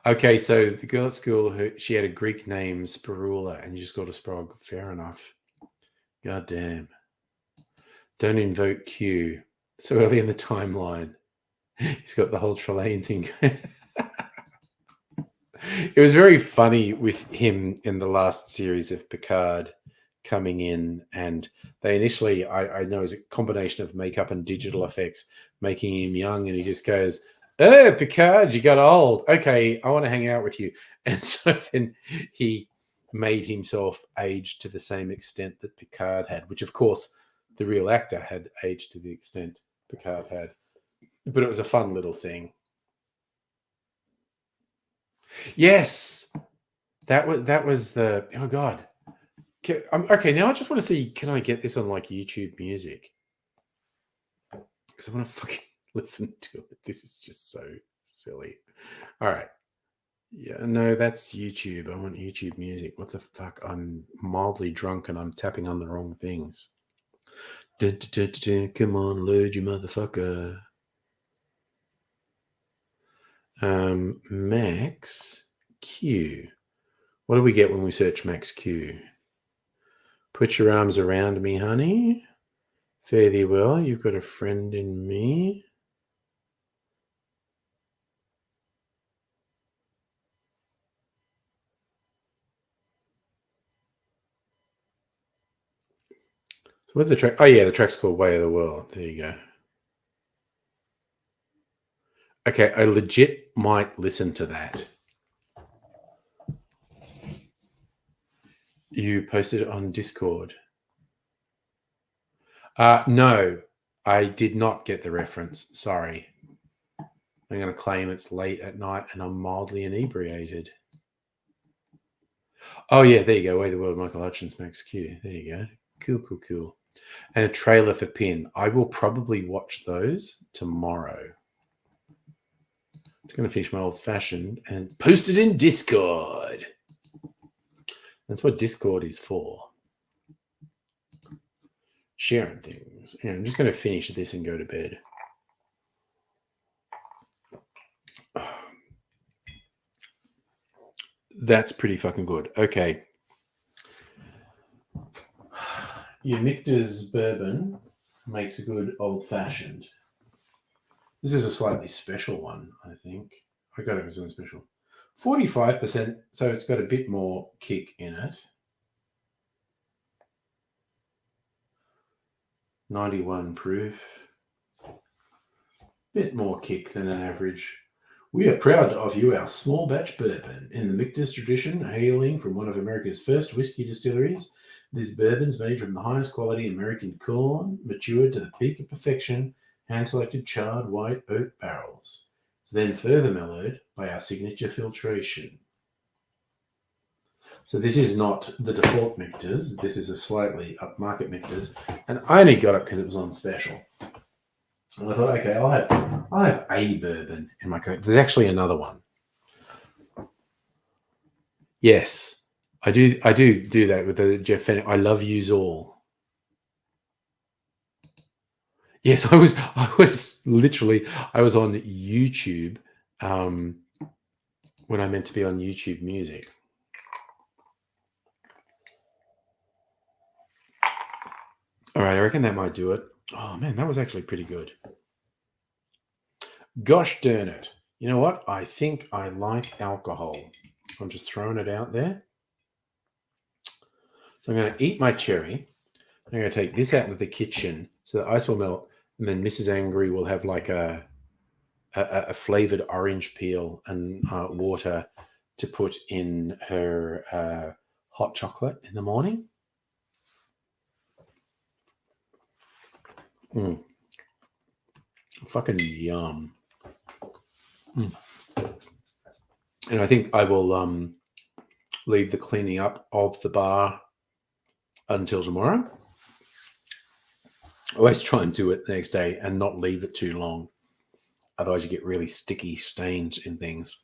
Okay, so the girl at school, she had a Greek name, Spirula, and you just got a sprog. Fair enough. God damn. Don't invoke Q so early in the timeline. He's got the whole Trelane thing. It was very funny with him in the last series of Picard coming in, and they initially, I know, is a combination of makeup and digital effects making him young, and he just goes, "Oh, Picard, you got old. Okay, I want to hang out with you." And so then he made himself age to the same extent that Picard had, which of course the real actor had aged to the extent Picard had. But it was a fun little thing. Yes, that was the, oh God. Okay, now I just want to see, can I get this on like YouTube Music? Because I want to fucking listen to it. This is just so silly. All right. Yeah, no, that's YouTube. I want YouTube Music. What the fuck? I'm mildly drunk and I'm tapping on the wrong things. Come on, load you motherfucker. Max Q. What do we get when we search Max Q? Put your arms around me, honey. Fare thee well. You've got a friend in me. So what's the track? Oh yeah, the track's called Way of the World. There you go. Okay, I legit might listen to that. You posted it on Discord. No, I did not get the reference. Sorry. I'm going to claim it's late at night and I'm mildly inebriated. Oh, yeah, there you go. Way of the World, Michael Hutchence, Max Q. There you go. Cool. And a trailer for Pin. I will probably watch those tomorrow. I'm just going to finish my old-fashioned and post it in Discord. That's what Discord is for. Sharing things. Yeah, I'm just going to finish this and go to bed. That's pretty fucking good. Okay. Your Michter's bourbon makes a good old-fashioned. This is a slightly special one, I think. I got it as something special. 45%, so it's got a bit more kick in it. 91 proof. Bit more kick than an average. We are proud to offer you our small batch bourbon in the Michter's tradition, hailing from one of America's first whiskey distilleries. This bourbon's made from the highest quality American corn, matured to the peak of perfection, hand-selected charred white oak barrels. It's then further mellowed by our signature filtration. So this is not the default Michter's. This is a slightly upmarket Michter's, and I only got it because it was on special. And I thought, okay, I'll have a bourbon in my collection. There's actually another one. Yes, I do that with the Jeff Fennick. I love yous all. Yes, I was on YouTube when I meant to be on YouTube Music. All right, I reckon that might do it. Oh man, that was actually pretty good. Gosh darn it. You know what? I think I like alcohol. I'm just throwing it out there. So I'm going to eat my cherry. I'm going to take this out into the kitchen so the ice will melt, and then Mrs. Angry will have like a flavored orange peel and water to put in her hot chocolate in the morning. Fucking yum. And I think I will leave the cleaning up of the bar until tomorrow. I always try and do it the next day and not leave it too long. Otherwise, you get really sticky stains in things.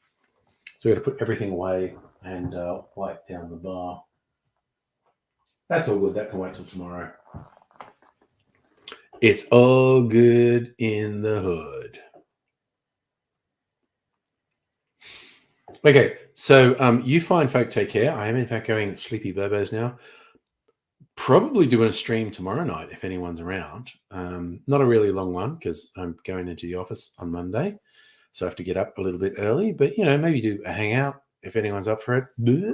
So I've got to put everything away and wipe down the bar. That's all good. That can wait till tomorrow. It's all good in the hood. Okay, so you fine folk take care. I am in fact going sleepy burbos now. Probably doing a stream tomorrow night if anyone's around. Not a really long one because I'm going into the office on Monday. So I have to get up a little bit early. But, maybe do a hangout if anyone's up for it.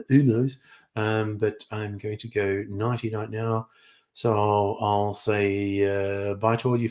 Who knows? But I'm going to go nighty-night now. So I'll say bye to all you